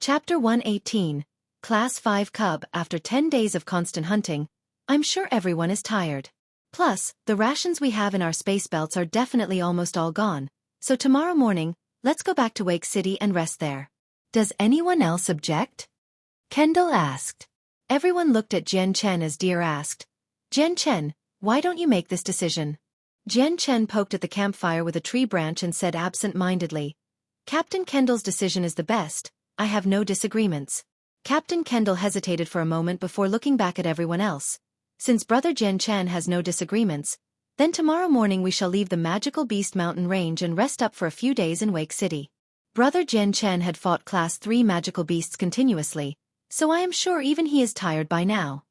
Chapter 118, Class 5 Cub. After 10 days of constant hunting, I'm sure everyone is tired. Plus, the rations we have in our space belts are definitely almost all gone, so tomorrow morning, let's go back to Wake City and rest there. Does anyone else object? Kendall asked. Everyone looked at Jian Chen as Deer asked, Jian Chen, why don't you make this decision? Jian Chen poked at the campfire with a tree branch and said absent-mindedly, Captain Kendall's decision is the best, I have no disagreements. Captain Kendall hesitated for a moment before looking back at everyone else. Since Brother Jian Chen has no disagreements, then tomorrow morning we shall leave the Magical Beast Mountain Range and rest up for a few days in Wake City. Brother Jian Chen had fought Class 3 magical beasts continuously, so I am sure even he is tired by now.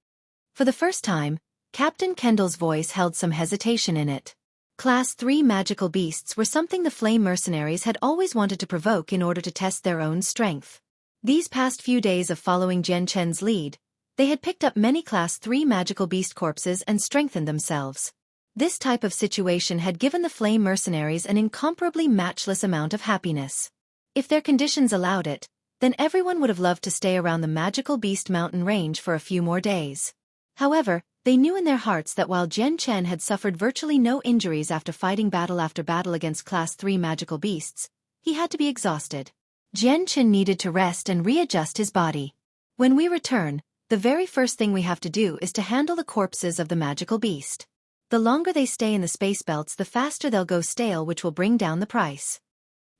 For the first time, Captain Kendall's voice held some hesitation in it. Class 3 magical beasts were something the Flame Mercenaries had always wanted to provoke in order to test their own strength. These past few days of following Jian Chen's lead, they had picked up many Class 3 magical beast corpses and strengthened themselves. This type of situation had given the Flame Mercenaries an incomparably matchless amount of happiness. If their conditions allowed it, then everyone would have loved to stay around the Magical Beast Mountain Range for a few more days. However, they knew in their hearts that while Jian Chen had suffered virtually no injuries after fighting battle after battle against Class 3 magical beasts, he had to be exhausted. Jian Chen needed to rest and readjust his body. When we return, the very first thing we have to do is to handle the corpses of the magical beast. The longer they stay in the space belts, the faster they'll go stale, which will bring down the price.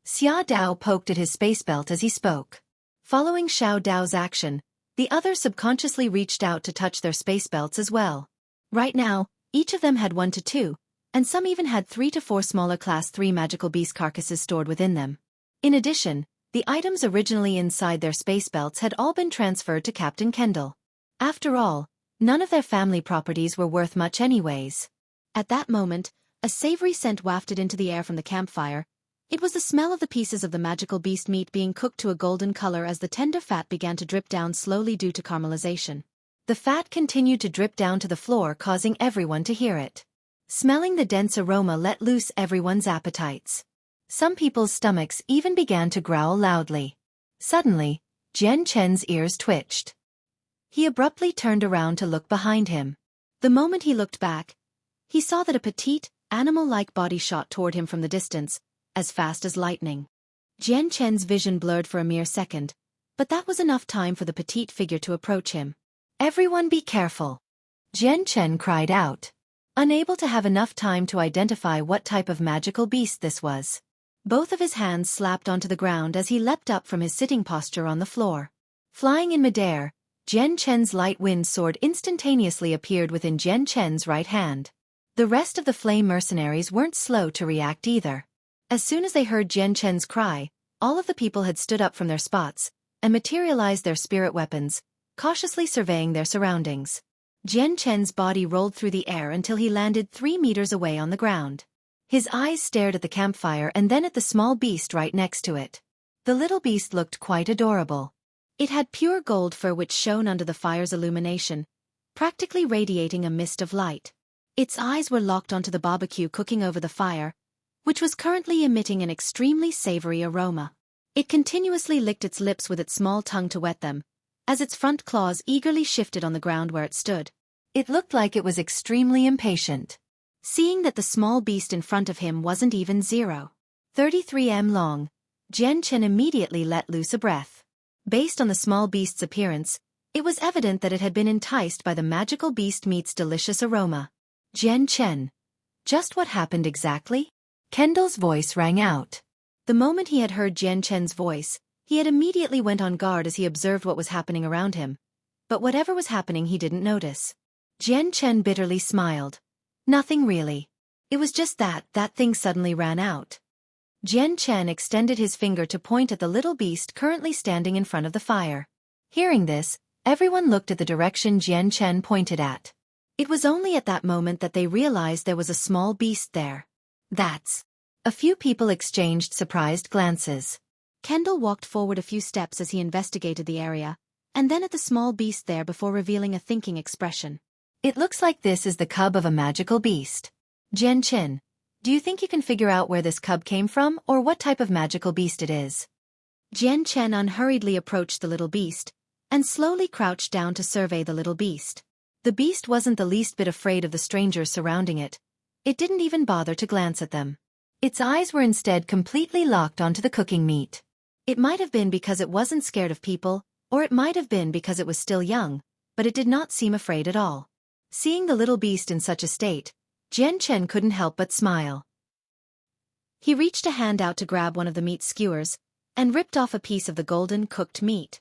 Xia Dao poked at his space belt as he spoke. Following Xiao Dao's action, the others subconsciously reached out to touch their space belts as well. Right now, each of them had 1 to 2, and some even had 3 to 4 smaller Class 3 magical beast carcasses stored within them. In addition, the items originally inside their space belts had all been transferred to Captain Kendall. After all, none of their family properties were worth much anyways. At that moment, a savory scent wafted into the air from the campfire. It was the smell of the pieces of the magical beast meat being cooked to a golden color as the tender fat began to drip down slowly due to caramelization. The fat continued to drip down to the floor, causing everyone to hear it. Smelling the dense aroma let loose everyone's appetites. Some people's stomachs even began to growl loudly. Suddenly, Jian Chen's ears twitched. He abruptly turned around to look behind him. The moment he looked back, he saw that a petite, animal-like body shot toward him from the distance, as fast as lightning. Jian Chen's vision blurred for a mere second, but that was enough time for the petite figure to approach him. Everyone be careful! Jian Chen cried out, unable to have enough time to identify what type of magical beast this was. Both of his hands slapped onto the ground as he leapt up from his sitting posture on the floor. Flying in midair, Jian Chen's light wind sword instantaneously appeared within Jian Chen's right hand. The rest of the Flame Mercenaries weren't slow to react either. As soon as they heard Jian Chen's cry, all of the people had stood up from their spots and materialized their spirit weapons, cautiously surveying their surroundings. Jian Chen's body rolled through the air until he landed 3 meters away on the ground. His eyes stared at the campfire and then at the small beast right next to it. The little beast looked quite adorable. It had pure gold fur which shone under the fire's illumination, practically radiating a mist of light. Its eyes were locked onto the barbecue cooking over the fire, which was currently emitting an extremely savory aroma. It continuously licked its lips with its small tongue to wet them, as its front claws eagerly shifted on the ground where it stood. It looked like it was extremely impatient. Seeing that the small beast in front of him wasn't even 0.33 m long, Jian Chen immediately let loose a breath. Based on the small beast's appearance, it was evident that it had been enticed by the magical beast meat's delicious aroma. Jian Chen. Just what happened exactly? Kendall's voice rang out. The moment he had heard Jian Chen's voice, he had immediately went on guard as he observed what was happening around him. But whatever was happening he didn't notice. Jian Chen bitterly smiled. Nothing really. It was just that thing suddenly ran out. Jian Chen extended his finger to point at the little beast currently standing in front of the fire. Hearing this, everyone looked at the direction Jian Chen pointed at. It was only at that moment that they realized there was a small beast there. That's. A few people exchanged surprised glances. Kendall walked forward a few steps as he investigated the area, and then at the small beast there before revealing a thinking expression. It looks like this is the cub of a magical beast. Jian Chen, do you think you can figure out where this cub came from or what type of magical beast it is? Jian Chen unhurriedly approached the little beast, and slowly crouched down to survey the little beast. The beast wasn't the least bit afraid of the strangers surrounding it. It didn't even bother to glance at them. Its eyes were instead completely locked onto the cooking meat. It might have been because it wasn't scared of people, or it might have been because it was still young, but it did not seem afraid at all. Seeing the little beast in such a state, Jian Chen couldn't help but smile. He reached a hand out to grab one of the meat skewers, and ripped off a piece of the golden cooked meat.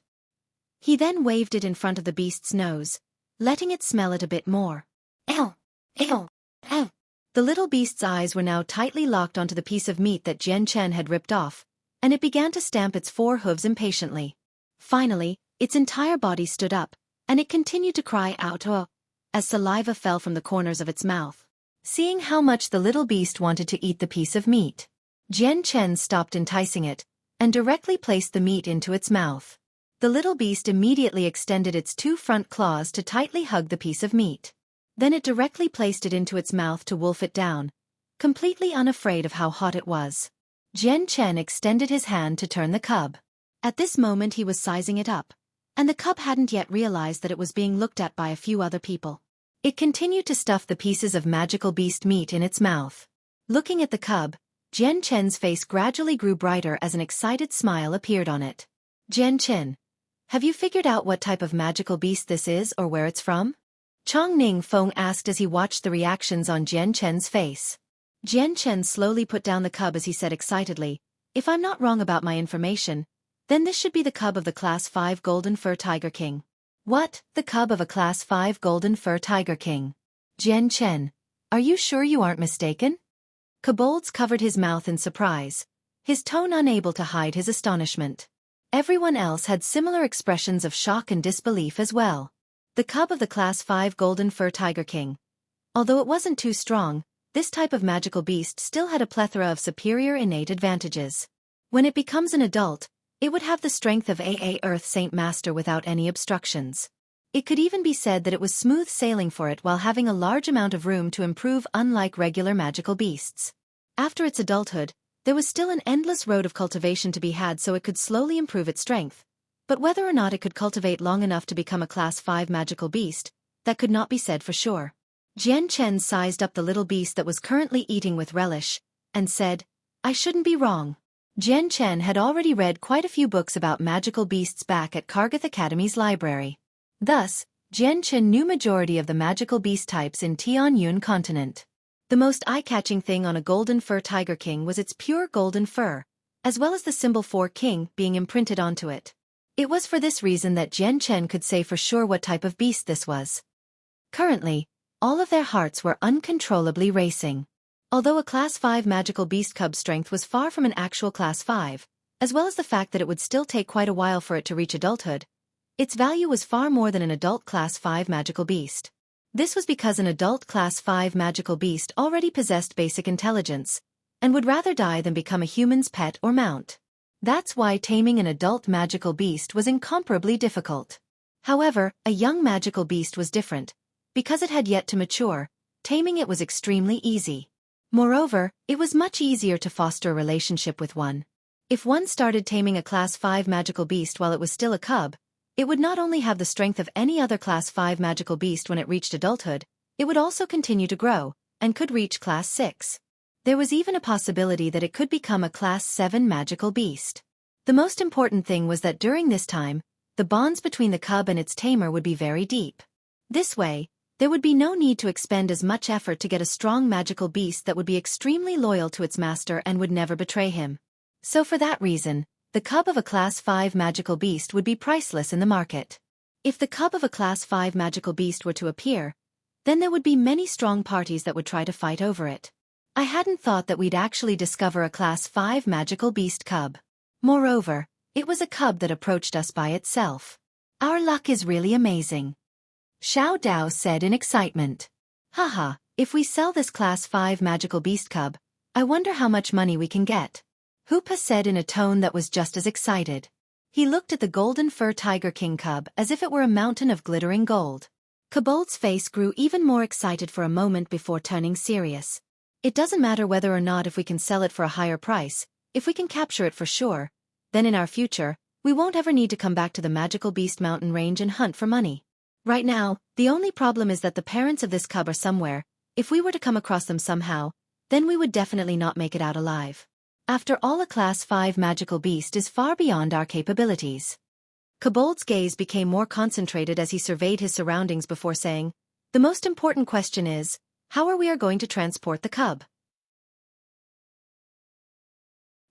He then waved it in front of the beast's nose, letting it smell it a bit more. Ew! Ew! Ew! The little beast's eyes were now tightly locked onto the piece of meat that Jian Chen had ripped off, and it began to stamp its 4 hooves impatiently. Finally, its entire body stood up, and it continued to cry out "oh," as saliva fell from the corners of its mouth. Seeing how much the little beast wanted to eat the piece of meat, Jian Chen stopped enticing it, and directly placed the meat into its mouth. The little beast immediately extended its 2 front claws to tightly hug the piece of meat. Then it directly placed it into its mouth to wolf it down, completely unafraid of how hot it was. Jian Chen extended his hand to turn the cub. At this moment he was sizing it up, and the cub hadn't yet realized that it was being looked at by a few other people. It continued to stuff the pieces of magical beast meat in its mouth. Looking at the cub, Jian Chen's face gradually grew brighter as an excited smile appeared on it. Jian Chen, have you figured out what type of magical beast this is or where it's from? Chong Ning Feng asked as he watched the reactions on Jian Chen's face. Jian Chen slowly put down the cub as he said excitedly, "If I'm not wrong about my information, then this should be the cub of the Class 5 Golden Fur Tiger King." What? The cub of a Class 5 Golden Fur Tiger King? Jian Chen, are you sure you aren't mistaken? Kobolds covered his mouth in surprise, his tone unable to hide his astonishment. Everyone else had similar expressions of shock and disbelief as well. The cub of the Class 5 Golden Fur Tiger King. Although it wasn't too strong, this type of magical beast still had a plethora of superior innate advantages. When it becomes an adult, it would have the strength of a Earth Saint Master without any obstructions. It could even be said that it was smooth sailing for it while having a large amount of room to improve, unlike regular magical beasts. After its adulthood, there was still an endless road of cultivation to be had so it could slowly improve its strength. But whether or not it could cultivate long enough to become a Class 5 magical beast, that could not be said for sure. Jian Chen sized up the little beast that was currently eating with relish, and said, "I shouldn't be wrong." Jian Chen had already read quite a few books about magical beasts back at Kargath Academy's library. Thus, Jian Chen knew majority of the magical beast types in Tianyun continent. The most eye-catching thing on a golden fur tiger king was its pure golden fur, as well as the symbol for king being imprinted onto it. It was for this reason that Jian Chen could say for sure what type of beast this was. Currently, all of their hearts were uncontrollably racing. Although a Class 5 magical beast cub's strength was far from an actual Class 5, as well as the fact that it would still take quite a while for it to reach adulthood, its value was far more than an adult Class 5 magical beast. This was because an adult Class 5 magical beast already possessed basic intelligence, and would rather die than become a human's pet or mount. That's why taming an adult magical beast was incomparably difficult. However, a young magical beast was different. Because it had yet to mature, taming it was extremely easy. Moreover, it was much easier to foster a relationship with one. If one started taming a Class 5 magical beast while it was still a cub, it would not only have the strength of any other Class 5 magical beast when it reached adulthood, it would also continue to grow, and could reach Class 6. There was even a possibility that it could become a Class 7 magical beast. The most important thing was that during this time, the bonds between the cub and its tamer would be very deep. This way, there would be no need to expend as much effort to get a strong magical beast that would be extremely loyal to its master and would never betray him. So for that reason, the cub of a Class 5 magical beast would be priceless in the market. If the cub of a Class 5 magical beast were to appear, then there would be many strong parties that would try to fight over it. I hadn't thought that we'd actually discover a Class 5 magical beast cub. Moreover, it was a cub that approached us by itself. Our luck is really amazing. Xiao Dao said in excitement. Haha, if we sell this Class 5 magical beast cub, I wonder how much money we can get. Hoopa said in a tone that was just as excited. He looked at the golden fur tiger king cub as if it were a mountain of glittering gold. Kobold's face grew even more excited for a moment before turning serious. It doesn't matter whether or not if we can sell it for a higher price, if we can capture it for sure, then in our future, we won't ever need to come back to the magical beast mountain range and hunt for money. Right now, the only problem is that the parents of this cub are somewhere. If we were to come across them somehow, then we would definitely not make it out alive. After all, a Class 5 magical beast is far beyond our capabilities. Kobold's gaze became more concentrated as he surveyed his surroundings before saying, "The most important question is, how are we going to transport the cub?"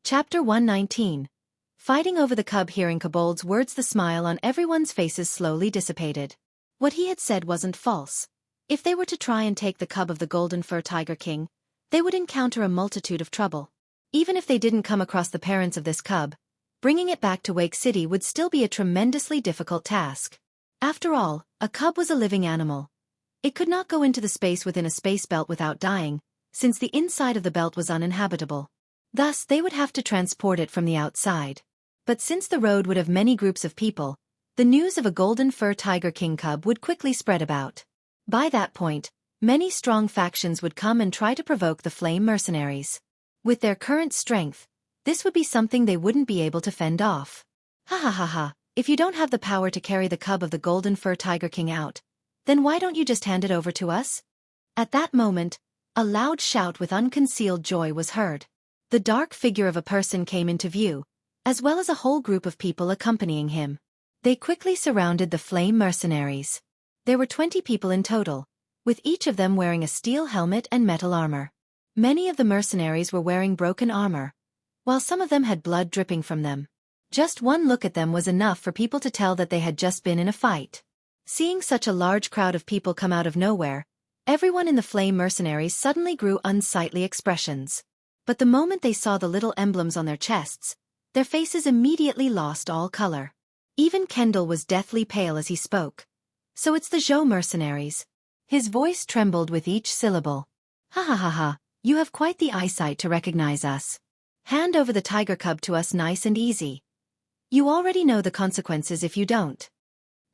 Chapter 119. Fighting over the cub. Hearing Kobold's words, the smile on everyone's faces slowly dissipated. What he had said wasn't false. If they were to try and take the cub of the Golden Fur Tiger King, they would encounter a multitude of trouble. Even if they didn't come across the parents of this cub, bringing it back to Wake City would still be a tremendously difficult task. After all, a cub was a living animal. It could not go into the space within a space belt without dying, since the inside of the belt was uninhabitable. Thus, they would have to transport it from the outside. But since the road would have many groups of people, the news of a Golden Fur Tiger King cub would quickly spread about. By that point, many strong factions would come and try to provoke the Flame Mercenaries. With their current strength, this would be something they wouldn't be able to fend off. Ha ha ha ha, if you don't have the power to carry the cub of the Golden Fur Tiger King out, then why don't you just hand it over to us? At that moment, a loud shout with unconcealed joy was heard. The dark figure of a person came into view, as well as a whole group of people accompanying him. They quickly surrounded the Flame Mercenaries. There were 20 people in total, with each of them wearing a steel helmet and metal armor. Many of the mercenaries were wearing broken armor, while some of them had blood dripping from them. Just one look at them was enough for people to tell that they had just been in a fight. Seeing such a large crowd of people come out of nowhere, everyone in the Flame Mercenaries suddenly grew unsightly expressions. But the moment they saw the little emblems on their chests, their faces immediately lost all color. Even Kendall was deathly pale as he spoke. "So it's the Zhou mercenaries." His voice trembled with each syllable. "Ha ha ha ha, you have quite the eyesight to recognize us. Hand over the tiger cub to us nice and easy. You already know the consequences if you don't."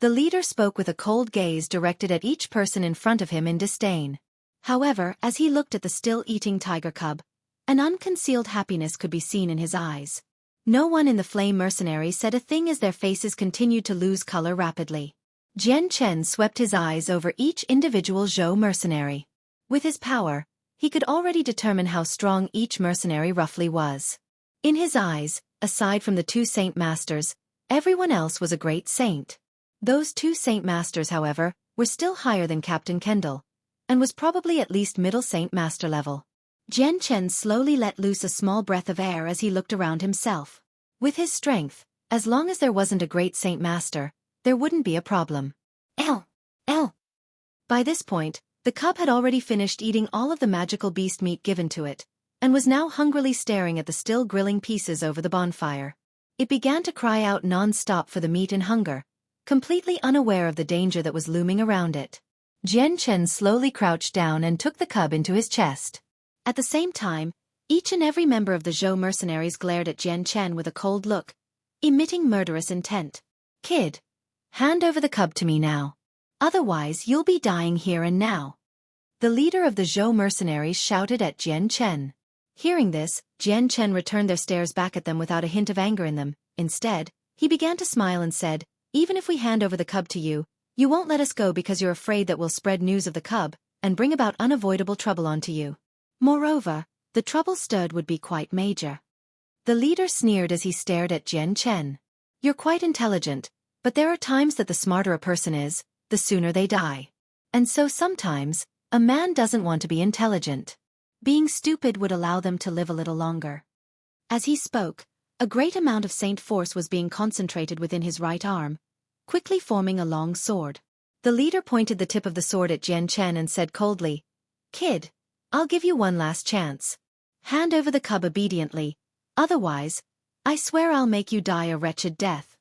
The leader spoke with a cold gaze directed at each person in front of him in disdain. However, as he looked at the still-eating tiger cub, an unconcealed happiness could be seen in his eyes. No one in the Flame Mercenaries said a thing as their faces continued to lose color rapidly. Jian Chen swept his eyes over each individual Zhou mercenary. With his power, he could already determine how strong each mercenary roughly was. In his eyes, aside from the 2 Saint Masters, everyone else was a great saint. Those 2 Saint Masters, however, were still higher than Captain Kendall, and was probably at least middle Saint Master level. Jian Chen slowly let loose a small breath of air as he looked around himself. With his strength, as long as there wasn't a great Saint Master, there wouldn't be a problem. L. By this point, the cub had already finished eating all of the magical beast meat given to it, and was now hungrily staring at the still grilling pieces over the bonfire. It began to cry out non-stop for the meat and hunger, completely unaware of the danger that was looming around it. Jian Chen slowly crouched down and took the cub into his chest. At the same time, each and every member of the Zhou mercenaries glared at Jian Chen with a cold look, emitting murderous intent. "Kid, hand over the cub to me now. Otherwise you'll be dying here and now." The leader of the Zhou mercenaries shouted at Jian Chen. Hearing this, Jian Chen returned their stares back at them without a hint of anger in them. Instead, he began to smile and said, "Even if we hand over the cub to you, you won't let us go because you're afraid that we'll spread news of the cub and bring about unavoidable trouble onto you. Moreover, the trouble stirred would be quite major." The leader sneered as he stared at Jian Chen. "You're quite intelligent, but there are times that the smarter a person is, the sooner they die. And so sometimes, a man doesn't want to be intelligent. Being stupid would allow them to live a little longer." As he spoke, a great amount of saint force was being concentrated within his right arm, quickly forming a long sword. The leader pointed the tip of the sword at Jian Chen and said coldly, "Kid, I'll give you one last chance. Hand over the cub obediently, otherwise, I swear I'll make you die a wretched death."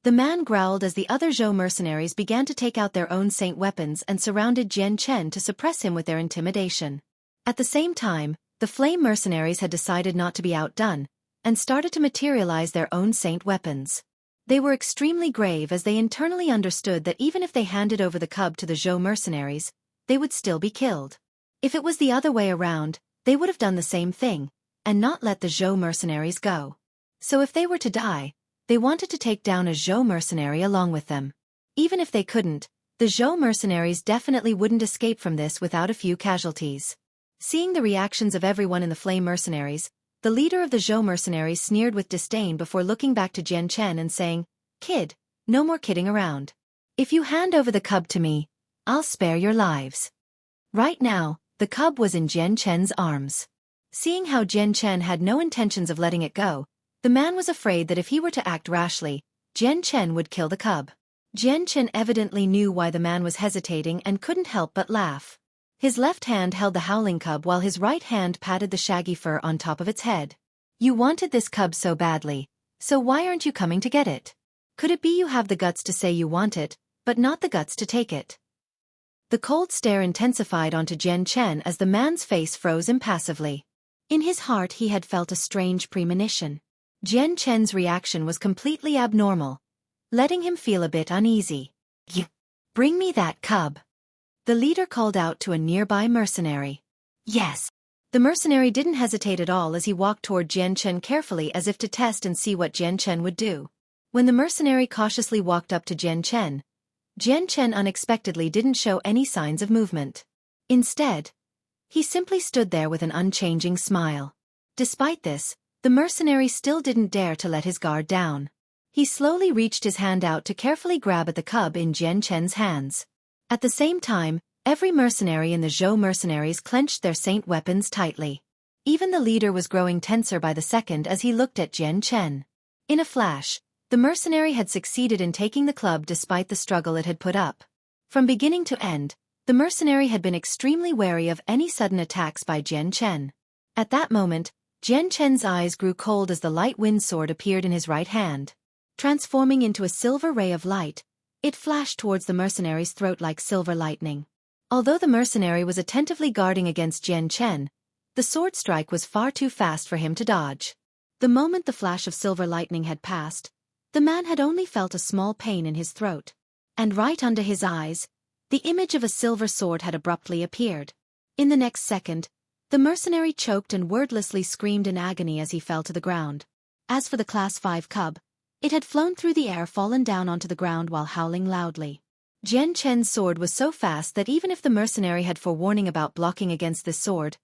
The man growled as the other Zhou mercenaries began to take out their own saint weapons and surrounded Jian Chen to suppress him with their intimidation. At the same time, the Flame Mercenaries had decided not to be outdone, and started to materialize their own saint weapons. They were extremely grave as they internally understood that even if they handed over the cub to the Zhou mercenaries, they would still be killed. If it was the other way around, they would have done the same thing, and not let the Zhou mercenaries go. So if they were to die, they wanted to take down a Zhou mercenary along with them. Even if they couldn't, the Zhou mercenaries definitely wouldn't escape from this without a few casualties. Seeing the reactions of everyone in the Flame mercenaries, the leader of the Zhou mercenaries sneered with disdain before looking back to Jian Chen and saying, "Kid, no more kidding around. If you hand over the cub to me, I'll spare your lives." Right now, the cub was in Jian Chen's arms. Seeing how Jian Chen had no intentions of letting it go, the man was afraid that if he were to act rashly, Jian Chen would kill the cub. Jian Chen evidently knew why the man was hesitating and couldn't help but laugh. His left hand held the howling cub while his right hand patted the shaggy fur on top of its head. "You wanted this cub so badly, so why aren't you coming to get it? Could it be you have the guts to say you want it, but not the guts to take it?" The cold stare intensified onto Jian Chen as the man's face froze impassively. In his heart he had felt a strange premonition. Jian Chen's reaction was completely abnormal, letting him feel a bit uneasy. "You, bring me that cub," the leader called out to a nearby mercenary. "Yes." The mercenary didn't hesitate at all as he walked toward Jian Chen carefully as if to test and see what Jian Chen would do. When the mercenary cautiously walked up to Jian Chen unexpectedly didn't show any signs of movement. Instead, he simply stood there with an unchanging smile. Despite this, the mercenary still didn't dare to let his guard down. He slowly reached his hand out to carefully grab at the cub in Jian Chen's hands. At the same time, every mercenary in the Zhou mercenaries clenched their saint weapons tightly. Even the leader was growing tenser by the second as he looked at Jian Chen. In a flash, the mercenary had succeeded in taking the club despite the struggle it had put up. From beginning to end, the mercenary had been extremely wary of any sudden attacks by Jian Chen. At that moment, Jian Chen's eyes grew cold as the light wind sword appeared in his right hand. Transforming into a silver ray of light, it flashed towards the mercenary's throat like silver lightning. Although the mercenary was attentively guarding against Jian Chen, the sword strike was far too fast for him to dodge. The moment the flash of silver lightning had passed, the man had only felt a small pain in his throat. And right under his eyes, the image of a silver sword had abruptly appeared. In the next second, the mercenary choked and wordlessly screamed in agony as he fell to the ground. As for the Class 5 cub, it had flown through the air, fallen down onto the ground while howling loudly. Jian Chen's sword was so fast that even if the mercenary had forewarning about blocking against this sword,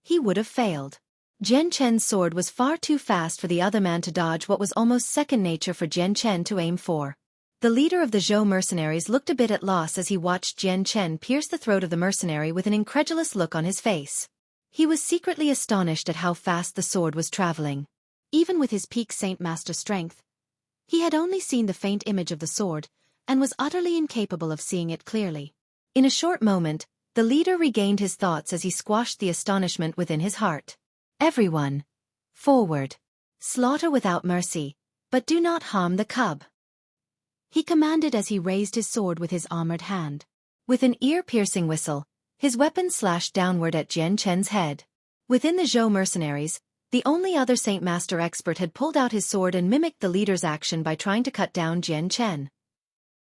he would have failed. Jian Chen's sword was far too fast for the other man to dodge what was almost second nature for Jian Chen to aim for. The leader of the Zhou mercenaries looked a bit at loss as he watched Jian Chen pierce the throat of the mercenary with an incredulous look on his face. He was secretly astonished at how fast the sword was traveling. Even with his peak Saint Master strength, he had only seen the faint image of the sword, and was utterly incapable of seeing it clearly. In a short moment, the leader regained his thoughts as he squashed the astonishment within his heart. "Everyone, forward. Slaughter without mercy, but do not harm the cub," he commanded as he raised his sword with his armored hand. With an ear-piercing whistle, his weapon slashed downward at Jian Chen's head. Within the Zhou mercenaries, the only other Saint Master expert had pulled out his sword and mimicked the leader's action by trying to cut down Jian Chen.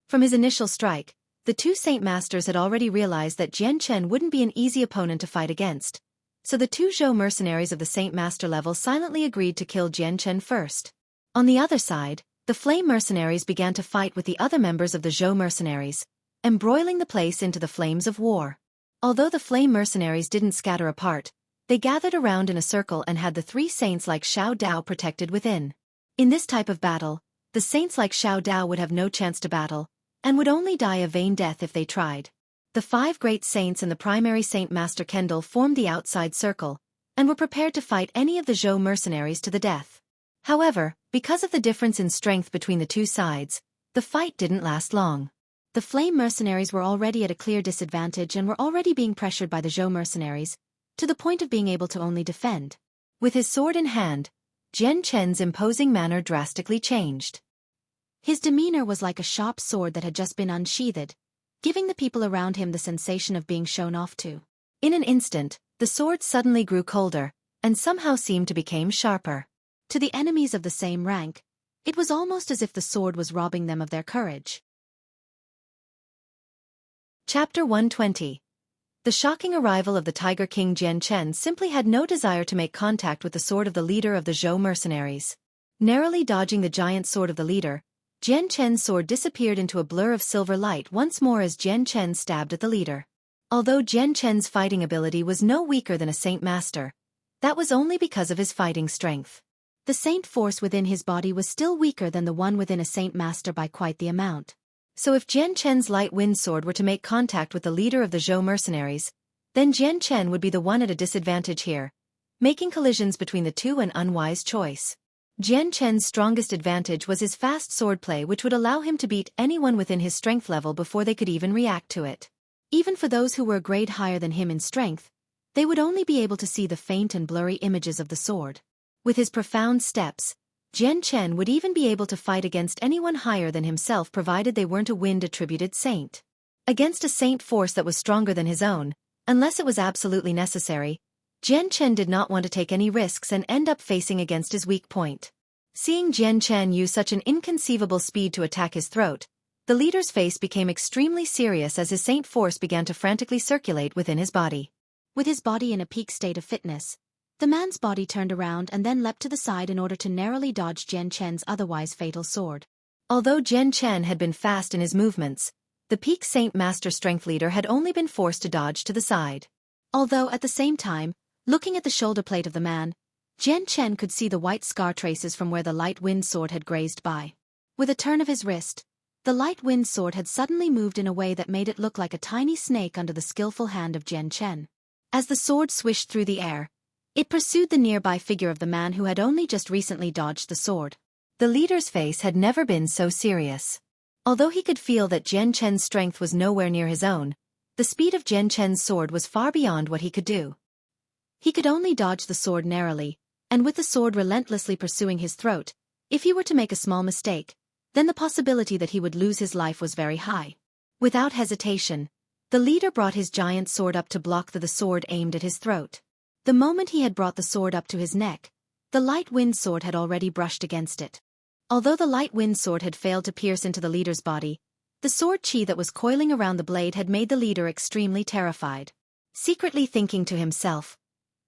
From his initial strike, the two Saint Masters had already realized that Jian Chen wouldn't be an easy opponent to fight against, so the two Zhou mercenaries of the Saint Master level silently agreed to kill Jian Chen first. On the other side, the Flame mercenaries began to fight with the other members of the Zhou mercenaries, embroiling the place into the flames of war. Although the Flame mercenaries didn't scatter apart, they gathered around in a circle and had the three saints like Xiao Dao protected within. In this type of battle, the saints like Xiao Dao would have no chance to battle, and would only die a vain death if they tried. The five great saints and the primary Saint Master Kendall formed the outside circle, and were prepared to fight any of the Zhou mercenaries to the death. However, because of the difference in strength between the two sides, the fight didn't last long. The Flame mercenaries were already at a clear disadvantage and were already being pressured by the Zhou mercenaries, to the point of being able to only defend. With his sword in hand, Jian Chen's imposing manner drastically changed. His demeanor was like a sharp sword that had just been unsheathed, giving the people around him the sensation of being shown off to. In an instant, the sword suddenly grew colder, and somehow seemed to become sharper. To the enemies of the same rank, it was almost as if the sword was robbing them of their courage. Chapter 120. The shocking arrival of the Tiger King Jian Chen simply had no desire to make contact with the sword of the leader of the Zhou mercenaries. Narrowly dodging the giant sword of the leader, Jian Chen's sword disappeared into a blur of silver light once more as Jian Chen stabbed at the leader. Although Jian Chen's fighting ability was no weaker than a Saint Master, that was only because of his fighting strength. The Saint force within his body was still weaker than the one within a Saint Master by quite the amount. So if Jian Chen's light wind sword were to make contact with the leader of the Zhou mercenaries, then Jian Chen would be the one at a disadvantage here, making collisions between the two an unwise choice. Jian Chen's strongest advantage was his fast swordplay, which would allow him to beat anyone within his strength level before they could even react to it. Even for those who were a grade higher than him in strength, they would only be able to see the faint and blurry images of the sword. With his profound steps, Jian Chen would even be able to fight against anyone higher than himself provided they weren't a wind-attributed saint. Against a saint force that was stronger than his own, unless it was absolutely necessary, Jian Chen did not want to take any risks and end up facing against his weak point. Seeing Jian Chen use such an inconceivable speed to attack his throat, the leader's face became extremely serious as his saint force began to frantically circulate within his body. With his body in a peak state of fitness, the man's body turned around and then leapt to the side in order to narrowly dodge Jian Chen's otherwise fatal sword. Although Jian Chen had been fast in his movements, the peak Saint Master strength leader had only been forced to dodge to the side. Although at the same time, looking at the shoulder plate of the man, Jian Chen could see the white scar traces from where the light wind sword had grazed by. With a turn of his wrist, the light wind sword had suddenly moved in a way that made it look like a tiny snake under the skillful hand of Jian Chen. As the sword swished through the air, it pursued the nearby figure of the man who had only just recently dodged the sword. The leader's face had never been so serious. Although he could feel that Jian Chen's strength was nowhere near his own, the speed of Jian Chen's sword was far beyond what he could do. He could only dodge the sword narrowly, and with the sword relentlessly pursuing his throat, if he were to make a small mistake, then the possibility that he would lose his life was very high. Without hesitation, the leader brought his giant sword up to block the sword aimed at his throat. The moment he had brought the sword up to his neck, the light wind sword had already brushed against it. Although the light wind sword had failed to pierce into the leader's body, the sword chi that was coiling around the blade had made the leader extremely terrified. Secretly thinking to himself,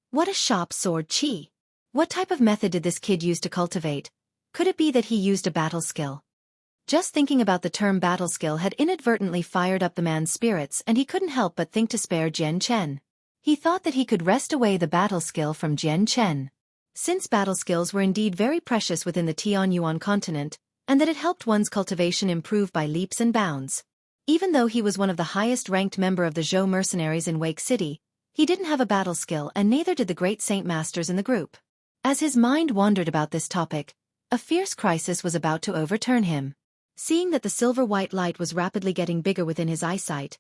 "What a sharp sword chi! What type of method did this kid use to cultivate? Could it be that he used a battle skill?" Just thinking about the term battle skill had inadvertently fired up the man's spirits, and he couldn't help but think to spare Jian Chen. He thought that he could wrest away the battle skill from Jian Chen. Since battle skills were indeed very precious within the Tianyuan continent, and that it helped one's cultivation improve by leaps and bounds. Even though he was one of the highest-ranked member of the Zhou mercenaries in Wake City, he didn't have a battle skill, and neither did the great Saint Masters in the group. As his mind wandered about this topic, a fierce crisis was about to overturn him. Seeing that the silver-white light was rapidly getting bigger within his eyesight,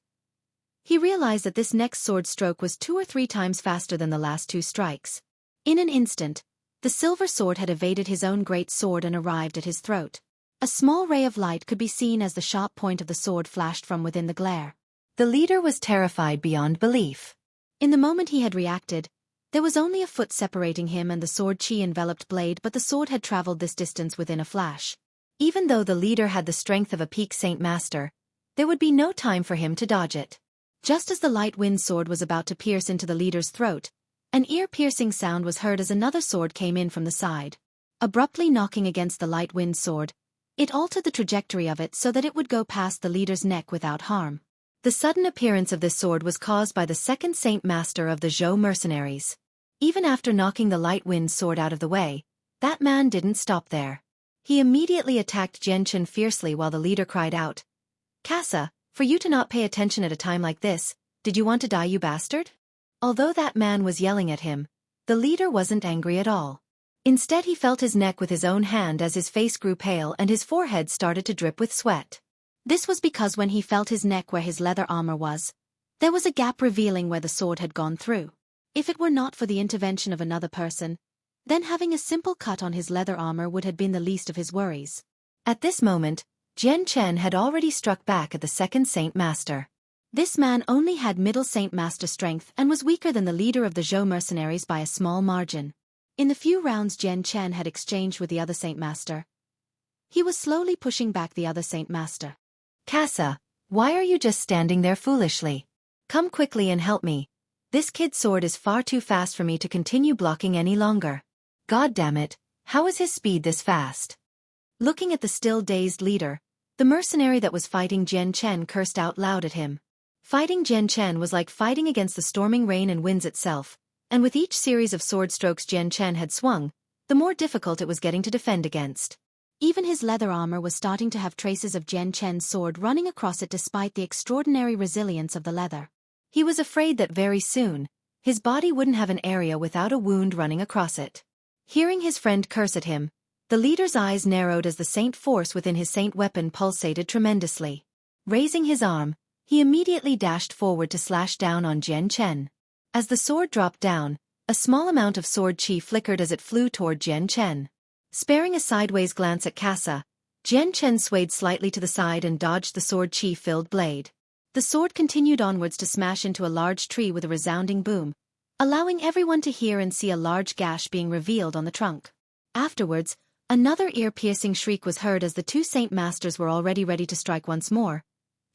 he realized that this next sword stroke was 2 or 3 times faster than the last 2 strikes. In an instant, the silver sword had evaded his own great sword and arrived at his throat. A small ray of light could be seen as the sharp point of the sword flashed from within the glare. The leader was terrified beyond belief. In the moment he had reacted, there was only a foot separating him and the sword chi-enveloped blade, but the sword had traveled this distance within a flash. Even though the leader had the strength of a peak Saint Master, there would be no time for him to dodge it. Just as the light wind sword was about to pierce into the leader's throat, an ear-piercing sound was heard as another sword came in from the side. Abruptly knocking against the light wind sword, it altered the trajectory of it so that it would go past the leader's neck without harm. The sudden appearance of this sword was caused by the second Saint Master of the Zhou mercenaries. Even after knocking the light wind sword out of the way, that man didn't stop there. He immediately attacked Jian Chen fiercely while the leader cried out, "Casa, for you to not pay attention at a time like this, did you want to die, you bastard?" Although that man was yelling at him, the leader wasn't angry at all. Instead he felt his neck with his own hand as his face grew pale and his forehead started to drip with sweat. This was because when he felt his neck where his leather armor was, there was a gap revealing where the sword had gone through. If it were not for the intervention of another person, then having a simple cut on his leather armor would have been the least of his worries. At this moment, Jian Chen had already struck back at the second Saint Master. This man only had middle Saint Master strength and was weaker than the leader of the Zhou mercenaries by a small margin. In the few rounds Jian Chen had exchanged with the other Saint Master, he was slowly pushing back the other Saint Master. "Casa, why are you just standing there foolishly? Come quickly and help me. This kid's sword is far too fast for me to continue blocking any longer. God damn it, How is his speed this fast? Looking at the still dazed leader, the mercenary that was fighting Jian Chen cursed out loud at him. Fighting Jian Chen was like fighting against the storming rain and winds itself, and with each series of sword strokes Jian Chen had swung, the more difficult it was getting to defend against. Even his leather armor was starting to have traces of Jian Chen's sword running across it despite the extraordinary resilience of the leather. He was afraid that very soon, his body wouldn't have an area without a wound running across it. Hearing his friend curse at him, the leader's eyes narrowed as the saint force within his saint weapon pulsated tremendously. Raising his arm, he immediately dashed forward to slash down on Jian Chen. As the sword dropped down, a small amount of sword chi flickered as it flew toward Jian Chen. Sparing a sideways glance at Casa, Jian Chen swayed slightly to the side and dodged the sword chi-filled blade. The sword continued onwards to smash into a large tree with a resounding boom, allowing everyone to hear and see a large gash being revealed on the trunk. Afterwards, another ear-piercing shriek was heard as the two saint masters were already ready to strike once more,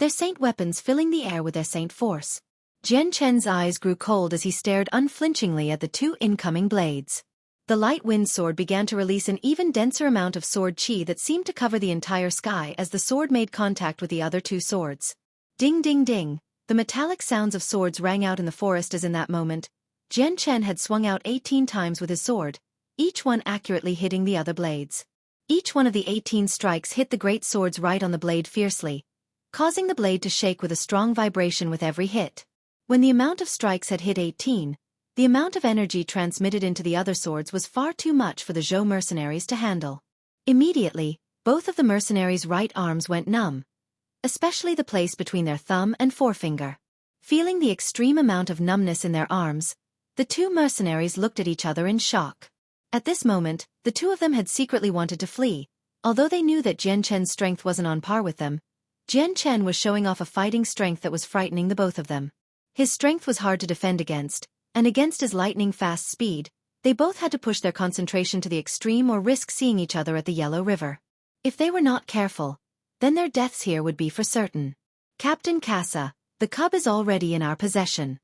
their saint weapons filling the air with their saint force. Jian Chen's eyes grew cold as he stared unflinchingly at the two incoming blades. The light wind sword began to release an even denser amount of sword chi that seemed to cover the entire sky as the sword made contact with the other two swords. Ding ding ding, the metallic sounds of swords rang out in the forest as in that moment, Jian Chen had swung out 18 times with his sword, each one accurately hitting the other blades. Each one of the 18 strikes hit the great swords right on the blade fiercely, causing the blade to shake with a strong vibration with every hit. When the amount of strikes had hit 18, the amount of energy transmitted into the other swords was far too much for the Zhou mercenaries to handle. Immediately, both of the mercenaries' right arms went numb, especially the place between their thumb and forefinger. Feeling the extreme amount of numbness in their arms, the two mercenaries looked at each other in shock. At this moment, the two of them had secretly wanted to flee, although they knew that Jian Chen's strength wasn't on par with them. Jian Chen was showing off a fighting strength that was frightening the both of them. His strength was hard to defend against, and against his lightning-fast speed, they both had to push their concentration to the extreme or risk seeing each other at the Yellow River. If they were not careful, then their deaths here would be for certain. Captain Casa, the cub is already in our possession.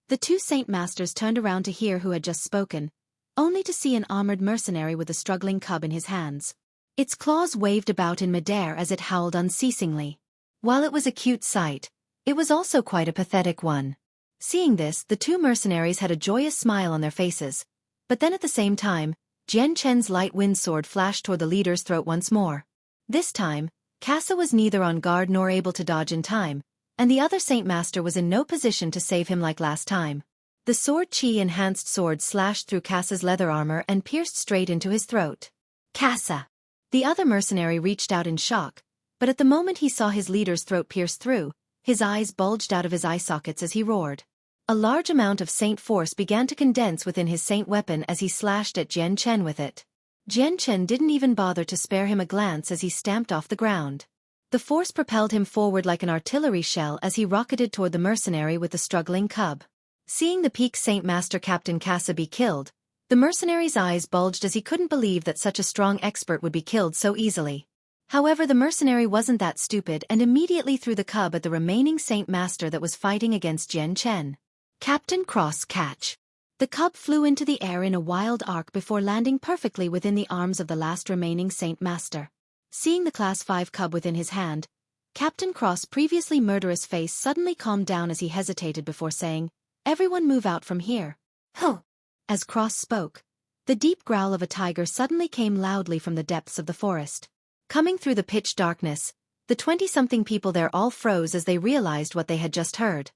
The two saint masters turned around to hear who had just spoken, only to see an armored mercenary with a struggling cub in his hands. Its claws waved about in midair as it howled unceasingly. While it was a cute sight, it was also quite a pathetic one. Seeing this, the two mercenaries had a joyous smile on their faces, but then at the same time, Jian Chen's light wind sword flashed toward the leader's throat once more. This time, Casa was neither on guard nor able to dodge in time, and the other Saint Master was in no position to save him like last time. The sword chi-enhanced sword slashed through Casa's leather armor and pierced straight into his throat. Casa! The other mercenary reached out in shock, but at the moment he saw his leader's throat pierced through, his eyes bulged out of his eye sockets as he roared. A large amount of saint force began to condense within his saint weapon as he slashed at Jian Chen with it. Jian Chen didn't even bother to spare him a glance as he stamped off the ground. The force propelled him forward like an artillery shell as he rocketed toward the mercenary with the struggling cub. Seeing the peak Saint Master Captain Casa be killed, the mercenary's eyes bulged as he couldn't believe that such a strong expert would be killed so easily. However, the mercenary wasn't that stupid and immediately threw the cub at the remaining Saint Master that was fighting against Jian Chen. Captain Cross catch. The cub flew into the air in a wild arc before landing perfectly within the arms of the last remaining Saint Master. Seeing the Class 5 cub within his hand, Captain Cross' previously murderous face suddenly calmed down as he hesitated before saying, "Everyone move out from here." Huh! As Cross spoke, the deep growl of a tiger suddenly came loudly from the depths of the forest. Coming through the pitch darkness, the 20-something people there all froze as they realized what they had just heard.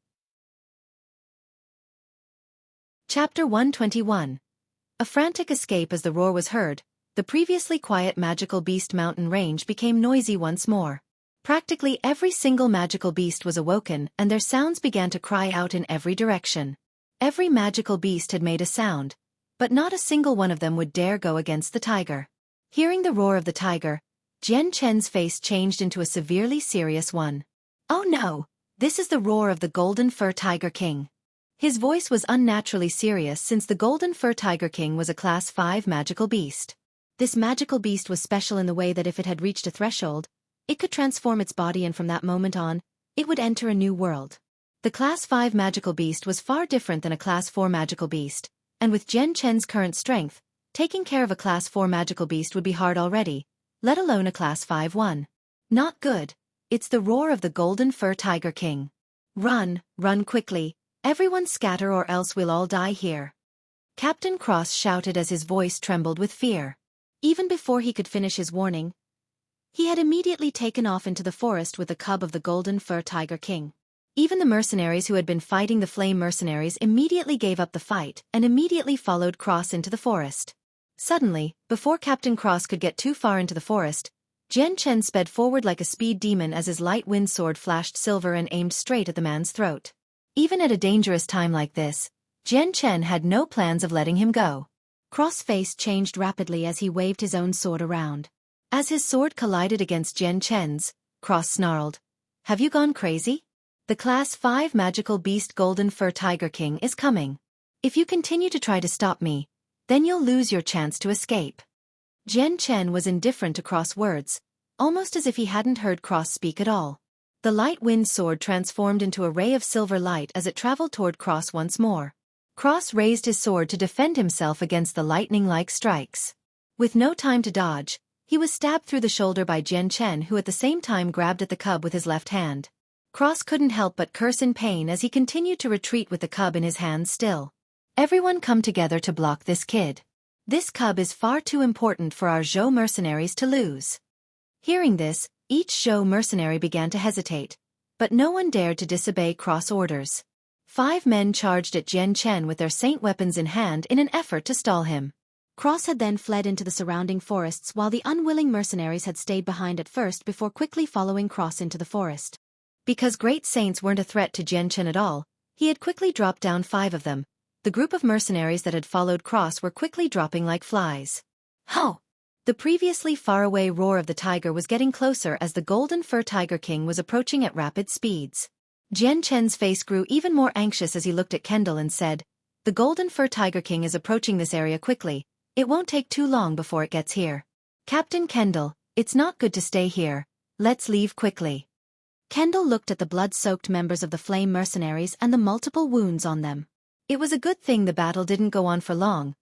Chapter 121. A frantic escape. As the roar was heard, the previously quiet magical beast mountain range became noisy once more. Practically every single magical beast was awoken and their sounds began to cry out in every direction. Every magical beast had made a sound, but not a single one of them would dare go against the tiger. Hearing the roar of the tiger, Jian Chen's face changed into a severely serious one. "Oh no, this is the roar of the Golden Fur Tiger King." His voice was unnaturally serious since the Golden Fur Tiger King was a Class 5 magical beast. This magical beast was special in the way that if it had reached a threshold, it could transform its body and from that moment on, it would enter a new world. The Class 5 magical beast was far different than a Class 4 magical beast, and with Jian Chen's current strength, Taking care of a Class 4 magical beast would be hard already, let alone a Class 5 one. Not good. It's the roar of the golden fur tiger king. Run, run quickly, everyone scatter or else we'll all die here. Captain Cross shouted as his voice trembled with fear. Even before he could finish his warning, he had immediately taken off into the forest with the cub of the golden fur tiger king. Even the mercenaries who had been fighting the flame mercenaries immediately gave up the fight and immediately followed Cross into the forest. Suddenly, before Captain Cross could get too far into the forest, Jian Chen sped forward like a speed demon as his light wind sword flashed silver and aimed straight at the man's throat. Even at a dangerous time like this, Jian Chen had no plans of letting him go. Cross' face changed rapidly as he waved his own sword around. As his sword collided against Jian Chen's, Cross snarled, "Have you gone crazy? The Class 5 magical beast Golden Fur Tiger King is coming. If you continue to try to stop me, then you'll lose your chance to escape." Jian Chen was indifferent to Cross' words, almost as if he hadn't heard Cross speak at all. The light wind sword transformed into a ray of silver light as it traveled toward Cross once more. Cross raised his sword to defend himself against the lightning-like strikes. With no time to dodge, he was stabbed through the shoulder by Jian Chen, who at the same time grabbed at the cub with his left hand. Cross couldn't help but curse in pain as he continued to retreat with the cub in his hands still. "Everyone come together to block this kid. This cub is far too important for our Zhou mercenaries to lose." Hearing this, each Zhou mercenary began to hesitate, but no one dared to disobey Cross' orders. 5 men charged at Jian Chen with their saint weapons in hand in an effort to stall him. Cross had then fled into the surrounding forests while the unwilling mercenaries had stayed behind at first before quickly following Cross into the forest. Because great saints weren't a threat to Jian Chen at all, he had quickly dropped down 5 of them. The group of mercenaries that had followed Cross were quickly dropping like flies. Ho! The previously faraway roar of the tiger was getting closer as the Golden Fur Tiger King was approaching at rapid speeds. Jian Chen's face grew even more anxious as he looked at Kendall and said, "The Golden Fur Tiger King is approaching this area quickly. It won't take too long before it gets here. Captain Kendall, it's not good to stay here. Let's leave quickly." Kendall looked at the blood-soaked members of the flame mercenaries and the multiple wounds on them. It was a good thing the battle didn't go on for long,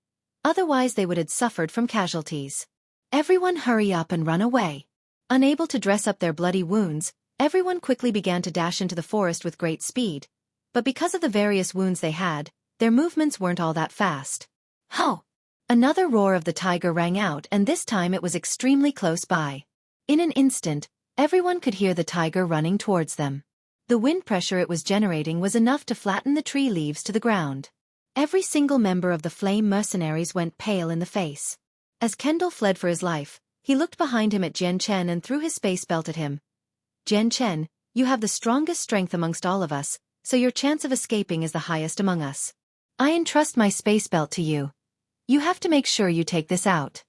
otherwise they would have suffered from casualties. "Everyone hurry up and run away." Unable to dress up their bloody wounds, everyone quickly began to dash into the forest with great speed, but because of the various wounds they had, their movements weren't all that fast. Ho! Another roar of the tiger rang out, and this time it was extremely close by. In an instant, everyone could hear the tiger running towards them. The wind pressure it was generating was enough to flatten the tree leaves to the ground. Every single member of the flame mercenaries went pale in the face. As Kendall fled for his life, he looked behind him at Jian Chen and threw his space belt at him. "Jian Chen, you have the strongest strength amongst all of us, so your chance of escaping is the highest among us. I entrust my space belt to you. You have to make sure you take this out."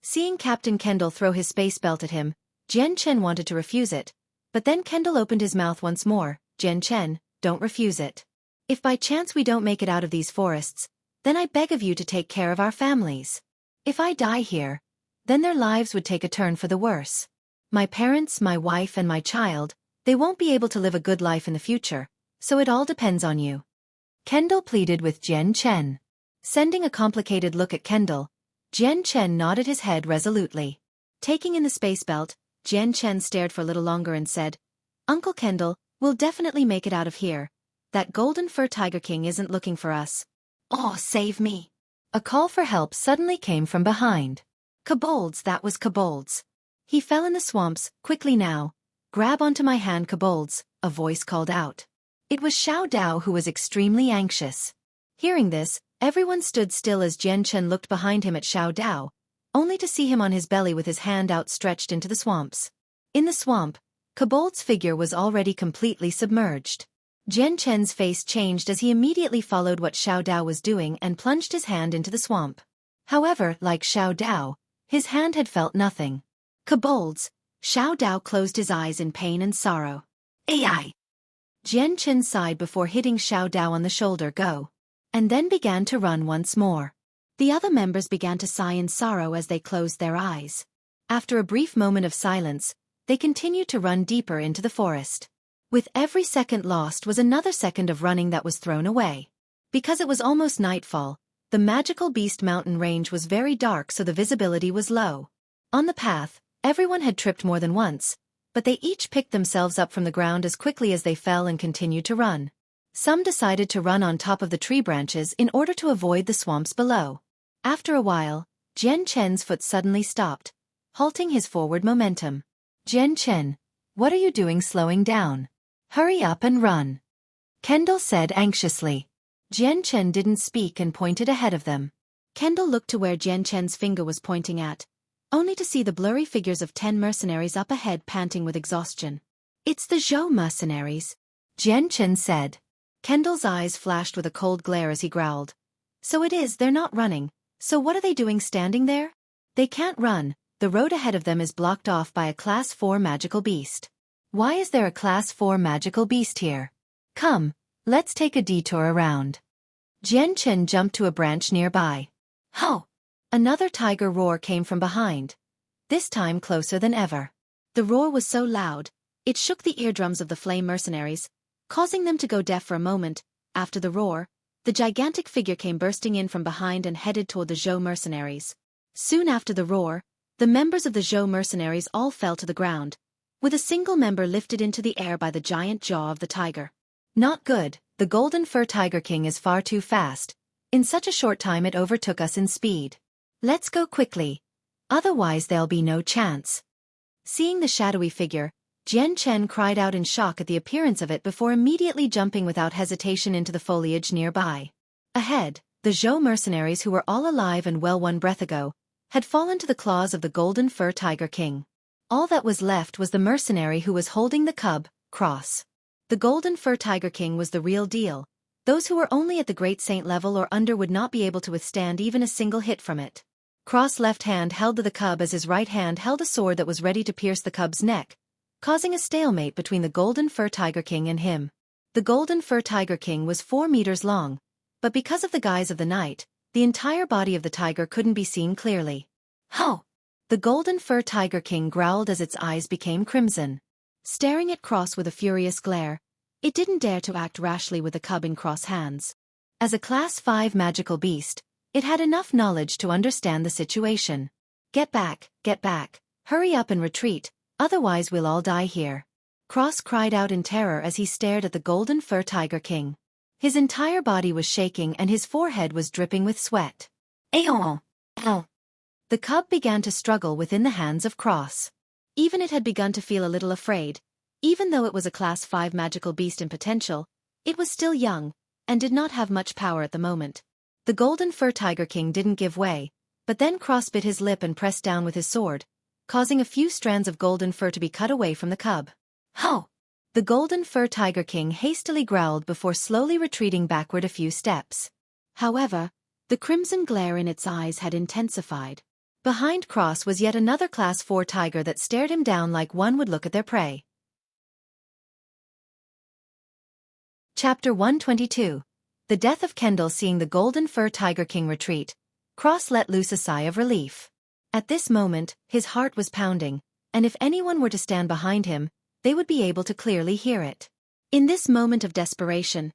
Seeing Captain Kendall throw his space belt at him, Jian Chen wanted to refuse it, but then Kendall opened his mouth once more. "Jian Chen, don't refuse it. If by chance we don't make it out of these forests, then I beg of you to take care of our families. If I die here, then their lives would take a turn for the worse. My parents, my wife and my child, they won't be able to live a good life in the future, so it all depends on you." Kendall pleaded with Jian Chen. Sending a complicated look at Kendall, Jian Chen nodded his head resolutely. Taking in the space belt, Jian Chen stared for a little longer and said, "Uncle Kendall, we'll definitely make it out of here. That Golden Fur Tiger King isn't looking for us." "Oh, save me." A call for help suddenly came from behind. "Kobolds, that was kobolds. He fell in the swamps, quickly now. Grab onto my hand, kobolds," a voice called out. It was Xiao Dao, who was extremely anxious. Hearing this, everyone stood still as Jian Chen looked behind him at Xiao Dao, only to see him on his belly with his hand outstretched into the swamps. In the swamp, Kobold's figure was already completely submerged. Jian Chen's face changed as he immediately followed what Xiao Dao was doing and plunged his hand into the swamp. However, like Xiao Dao, his hand had felt nothing. "Kobolds!" Xiao Dao closed his eyes in pain and sorrow. "Ai!" Jian Chen sighed before hitting Xiao Dao on the shoulder. "Go." And then began to run once more. The other members began to sigh in sorrow as they closed their eyes. After a brief moment of silence, they continued to run deeper into the forest. With every second lost was another second of running that was thrown away. Because it was almost nightfall, The magical beast mountain range was very dark, so the visibility was low. On the path, everyone had tripped more than once, but they each picked themselves up from the ground as quickly as they fell and continued to run. Some decided to run on top of the tree branches in order to avoid the swamps below. After a while, Jian Chen's foot suddenly stopped, halting his forward momentum. Jian Chen, what are you doing slowing down? Hurry up and run. Kendall said anxiously. Jian Chen didn't speak and pointed ahead of them. Kendall looked to where Jian Chen's finger was pointing at, only to see the blurry figures of 10 mercenaries up ahead panting with exhaustion. It's the Zhou mercenaries, Jian Chen said. Kendall's eyes flashed with a cold glare as he growled. So it is, they're not running. So what are they doing standing there? They can't run, the road ahead of them is blocked off by a Class 4 magical beast. Why is there a Class 4 magical beast here? Come, let's take a detour around. Jian Chen jumped to a branch nearby. Ho! Another tiger roar came from behind, this time closer than ever. The roar was so loud, it shook the eardrums of the flame mercenaries, causing them to go deaf for a moment. After the roar, the gigantic figure came bursting in from behind and headed toward the Zhou mercenaries. Soon after the roar, the members of the Zhou mercenaries all fell to the ground, with a single member lifted into the air by the giant jaw of the tiger. Not good, the golden fur tiger king is far too fast. In such a short time it overtook us in speed. Let's go quickly. Otherwise there'll be no chance. Seeing the shadowy figure, Jian Chen cried out in shock at the appearance of it before immediately jumping without hesitation into the foliage nearby. Ahead, the Zhou mercenaries, who were all alive and well 1 breath ago, had fallen to the claws of the golden fur tiger king. All that was left was the mercenary who was holding the cub, Cross. The golden fur tiger king was the real deal. Those who were only at the great saint level or under would not be able to withstand even a single hit from it. Cross' left hand held to the cub as his right hand held a sword that was ready to pierce the cub's neck, causing a stalemate between the golden fur tiger king and him. The golden fur tiger king was 4 meters long, but because of the guise of the night, the entire body of the tiger couldn't be seen clearly. Ho! The golden fur tiger king growled as its eyes became crimson. Staring at Cross with a furious glare, it didn't dare to act rashly with the cub in Cross' hands. As a Class 5 magical beast, it had enough knowledge to understand the situation. Get back, hurry up and retreat, otherwise we'll all die here. Cross cried out in terror as he stared at the golden fur tiger king. His entire body was shaking and his forehead was dripping with sweat. Ow! Ow! The cub began to struggle within the hands of Cross. Even it had begun to feel a little afraid. Even though it was a Class 5 magical beast in potential, it was still young, and did not have much power at the moment. The golden fur tiger king didn't give way, but then Cross bit his lip and pressed down with his sword, causing a few strands of golden fur to be cut away from the cub. Ho! The golden fur tiger king hastily growled before slowly retreating backward a few steps. However, the crimson glare in its eyes had intensified. Behind Cross was yet another Class 4 tiger that stared him down like one would look at their prey. Chapter 122. The death of Kendall. Seeing the golden fur tiger king retreat, Cross let loose a sigh of relief. At this moment, his heart was pounding, and if anyone were to stand behind him, they would be able to clearly hear it. In this moment of desperation,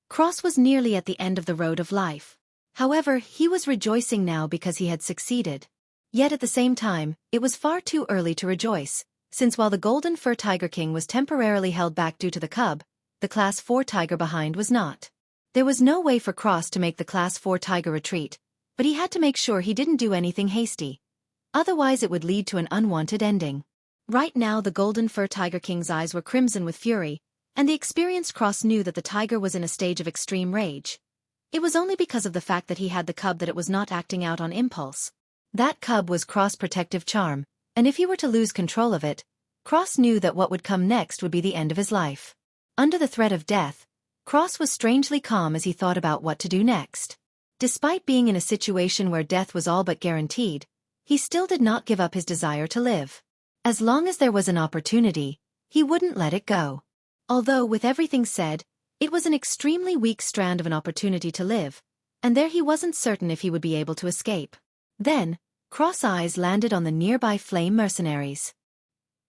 Cross was nearly at the end of the road of life. However, he was rejoicing now because he had succeeded. Yet at the same time, it was far too early to rejoice, since while the golden fur tiger king was temporarily held back due to the cub, the Class 4 tiger behind was not. There was no way for Cross to make the Class 4 tiger retreat, but he had to make sure he didn't do anything hasty. Otherwise it would lead to an unwanted ending. Right now the golden fur tiger king's eyes were crimson with fury, and the experienced Cross knew that the tiger was in a stage of extreme rage. It was only because of the fact that he had the cub that it was not acting out on impulse. That cub was Cross' protective charm, and if he were to lose control of it, Cross knew that what would come next would be the end of his life. Under the threat of death, Cross was strangely calm as he thought about what to do next. Despite being in a situation where death was all but guaranteed, he still did not give up his desire to live. As long as there was an opportunity, he wouldn't let it go. Although, with everything said, it was an extremely weak strand of an opportunity to live, and there he wasn't certain if he would be able to escape. Then, Cross' eyes landed on the nearby flame mercenaries.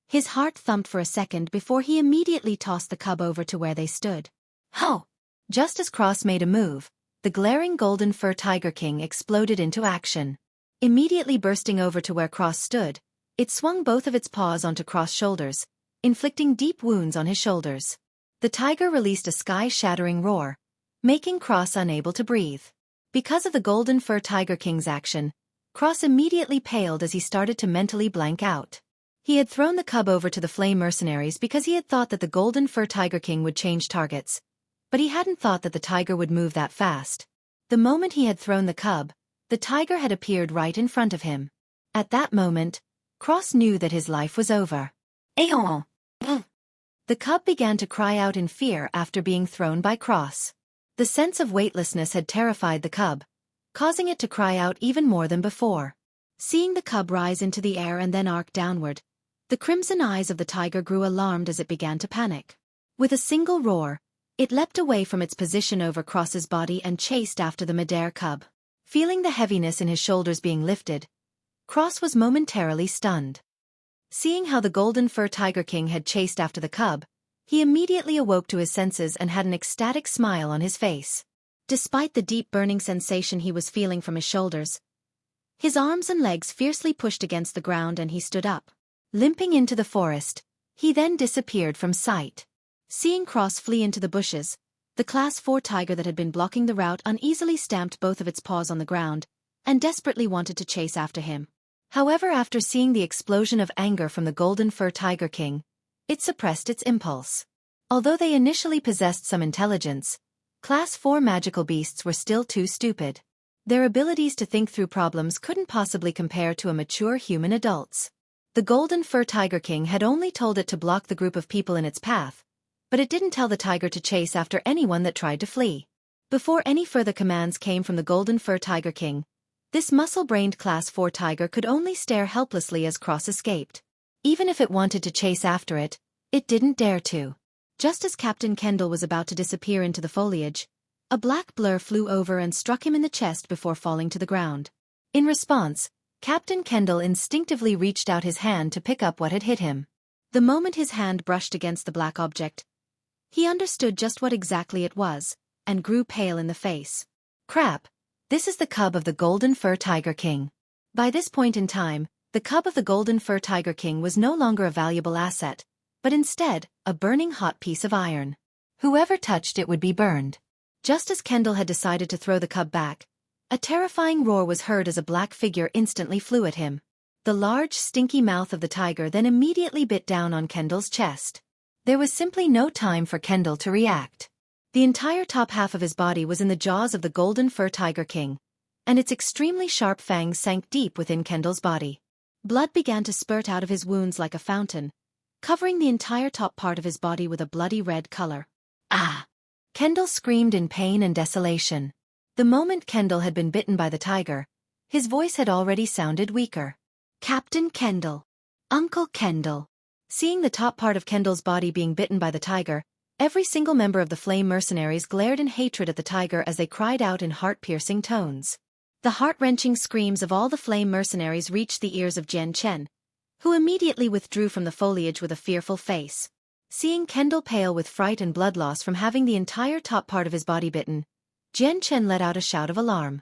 His heart thumped for a second before he immediately tossed the cub over to where they stood. Ho! Just as Cross made a move, the glaring golden fur Tiger King exploded into action. Immediately bursting over to where Cross stood, it swung both of its paws onto Cross' shoulders, inflicting deep wounds on his shoulders. The tiger released a sky-shattering roar, making Cross unable to breathe. Because of the golden fur Tiger King's action, Cross immediately paled as he started to mentally blank out. He had thrown the cub over to the flame mercenaries because he had thought that the golden fur Tiger King would change targets, but he hadn't thought that the tiger would move that fast. The moment he had thrown the cub, the tiger had appeared right in front of him. At that moment, Cross knew that his life was over. Ayon! The cub began to cry out in fear after being thrown by Cross. The sense of weightlessness had terrified the cub, causing it to cry out even more than before. Seeing the cub rise into the air and then arc downward, the crimson eyes of the tiger grew alarmed as it began to panic. With a single roar, it leapt away from its position over Cross's body and chased after the mid-air cub. Feeling the heaviness in his shoulders being lifted, Cross was momentarily stunned. Seeing how the golden fur Tiger King had chased after the cub, he immediately awoke to his senses and had an ecstatic smile on his face. Despite the deep burning sensation he was feeling from his shoulders, his arms and legs fiercely pushed against the ground and he stood up. Limping into the forest, he then disappeared from sight. Seeing Cross flee into the bushes, the Class 4 tiger that had been blocking the route uneasily stamped both of its paws on the ground and desperately wanted to chase after him. However, after seeing the explosion of anger from the golden fur Tiger King, it suppressed its impulse. Although they initially possessed some intelligence, Class 4 magical beasts were still too stupid. Their abilities to think through problems couldn't possibly compare to a mature human adult's. The golden fur Tiger King had only told it to block the group of people in its path, but it didn't tell the tiger to chase after anyone that tried to flee. Before any further commands came from the golden fur Tiger King, this muscle-brained Class 4 tiger could only stare helplessly as Cross escaped. Even if it wanted to chase after it, it didn't dare to. Just as Captain Kendall was about to disappear into the foliage, a black blur flew over and struck him in the chest before falling to the ground. In response, Captain Kendall instinctively reached out his hand to pick up what had hit him. The moment his hand brushed against the black object, he understood just what exactly it was, and grew pale in the face. Crap! This is the cub of the golden fur Tiger King. By this point in time, the cub of the golden fur Tiger King was no longer a valuable asset, but instead, a burning hot piece of iron. Whoever touched it would be burned. Just as Kendall had decided to throw the cub back, a terrifying roar was heard as a black figure instantly flew at him. The large, stinky mouth of the tiger then immediately bit down on Kendall's chest. There was simply no time for Kendall to react. The entire top half of his body was in the jaws of the golden fur Tiger King, and its extremely sharp fangs sank deep within Kendall's body. Blood began to spurt out of his wounds like a fountain, covering the entire top part of his body with a bloody red color. Ah! Kendall screamed in pain and desolation. The moment Kendall had been bitten by the tiger, his voice had already sounded weaker. Captain Kendall. Uncle Kendall. Seeing the top part of Kendall's body being bitten by the tiger, every single member of the flame mercenaries glared in hatred at the tiger as they cried out in heart-piercing tones. The heart-wrenching screams of all the flame mercenaries reached the ears of Jian Chen, who immediately withdrew from the foliage with a fearful face. Seeing Kendall pale with fright and blood loss from having the entire top part of his body bitten, Jian Chen let out a shout of alarm.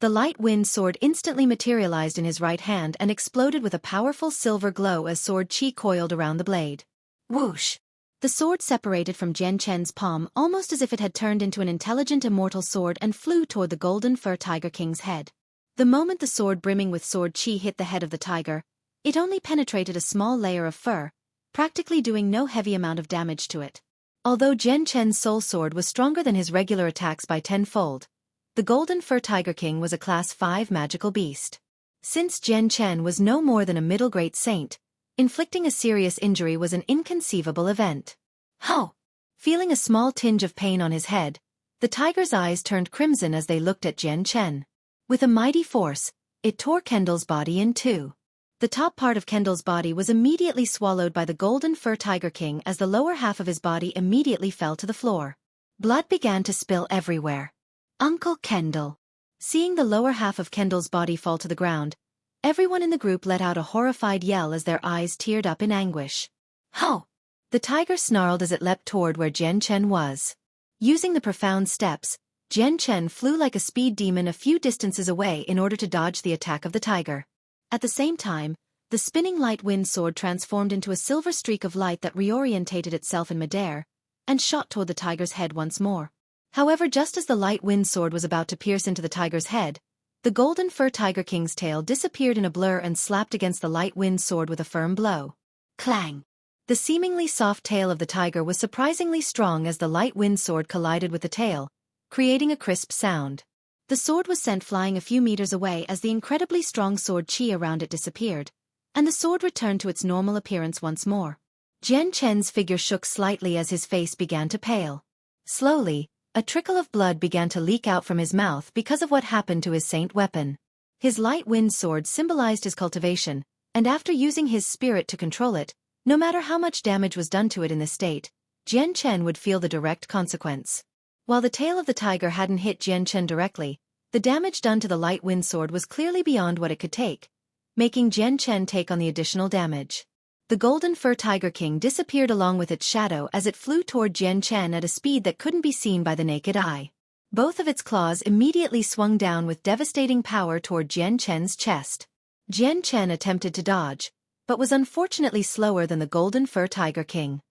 The light wind sword instantly materialized in his right hand and exploded with a powerful silver glow as sword chi coiled around the blade. Whoosh! The sword separated from Jian Chen's palm almost as if it had turned into an intelligent immortal sword and flew toward the golden fur Tiger King's head. The moment the sword brimming with sword chi hit the head of the tiger, it only penetrated a small layer of fur, practically doing no heavy amount of damage to it. Although Jian Chen's soul sword was stronger than his regular attacks by tenfold, the golden fur Tiger King was a Class 5 magical beast. Since Jian Chen was no more than a middle-grade saint, inflicting a serious injury was an inconceivable event. Ho! Feeling a small tinge of pain on his head, the tiger's eyes turned crimson as they looked at Jian Chen. With a mighty force, it tore Kendall's body in two. The top part of Kendall's body was immediately swallowed by the golden fur Tiger King as the lower half of his body immediately fell to the floor. Blood began to spill everywhere. Uncle Kendall. Seeing the lower half of Kendall's body fall to the ground, everyone in the group let out a horrified yell as their eyes teared up in anguish. Ho! The tiger snarled as it leapt toward where Jian Chen was. Using the profound steps, Jian Chen flew like a speed demon a few distances away in order to dodge the attack of the tiger. At the same time, the spinning light wind sword transformed into a silver streak of light that reorientated itself in midair, and shot toward the tiger's head once more. However, just as the light wind sword was about to pierce into the tiger's head, the golden fur tiger king's tail disappeared in a blur and slapped against the light wind sword with a firm blow. Clang! The seemingly soft tail of the tiger was surprisingly strong as the light wind sword collided with the tail, creating a crisp sound. The sword was sent flying a few meters away as the incredibly strong sword chi around it disappeared, and the sword returned to its normal appearance once more. Jian Chen's figure shook slightly as his face began to pale. Slowly, a trickle of blood began to leak out from his mouth because of what happened to his saint weapon. His light wind sword symbolized his cultivation, and after using his spirit to control it, no matter how much damage was done to it in this state, Jian Chen would feel the direct consequence. While the tail of the tiger hadn't hit Jian Chen directly, the damage done to the light wind sword was clearly beyond what it could take, making Jian Chen take on the additional damage. The golden fur tiger king disappeared along with its shadow as it flew toward Jian Chen at a speed that couldn't be seen by the naked eye. Both of its claws immediately swung down with devastating power toward Jian Chen's chest. Jian Chen attempted to dodge, but was unfortunately slower than the golden fur tiger king.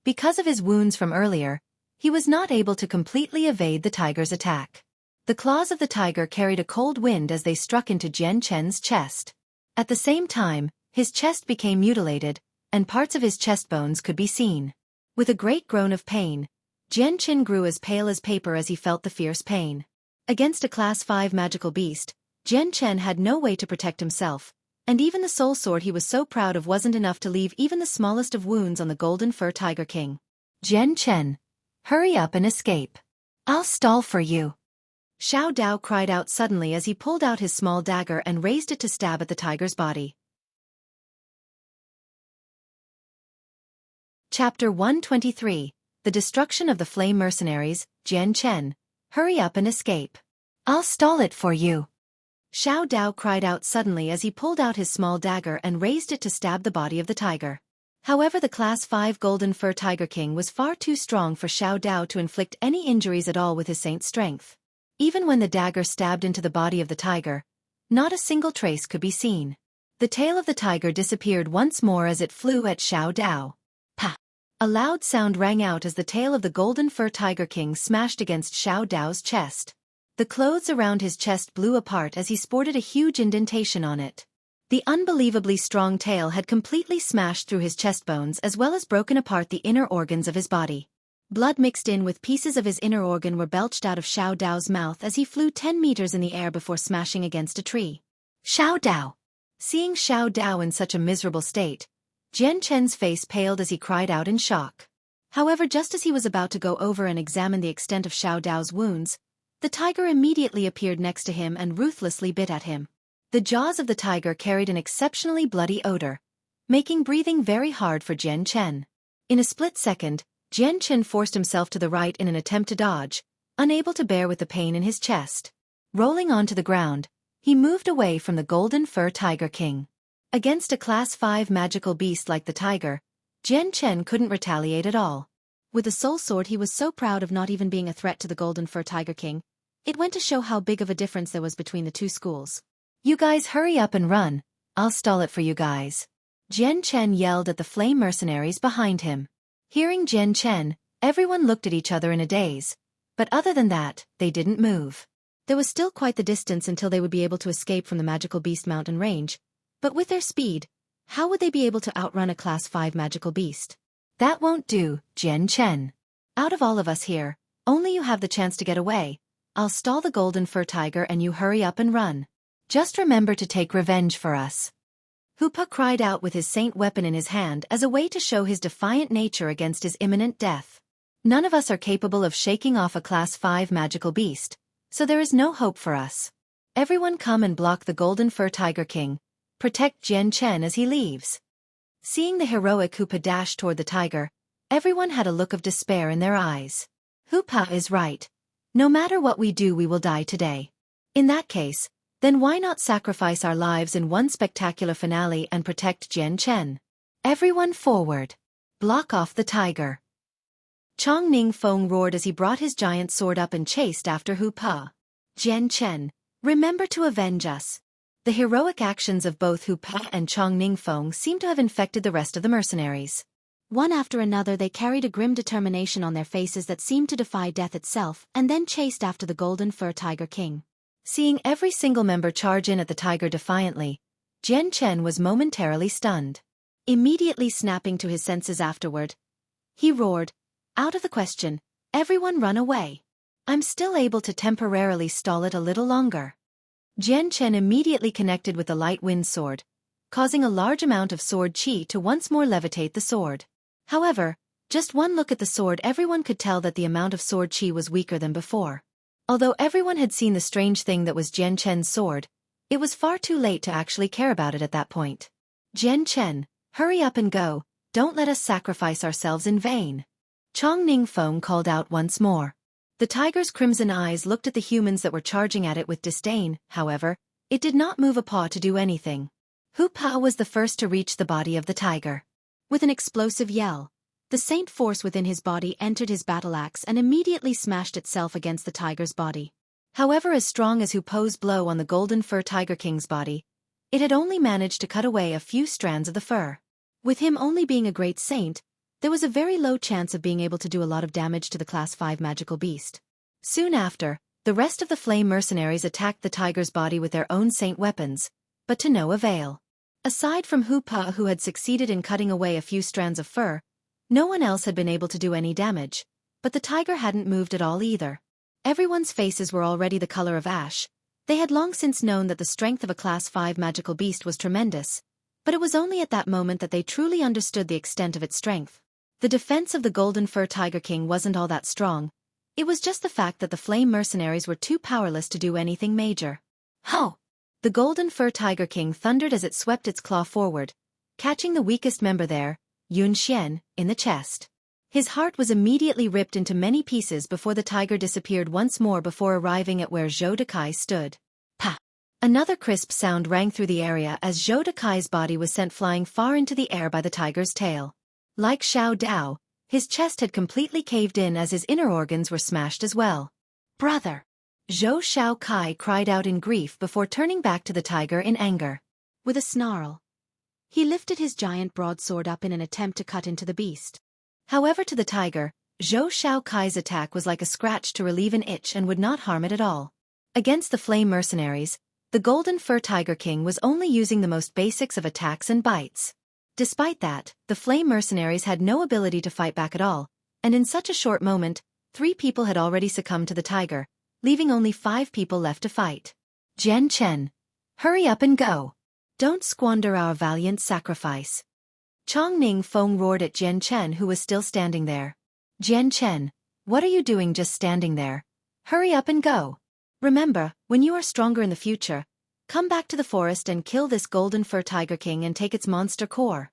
Because of his wounds from earlier, he was not able to completely evade the tiger's attack. The claws of the tiger carried a cold wind as they struck into Jian Chen's chest. At the same time, his chest became mutilated, and parts of his chest bones could be seen. With a great groan of pain, Jian Chen grew as pale as paper as he felt the fierce pain. Against a Class 5 magical beast, Jian Chen had no way to protect himself, and even the soul sword he was so proud of wasn't enough to leave even the smallest of wounds on the golden fur tiger king. Jian Chen, hurry up and escape. I'll stall for you. Xiao Dao cried out suddenly as he pulled out his small dagger and raised it to stab at the tiger's body. Chapter 123, The Destruction of the Flame Mercenaries. Jian Chen, hurry up and escape. I'll stall it for you. Xiao Dao cried out suddenly as he pulled out his small dagger and raised it to stab the body of the tiger. However, the Class 5 Golden Fur Tiger King was far too strong for Xiao Dao to inflict any injuries at all with his saint's strength. Even when the dagger stabbed into the body of the tiger, not a single trace could be seen. The tail of the tiger disappeared once more as it flew at Xiao Dao. Pa! A loud sound rang out as the tail of the Golden Fur Tiger King smashed against Xiao Dao's chest. The clothes around his chest blew apart as he sported a huge indentation on it. The unbelievably strong tail had completely smashed through his chest bones as well as broken apart the inner organs of his body. Blood mixed in with pieces of his inner organ were belched out of Xiao Dao's mouth as he flew 10 meters in the air before smashing against a tree. Xiao Dao! Seeing Xiao Dao in such a miserable state, Jian Chen's face paled as he cried out in shock. However, just as he was about to go over and examine the extent of Xiao Dao's wounds, the tiger immediately appeared next to him and ruthlessly bit at him. The jaws of the tiger carried an exceptionally bloody odor, making breathing very hard for Jian Chen. In a split second, Jian Chen forced himself to the right in an attempt to dodge, unable to bear with the pain in his chest. Rolling onto the ground, he moved away from the Golden Fur Tiger King. Against a Class 5 magical beast like the tiger, Jian Chen couldn't retaliate at all. With a soul sword he was so proud of not even being a threat to the Golden Fur Tiger King. It went to show how big of a difference there was between the two schools. You guys hurry up and run, I'll stall it for you guys. Jian Chen yelled at the flame mercenaries behind him. Hearing Jian Chen, everyone looked at each other in a daze, but other than that, they didn't move. There was still quite the distance until they would be able to escape from the magical beast mountain range, but with their speed, how would they be able to outrun a Class 5 magical beast? That won't do, Jian Chen. Out of all of us here, only you have the chance to get away. I'll stall the Golden Fur Tiger and you hurry up and run. Just remember to take revenge for us. Hoopa cried out with his saint weapon in his hand as a way to show his defiant nature against his imminent death. None of us are capable of shaking off a Class 5 magical beast, so there is no hope for us. Everyone come and block the Golden Fur Tiger King. Protect Jian Chen as he leaves. Seeing the heroic Hoopa dash toward the tiger, everyone had a look of despair in their eyes. Hoopa is right. No matter what we do, we will die today. In that case, then why not sacrifice our lives in one spectacular finale and protect Jian Chen? Everyone forward. Block off the tiger. Chong Ning Fong roared as he brought his giant sword up and chased after Hu Pa. Jian Chen, remember to avenge us. The heroic actions of both Hu Pa and Chong Ning Fong seemed to have infected the rest of the mercenaries. One after another they carried a grim determination on their faces that seemed to defy death itself, and then chased after the Golden Fur Tiger King. Seeing every single member charge in at the tiger defiantly, Jian Chen was momentarily stunned. Immediately snapping to his senses afterward, he roared, "Out of the question, everyone run away. I'm still able to temporarily stall it a little longer." Jian Chen immediately connected with the light wind sword, causing a large amount of sword chi to once more levitate the sword. However, just one look at the sword everyone could tell that the amount of sword chi was weaker than before. Although everyone had seen the strange thing that was Jian Chen's sword, it was far too late to actually care about it at that point. "Jian Chen, hurry up and go, don't let us sacrifice ourselves in vain." Chong Ning Fong called out once more. The tiger's crimson eyes looked at the humans that were charging at it with disdain, however, it did not move a paw to do anything. Hu Pa was the first to reach the body of the tiger. With an explosive yell, the saint force within his body entered his battle axe and immediately smashed itself against the tiger's body. However, as strong as Hu Po's blow on the Golden Fur Tiger King's body, it had only managed to cut away a few strands of the fur. With him only being a great saint, there was a very low chance of being able to do a lot of damage to the Class 5 magical beast. Soon after, the rest of the flame mercenaries attacked the tiger's body with their own saint weapons, but to no avail. Aside from Hu Pa, who had succeeded in cutting away a few strands of fur, no one else had been able to do any damage, but the tiger hadn't moved at all either. Everyone's faces were already the color of ash. They had long since known that the strength of a Class 5 magical beast was tremendous, but it was only at that moment that they truly understood the extent of its strength. The defense of the Golden Fur Tiger King wasn't all that strong. It was just the fact that the flame mercenaries were too powerless to do anything major. Ho! The Golden Fur Tiger King thundered as it swept its claw forward, catching the weakest member there, Yun Xian, in the chest. His heart was immediately ripped into many pieces before the tiger disappeared once more before arriving at where Zhou Dekai stood. Pa! Another crisp sound rang through the area as Zhou Dekai's body was sent flying far into the air by the tiger's tail. Like Xiao Dao, his chest had completely caved in as his inner organs were smashed as well. "Brother!" Zhou Shaokai cried out in grief before turning back to the tiger in anger. With a snarl, he lifted his giant broadsword up in an attempt to cut into the beast. However, to the tiger, Zhou Shaokai's attack was like a scratch to relieve an itch and would not harm it at all. Against the flame mercenaries, the Golden Fur Tiger King was only using the most basics of attacks and bites. Despite that, the flame mercenaries had no ability to fight back at all, and in such a short moment, 3 people had already succumbed to the tiger, leaving only 5 people left to fight. "Jian Chen, hurry up and go. Don't squander our valiant sacrifice." Chong Ning Fong roared at Jian Chen, who was still standing there. "Jian Chen, what are you doing just standing there? Hurry up and go. Remember, when you are stronger in the future, come back to the forest and kill this Golden Fur Tiger King and take its monster core."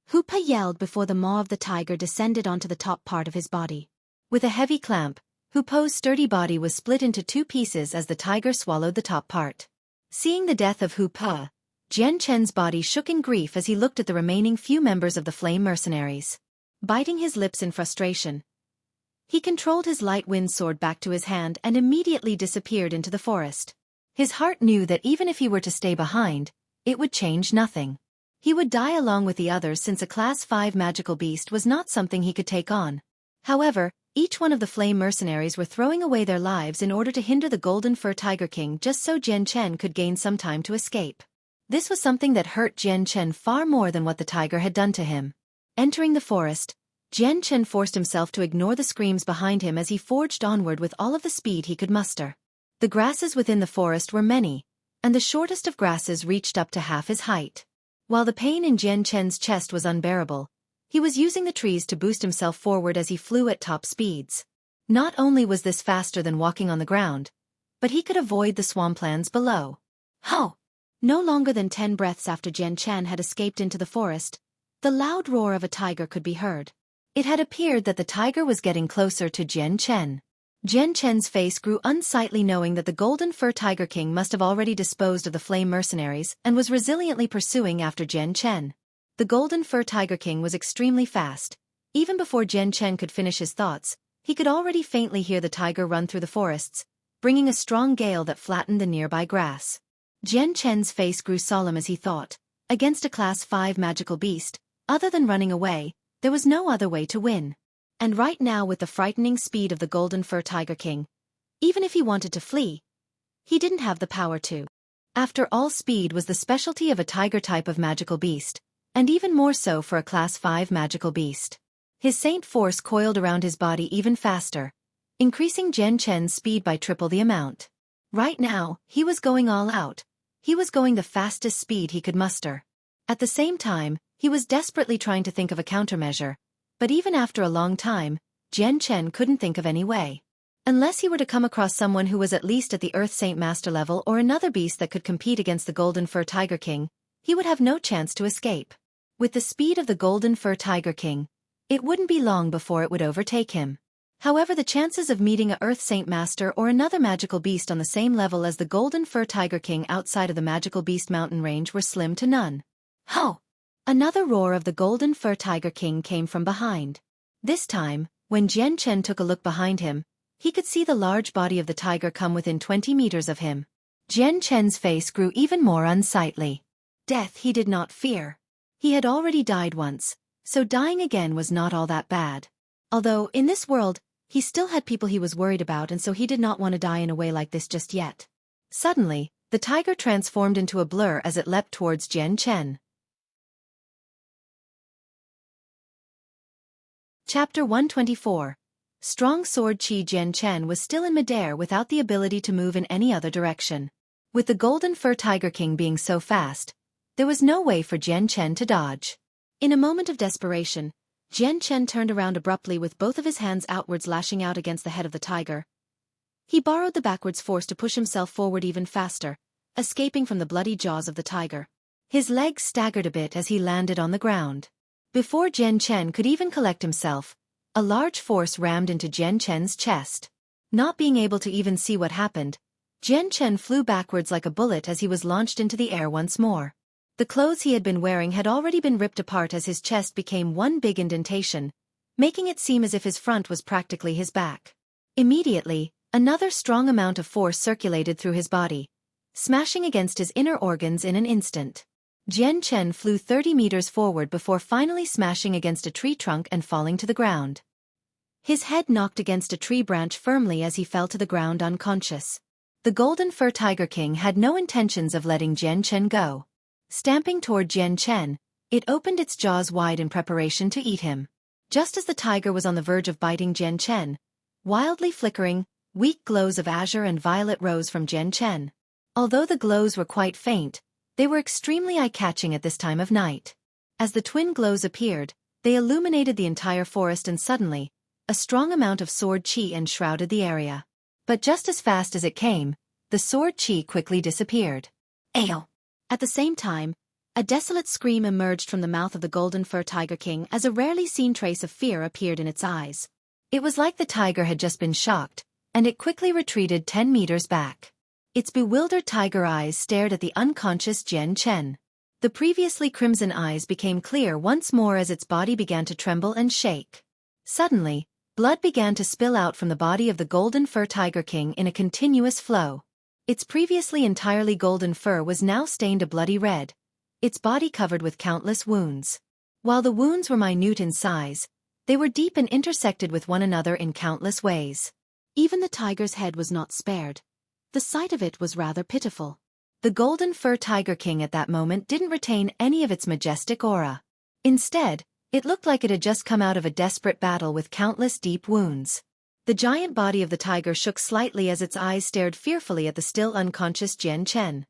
Hu Pa yelled before the maw of the tiger descended onto the top part of his body. With a heavy clamp, Hu Po's sturdy body was split into 2 pieces as the tiger swallowed the top part. Seeing the death of Hu Pa, Jian Chen's body shook in grief as he looked at the remaining few members of the flame mercenaries. Biting his lips in frustration, he controlled his light wind sword back to his hand and immediately disappeared into the forest. His heart knew that even if he were to stay behind, it would change nothing. He would die along with the others since a Class 5 magical beast was not something he could take on. However, each one of the flame mercenaries were throwing away their lives in order to hinder the Golden Fur Tiger King just so Jian Chen could gain some time to escape. This was something that hurt Jian Chen far more than what the tiger had done to him. Entering the forest, Jian Chen forced himself to ignore the screams behind him as he forged onward with all of the speed he could muster. The grasses within the forest were many, and the shortest of grasses reached up to half his height. While the pain in Jian Chen's chest was unbearable, he was using the trees to boost himself forward as he flew at top speeds. Not only was this faster than walking on the ground, but he could avoid the swamplands below. Ho! No longer than 10 breaths after Jian Chen had escaped into the forest, the loud roar of a tiger could be heard. It had appeared that the tiger was getting closer to Jian Chen. Jian Chen's face grew unsightly knowing that the Golden Fur Tiger King must have already disposed of the flame mercenaries and was resiliently pursuing after Jian Chen. The Golden Fur Tiger King was extremely fast, Even before Jian Chen could finish his thoughts, he could already faintly hear the tiger run through the forests, bringing a strong gale that flattened the nearby grass. Jian Chen's face grew solemn as he thought, against a Class 5 magical beast, other than running away, there was no other way to win. And right now, with the frightening speed of the Golden Fur Tiger King, even if he wanted to flee, he didn't have the power to. After all, speed was the specialty of a tiger type of magical beast, and even more so for a Class 5 magical beast. His saint force coiled around his body even faster, increasing Jian Chen's speed by triple the amount. Right now, he was going all out. He was going the fastest speed he could muster. At the same time, he was desperately trying to think of a countermeasure, but even after a long time, Jian Chen couldn't think of any way. Unless he were to come across someone who was at least at the Earth Saint Master level or another beast that could compete against the Golden Fur Tiger King, he would have no chance to escape. With the speed of the Golden Fur Tiger King, it wouldn't be long before it would overtake him. However, the chances of meeting a Earth Saint Master or another magical beast on the same level as the Golden Fur Tiger King outside of the Magical Beast Mountain range were slim to none. Ho! Another roar of the Golden Fur Tiger King came from behind. This time, when Jian Chen took a look behind him, he could see the large body of the tiger come within 20 meters of him. Jian Chen's face grew even more unsightly. Death he did not fear. He had already died once, so dying again was not all that bad. Although, in this world, he still had people he was worried about, and so he did not want to die in a way like this just yet. Suddenly, the tiger transformed into a blur as it leapt towards Jian Chen. Chapter 124. Strong Sword Qi. Jian Chen was still in midair without the ability to move in any other direction. With the Golden Fur Tiger King being so fast, there was no way for Jian Chen to dodge. In a moment of desperation, Jian Chen turned around abruptly with both of his hands outwards, lashing out against the head of the tiger. He borrowed the backwards force to push himself forward even faster, escaping from the bloody jaws of the tiger. His legs staggered a bit as he landed on the ground. Before Jian Chen could even collect himself, a large force rammed into Jian Chen's chest. Not being able to even see what happened, Jian Chen flew backwards like a bullet as he was launched into the air once more. The clothes he had been wearing had already been ripped apart as his chest became one big indentation, making it seem as if his front was practically his back. Immediately, another strong amount of force circulated through his body, smashing against his inner organs in an instant. Jian Chen flew 30 meters forward before finally smashing against a tree trunk and falling to the ground. His head knocked against a tree branch firmly as he fell to the ground unconscious. The Golden Fur Tiger King had no intentions of letting Jian Chen go. Stamping toward Jian Chen, it opened its jaws wide in preparation to eat him. Just as the tiger was on the verge of biting Jian Chen, wildly flickering, weak glows of azure and violet rose from Jian Chen. Although the glows were quite faint, they were extremely eye-catching at this time of night. As the twin glows appeared, they illuminated the entire forest, and suddenly, a strong amount of sword qi enshrouded the area. But just as fast as it came, the sword qi quickly disappeared. Ayo! At the same time, a desolate scream emerged from the mouth of the Golden Fur Tiger King as a rarely seen trace of fear appeared in its eyes. It was like the tiger had just been shocked, and it quickly retreated 10 meters back. Its bewildered tiger eyes stared at the unconscious Jian Chen. The previously crimson eyes became clear once more as its body began to tremble and shake. Suddenly, blood began to spill out from the body of the Golden Fur Tiger King in a continuous flow. Its previously entirely golden fur was now stained a bloody red, its body covered with countless wounds. While the wounds were minute in size, they were deep and intersected with one another in countless ways. Even the tiger's head was not spared. The sight of it was rather pitiful. The Golden Fur Tiger King at that moment didn't retain any of its majestic aura. Instead, it looked like it had just come out of a desperate battle with countless deep wounds. The giant body of the tiger shook slightly as its eyes stared fearfully at the still unconscious Jian Chen.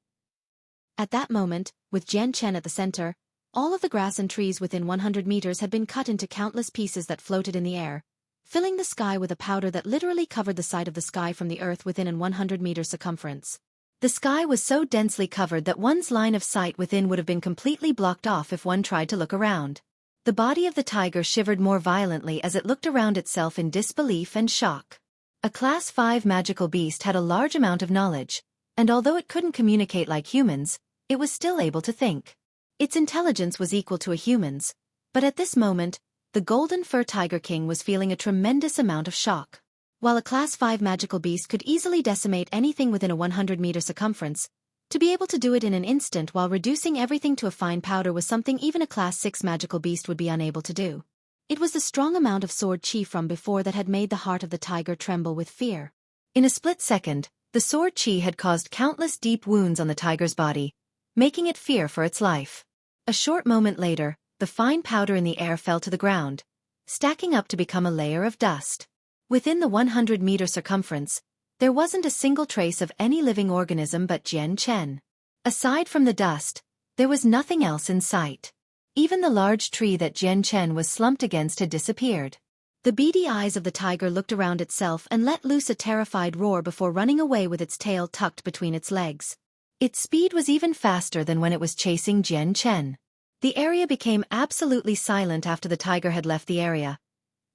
At that moment, with Jian Chen at the center, all of the grass and trees within 100 meters had been cut into countless pieces that floated in the air, filling the sky with a powder that literally covered the side of the sky from the earth within an 100-meter circumference. The sky was so densely covered that one's line of sight within would have been completely blocked off if one tried to look around. The body of the tiger shivered more violently as it looked around itself in disbelief and shock. A Class 5 magical beast had a large amount of knowledge, and although it couldn't communicate like humans, it was still able to think. Its intelligence was equal to a human's, but at this moment, the Golden Fur Tiger King was feeling a tremendous amount of shock. While a Class 5 magical beast could easily decimate anything within a 100-meter circumference, to be able to do it in an instant while reducing everything to a fine powder was something even a Class 6 magical beast would be unable to do. It was the strong amount of sword chi from before that had made the heart of the tiger tremble with fear. In a split second, the sword chi had caused countless deep wounds on the tiger's body, making it fear for its life. A short moment later, the fine powder in the air fell to the ground, stacking up to become a layer of dust. Within the 100-meter circumference, there wasn't a single trace of any living organism but Jian Chen. Aside from the dust, there was nothing else in sight. Even the large tree that Jian Chen was slumped against had disappeared. The beady eyes of the tiger looked around itself and let loose a terrified roar before running away with its tail tucked between its legs. Its speed was even faster than when it was chasing Jian Chen. The area became absolutely silent after the tiger had left the area,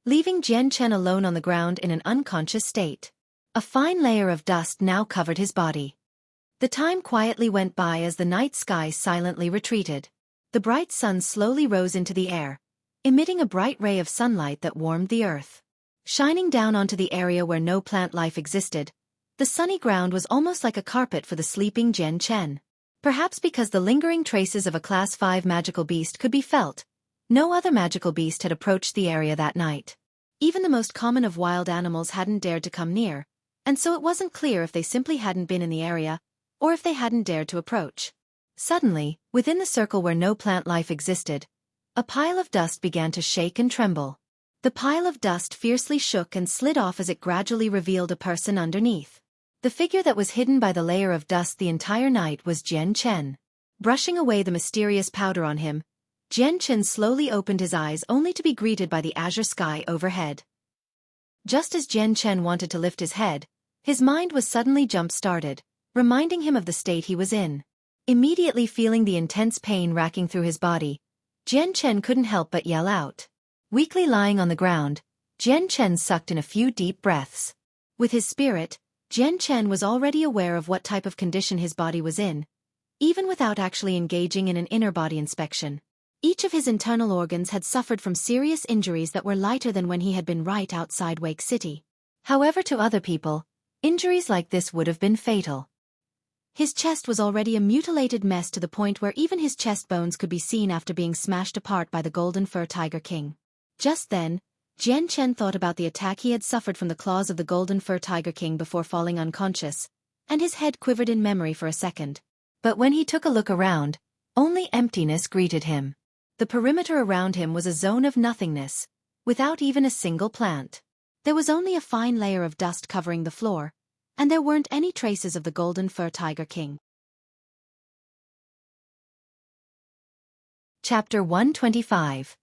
leaving Jian Chen alone on the ground in an unconscious state. A fine layer of dust now covered his body. The time quietly went by as the night sky silently retreated. The bright sun slowly rose into the air, emitting a bright ray of sunlight that warmed the earth. Shining down onto the area where no plant life existed, the sunny ground was almost like a carpet for the sleeping Jian Chen. Perhaps because the lingering traces of a Class 5 magical beast could be felt, no other magical beast had approached the area that night. Even the most common of wild animals hadn't dared to come near, and so it wasn't clear if they simply hadn't been in the area, or if they hadn't dared to approach. Suddenly, within the circle where no plant life existed, a pile of dust began to shake and tremble. The pile of dust fiercely shook and slid off as it gradually revealed a person underneath. The figure that was hidden by the layer of dust the entire night was Jian Chen. Brushing away the mysterious powder on him, Jian Chen slowly opened his eyes only to be greeted by the azure sky overhead. Just as Jian Chen wanted to lift his head, his mind was suddenly jump-started, reminding him of the state he was in. Immediately feeling the intense pain racking through his body, Jian Chen couldn't help but yell out. Weakly lying on the ground, Jian Chen sucked in a few deep breaths. With his spirit, Jian Chen was already aware of what type of condition his body was in, even without actually engaging in an inner body inspection. Each of his internal organs had suffered from serious injuries that were lighter than when he had been right outside Wake City. However, to other people, injuries like this would have been fatal. His chest was already a mutilated mess to the point where even his chest bones could be seen after being smashed apart by the Golden Fur Tiger King. Just then, Jian Chen thought about the attack he had suffered from the claws of the Golden Fur Tiger King before falling unconscious, and his head quivered in memory for a second. But when he took a look around, only emptiness greeted him. The perimeter around him was a zone of nothingness, without even a single plant. There was only a fine layer of dust covering the floor, and there weren't any traces of the Golden Fur Tiger King. Chapter 125.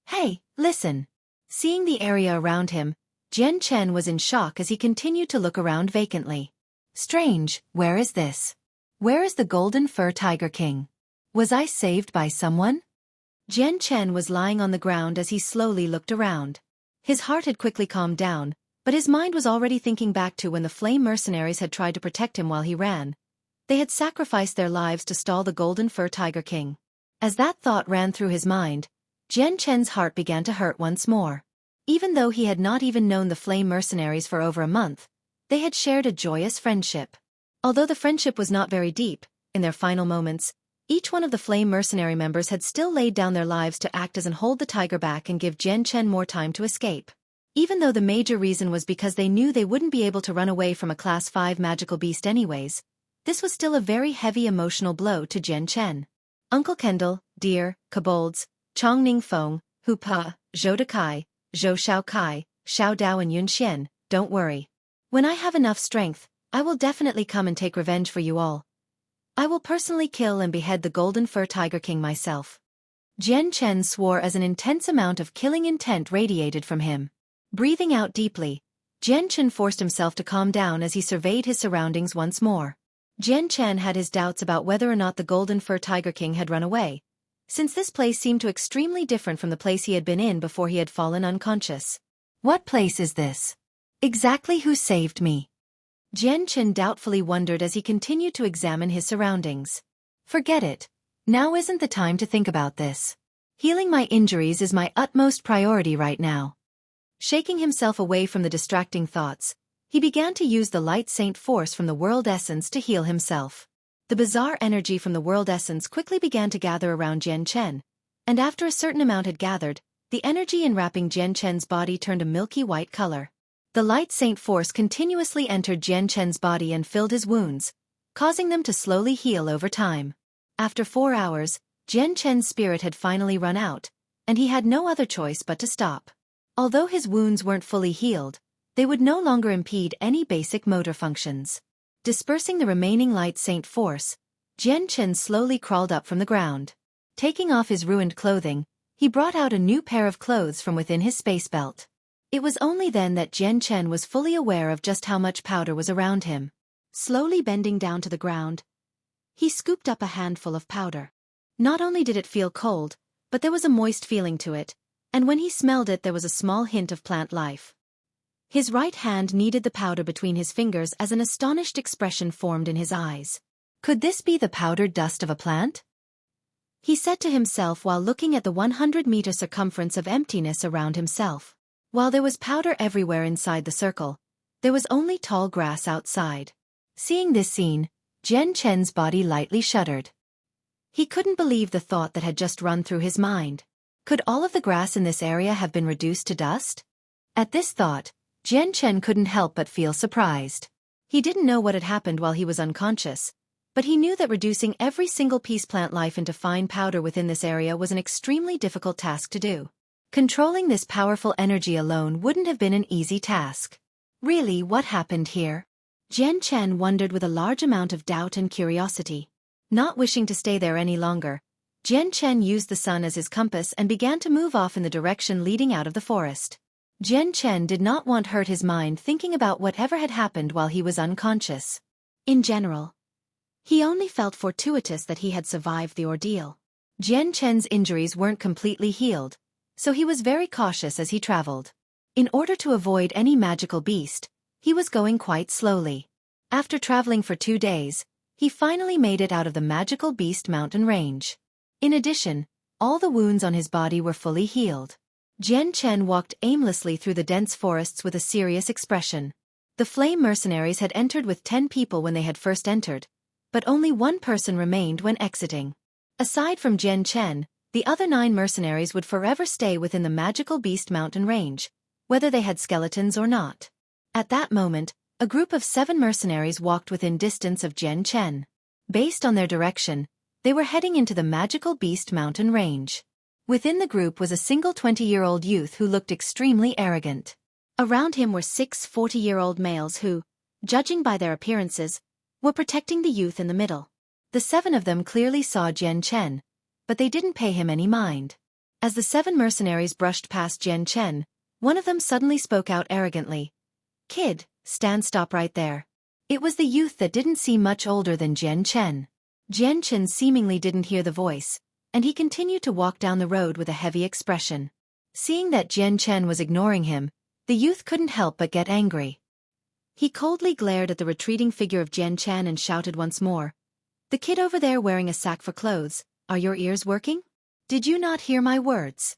Hey, listen. Seeing the area around him, Jian Chen was in shock as he continued to look around vacantly. Strange, where is this? Where is the Golden Fur Tiger King? Was I saved by someone? Jian Chen was lying on the ground as he slowly looked around. His heart had quickly calmed down, but his mind was already thinking back to when the flame mercenaries had tried to protect him while he ran. They had sacrificed their lives to stall the Golden Fur Tiger King. As that thought ran through his mind, Jian Chen's heart began to hurt once more. Even though he had not even known the flame mercenaries for over a month, they had shared a joyous friendship. Although the friendship was not very deep, in their final moments, each one of the flame mercenary members had still laid down their lives to act as and hold the tiger back and give Jian Chen more time to escape. Even though the major reason was because they knew they wouldn't be able to run away from a Class 5 magical beast anyways, this was still a very heavy emotional blow to Jian Chen. Uncle Kendall, Deer, Kobolds, Chongning Feng, Hu Pa, Zhou Dekai, Zhou Shaokai, Xiao Dao and Yun Xian, don't worry. When I have enough strength, I will definitely come and take revenge for you all. I will personally kill and behead the Golden Fur Tiger King myself. Jian Chen swore as an intense amount of killing intent radiated from him. Breathing out deeply, Jian Chen forced himself to calm down as he surveyed his surroundings once more. Jian Chen had his doubts about whether or not the Golden Fur Tiger King had run away, since this place seemed to extremely different from the place he had been in before he had fallen unconscious. What place is this? Exactly who saved me? Jian Chen doubtfully wondered as he continued to examine his surroundings. Forget it. Now isn't the time to think about this. Healing my injuries is my utmost priority right now. Shaking himself away from the distracting thoughts, he began to use the light saint force from the world essence to heal himself. The bizarre energy from the world essence quickly began to gather around Jian Chen, and after a certain amount had gathered, the energy enwrapping Jian Chen's body turned a milky white color. The light saint force continuously entered Jian Chen's body and filled his wounds, causing them to slowly heal over time. After 4 hours, Jian Chen's spirit had finally run out, and he had no other choice but to stop. Although his wounds weren't fully healed, they would no longer impede any basic motor functions. Dispersing the remaining light saint force, Jian Chen slowly crawled up from the ground. Taking off his ruined clothing, he brought out a new pair of clothes from within his space belt. It was only then that Jian Chen was fully aware of just how much powder was around him. Slowly bending down to the ground, he scooped up a handful of powder. Not only did it feel cold, but there was a moist feeling to it, and when he smelled it there was a small hint of plant life. His right hand kneaded the powder between his fingers as an astonished expression formed in his eyes. Could this be the powdered dust of a plant? He said to himself while looking at the 100-meter circumference of emptiness around himself. While there was powder everywhere inside the circle, there was only tall grass outside. Seeing this scene, Jian Chen's body lightly shuddered. He couldn't believe the thought that had just run through his mind. Could all of the grass in this area have been reduced to dust? At this thought, Jian Chen couldn't help but feel surprised. He didn't know what had happened while he was unconscious, but he knew that reducing every single piece plant life into fine powder within this area was an extremely difficult task to do. Controlling this powerful energy alone wouldn't have been an easy task. Really, what happened here? Jian Chen wondered with a large amount of doubt and curiosity. Not wishing to stay there any longer, Jian Chen used the sun as his compass and began to move off in the direction leading out of the forest. Jian Chen did not want to hurt his mind thinking about whatever had happened while he was unconscious. In general, he only felt fortuitous that he had survived the ordeal. Jian Chen's injuries weren't completely healed, so he was very cautious as he traveled. In order to avoid any magical beast, he was going quite slowly. After traveling for 2 days, he finally made it out of the magical beast mountain range. In addition, all the wounds on his body were fully healed. Jian Chen walked aimlessly through the dense forests with a serious expression. The flame mercenaries had entered with 10 people when they had first entered, but only 1 person remained when exiting. Aside from Jian Chen, the other 9 mercenaries would forever stay within the magical beast mountain range, whether they had skeletons or not. At that moment, a group of 7 mercenaries walked within distance of Jian Chen. Based on their direction, they were heading into the magical beast mountain range. Within the group was a single 20-year-old youth who looked extremely arrogant. Around him were 6 40-year-old males who, judging by their appearances, were protecting the youth in the middle. The 7 of them clearly saw Jian Chen, but they didn't pay him any mind. As the 7 mercenaries brushed past Jian Chen, one of them suddenly spoke out arrogantly. "Kid, stop right there." It was the youth that didn't seem much older than Jian Chen. Jian Chen seemingly didn't hear the voice, and he continued to walk down the road with a heavy expression. Seeing that Jian Chen was ignoring him, the youth couldn't help but get angry. He coldly glared at the retreating figure of Jian Chen and shouted once more, "The kid over there wearing a sack for clothes, are your ears working? Did you not hear my words?"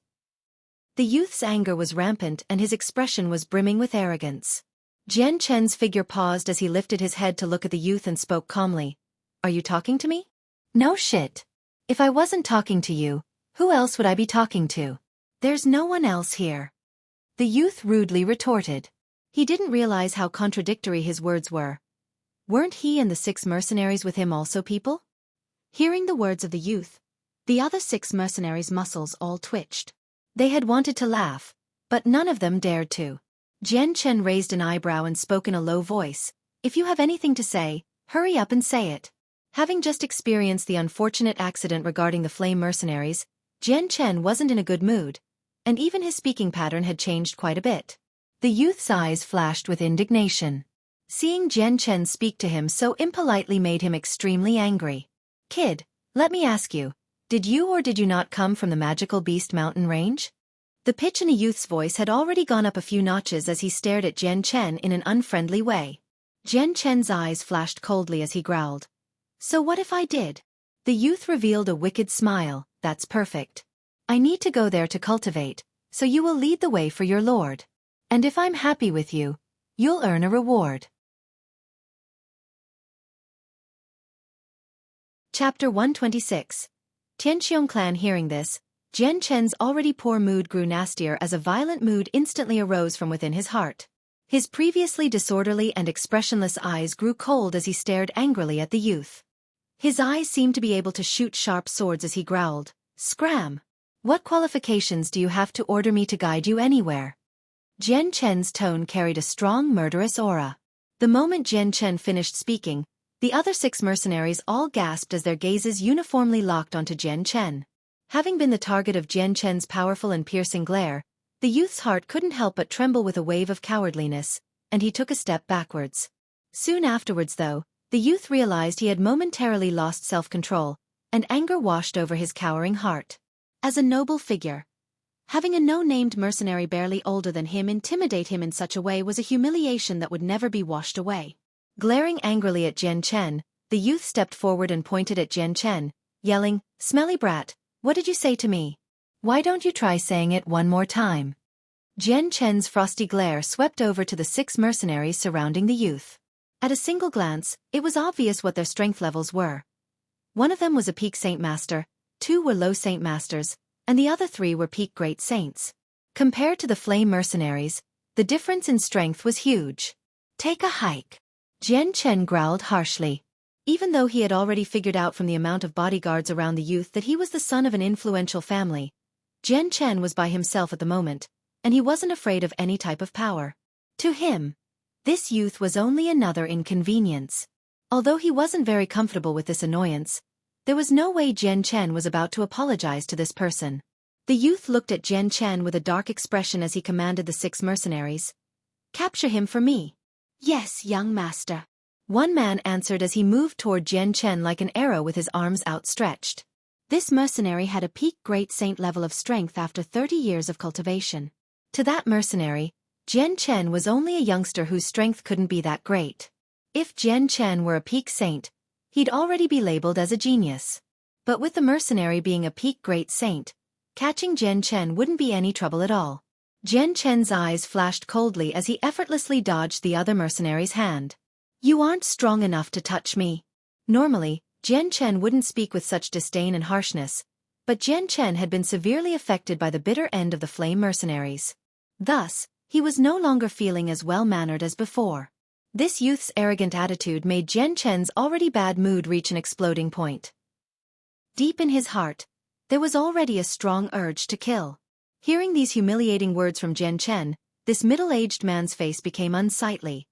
The youth's anger was rampant and his expression was brimming with arrogance. Jian Chen's figure paused as he lifted his head to look at the youth and spoke calmly. "Are you talking to me?" "No shit. If I wasn't talking to you, who else would I be talking to? There's no one else here." The youth rudely retorted. He didn't realize how contradictory his words were. Weren't he and the 6 mercenaries with him also people? Hearing the words of the youth, the other 6 mercenaries' muscles all twitched. They had wanted to laugh, but none of them dared to. Jian Chen raised an eyebrow and spoke in a low voice. "If you have anything to say, hurry up and say it." Having just experienced the unfortunate accident regarding the flame mercenaries, Jian Chen wasn't in a good mood, and even his speaking pattern had changed quite a bit. The youth's eyes flashed with indignation. Seeing Jian Chen speak to him so impolitely made him extremely angry. "Kid, let me ask you, did you or did you not come from the magical beast mountain range?" The pitch in the youth's voice had already gone up a few notches as he stared at Jian Chen in an unfriendly way. Jian Chen's eyes flashed coldly as he growled. "So what if I did?" The youth revealed a wicked smile. "That's perfect. I need to go there to cultivate, so you will lead the way for your lord. And if I'm happy with you, you'll earn a reward. Chapter 126. Tianqiong clan hearing this, Jian Chen's already poor mood grew nastier as a violent mood instantly arose from within his heart. His previously disorderly and expressionless eyes grew cold as he stared angrily at the youth. His eyes seemed to be able to shoot sharp swords as he growled, "Scram! What qualifications do you have to order me to guide you anywhere?" Jian Chen's tone carried a strong murderous aura. The moment Jian Chen finished speaking, the other 6 mercenaries all gasped as their gazes uniformly locked onto Jian Chen. Having been the target of Jian Chen's powerful and piercing glare, the youth's heart couldn't help but tremble with a wave of cowardliness, and he took a step backwards. Soon afterwards though, the youth realized he had momentarily lost self-control, and anger washed over his cowering heart. As a noble figure, having a no-named mercenary barely older than him intimidate him in such a way was a humiliation that would never be washed away. Glaring angrily at Jian Chen, the youth stepped forward and pointed at Jian Chen, yelling, "Smelly brat, what did you say to me? Why don't you try saying it one more time?" Jian Chen's frosty glare swept over to the 6 mercenaries surrounding the youth. At a single glance, it was obvious what their strength levels were. One of them was a peak Saint Master, 2 were low Saint Masters, and the other 3 were peak Great Saints. Compared to the Flame mercenaries, the difference in strength was huge. "Take a hike." Jian Chen growled harshly. Even though he had already figured out from the amount of bodyguards around the youth that he was the son of an influential family, Jian Chen was by himself at the moment, and he wasn't afraid of any type of power. To him, this youth was only another inconvenience. Although he wasn't very comfortable with this annoyance, there was no way Jian Chen was about to apologize to this person. The youth looked at Jian Chen with a dark expression as he commanded the 6 mercenaries, "Capture him for me." "Yes, young master." One man answered as he moved toward Jian Chen like an arrow with his arms outstretched. This mercenary had a peak Great Saint level of strength after 30 years of cultivation. To that mercenary, Jian Chen was only a youngster whose strength couldn't be that great. If Jian Chen were a peak saint, he'd already be labeled as a genius. But with the mercenary being a peak Great Saint, catching Jian Chen wouldn't be any trouble at all. Jian Chen's eyes flashed coldly as he effortlessly dodged the other mercenary's hand. "You aren't strong enough to touch me." Normally, Jian Chen wouldn't speak with such disdain and harshness, but Jian Chen had been severely affected by the bitter end of the Flame mercenaries. Thus, he was no longer feeling as well-mannered as before. This youth's arrogant attitude made Jian Chen's already bad mood reach an exploding point. Deep in his heart, there was already a strong urge to kill. Hearing these humiliating words from Jian Chen, this middle-aged man's face became unsightly.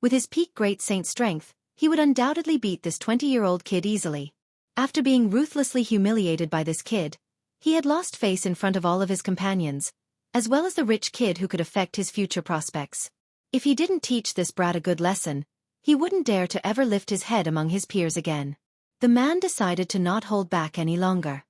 With his peak Great Saint strength, he would undoubtedly beat this 20-year-old kid easily. After being ruthlessly humiliated by this kid, he had lost face in front of all of his companions, as well as the rich kid who could affect his future prospects. If he didn't teach this brat a good lesson, he wouldn't dare to ever lift his head among his peers again. The man decided to not hold back any longer.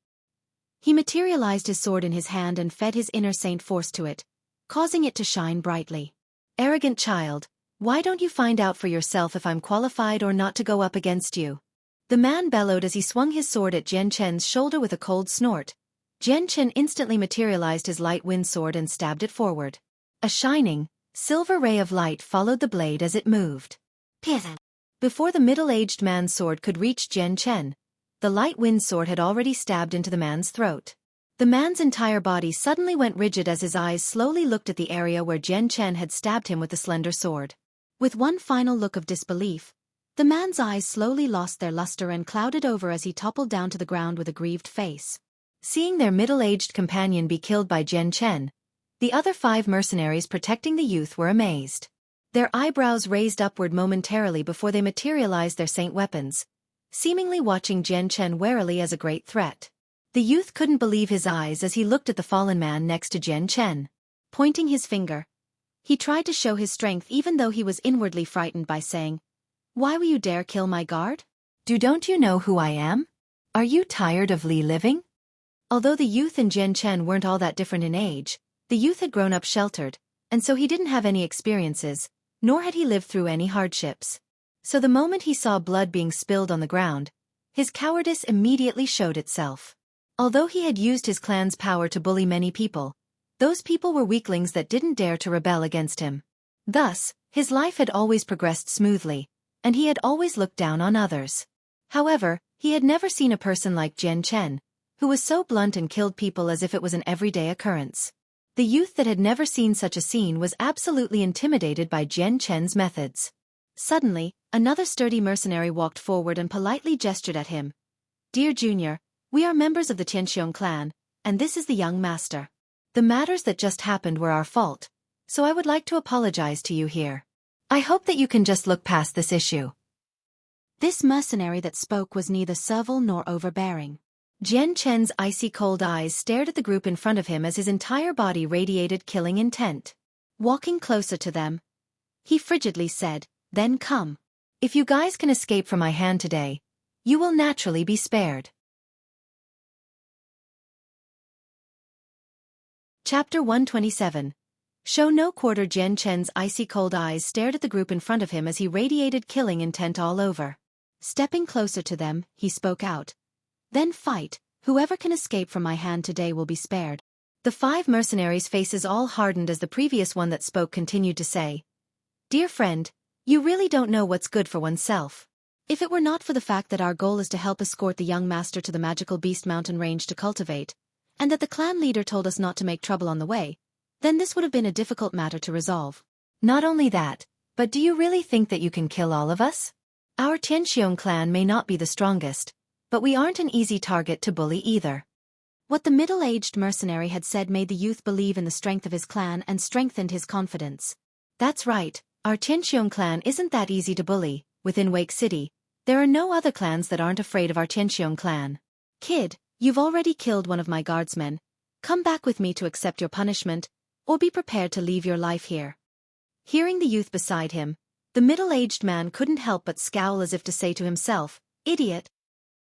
He materialized his sword in his hand and fed his inner saint force to it, causing it to shine brightly. "Arrogant child, why don't you find out for yourself if I'm qualified or not to go up against you?" The man bellowed as he swung his sword at Jian Chen's shoulder with a cold snort. Jian Chen instantly materialized his light wind sword and stabbed it forward. A shining, silver ray of light followed the blade as it moved. Piercing. Before the middle-aged man's sword could reach Jian Chen, the light wind sword had already stabbed into the man's throat. The man's entire body suddenly went rigid as his eyes slowly looked at the area where Jian Chen had stabbed him with the slender sword. With one final look of disbelief, the man's eyes slowly lost their luster and clouded over as he toppled down to the ground with a grieved face. Seeing their middle-aged companion be killed by Jian Chen, the other 5 mercenaries protecting the youth were amazed. Their eyebrows raised upward momentarily before they materialized their saint weapons, seemingly watching Jian Chen warily as a great threat. The youth couldn't believe his eyes as he looked at the fallen man next to Jian Chen. Pointing his finger, he tried to show his strength even though he was inwardly frightened by saying, "Why will you dare kill my guard? Don't you know who I am? Are you tired of living?" Although the youth and Jian Chen weren't all that different in age, the youth had grown up sheltered, and so he didn't have any experiences, nor had he lived through any hardships. So the moment he saw blood being spilled on the ground, his cowardice immediately showed itself. Although he had used his clan's power to bully many people, those people were weaklings that didn't dare to rebel against him. Thus, his life had always progressed smoothly, and he had always looked down on others. However, he had never seen a person like Jian Chen, who was so blunt and killed people as if it was an everyday occurrence. The youth that had never seen such a scene was absolutely intimidated by Jian Chen's methods. Suddenly, another sturdy mercenary walked forward and politely gestured at him. "Dear Junior, we are members of the Tianxiong clan, and this is the young master. The matters that just happened were our fault, so I would like to apologize to you here. I hope that you can just look past this issue." This mercenary that spoke was neither servile nor overbearing. Jian Chen's icy cold eyes stared at the group in front of him as his entire body radiated killing intent. Walking closer to them, he frigidly said, "Then come. If you guys can escape from my hand today, you will naturally be spared." Chapter 127. Show no quarter. Jian Chen's icy cold eyes stared at the group in front of him as he radiated killing intent all over. Stepping closer to them, he spoke out. "Then fight. Whoever can escape from my hand today will be spared." The 5 mercenaries' faces all hardened as the previous one that spoke continued to say, "Dear friend, you really don't know what's good for oneself. If it were not for the fact that our goal is to help escort the young master to the magical beast mountain range to cultivate, and that the clan leader told us not to make trouble on the way, then this would have been a difficult matter to resolve. Not only that, but do you really think that you can kill all of us? Our Tianxiong clan may not be the strongest, but we aren't an easy target to bully either." What the middle-aged mercenary had said made the youth believe in the strength of his clan and strengthened his confidence. "That's right, our Tianxiong clan isn't that easy to bully. Within Wake City, there are no other clans that aren't afraid of our Tianxiong clan. Kid, you've already killed one of my guardsmen. Come back with me to accept your punishment, or be prepared to leave your life here." Hearing the youth beside him, the middle-aged man couldn't help but scowl as if to say to himself, "Idiot."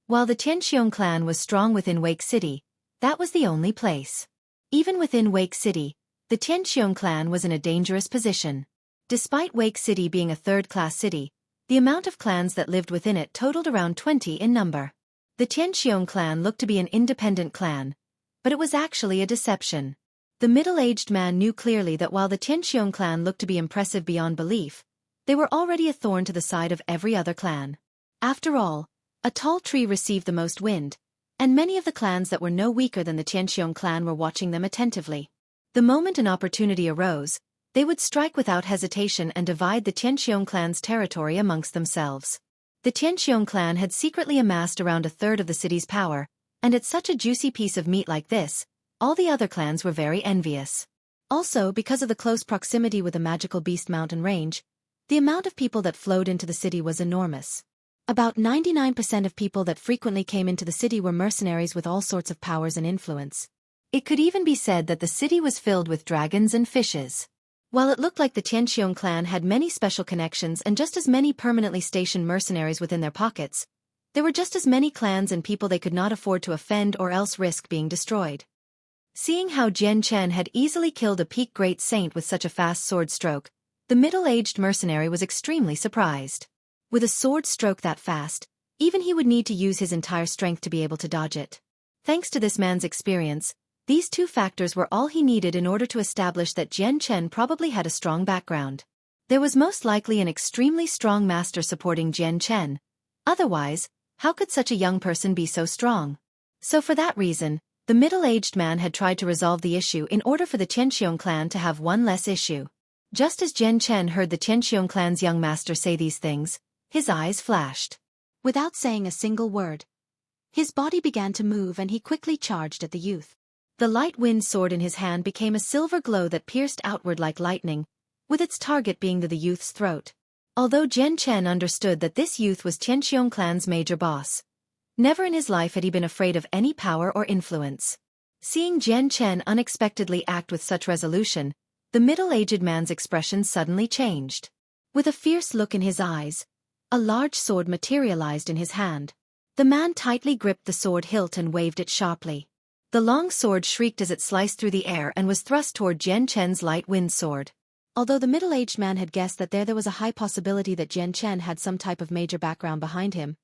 While the Tianxiong clan was strong within Wake City, that was the only place. Even within Wake City, the Tianxiong clan was in a dangerous position. Despite Wake City being a third-class city, the amount of clans that lived within it totaled around 20 in number. The Tianxiong clan looked to be an independent clan, but it was actually a deception. The middle-aged man knew clearly that while the Tianxiong clan looked to be impressive beyond belief, they were already a thorn to the side of every other clan. After all, a tall tree received the most wind, and many of the clans that were no weaker than the Tianxiong clan were watching them attentively. The moment an opportunity arose, they would strike without hesitation and divide the Tianxiong clan's territory amongst themselves. The Tianxiong clan had secretly amassed around a third of the city's power, and at such a juicy piece of meat like this, all the other clans were very envious. Also, because of the close proximity with the magical beast mountain range, the amount of people that flowed into the city was enormous. About 99% of people that frequently came into the city were mercenaries with all sorts of powers and influence. It could even be said that the city was filled with dragons and fishes. While it looked like the Tianxiong clan had many special connections and just as many permanently stationed mercenaries within their pockets, there were just as many clans and people they could not afford to offend or else risk being destroyed. Seeing how Jian Chen had easily killed a peak great saint with such a fast sword stroke, the middle-aged mercenary was extremely surprised. With a sword stroke that fast, even he would need to use his entire strength to be able to dodge it. Thanks to this man's experience, these 2 factors were all he needed in order to establish that Jian Chen probably had a strong background. There was most likely an extremely strong master supporting Jian Chen. Otherwise, how could such a young person be so strong? So for that reason, the middle-aged man had tried to resolve the issue in order for the Tianxiong clan to have one less issue. Just as Jian Chen heard the Tianxiong clan's young master say these things, his eyes flashed. Without saying a single word, his body began to move and he quickly charged at the youth. The light wind sword in his hand became a silver glow that pierced outward like lightning, with its target being the youth's throat. Although Jian Chen understood that this youth was Tianxiong clan's major boss, never in his life had he been afraid of any power or influence. Seeing Jian Chen unexpectedly act with such resolution, the middle-aged man's expression suddenly changed. With a fierce look in his eyes, a large sword materialized in his hand. The man tightly gripped the sword hilt and waved it sharply. The long sword shrieked as it sliced through the air and was thrust toward Jian Chen's light wind sword. Although the middle-aged man had guessed that there was a high possibility that Jian Chen had some type of major background behind him,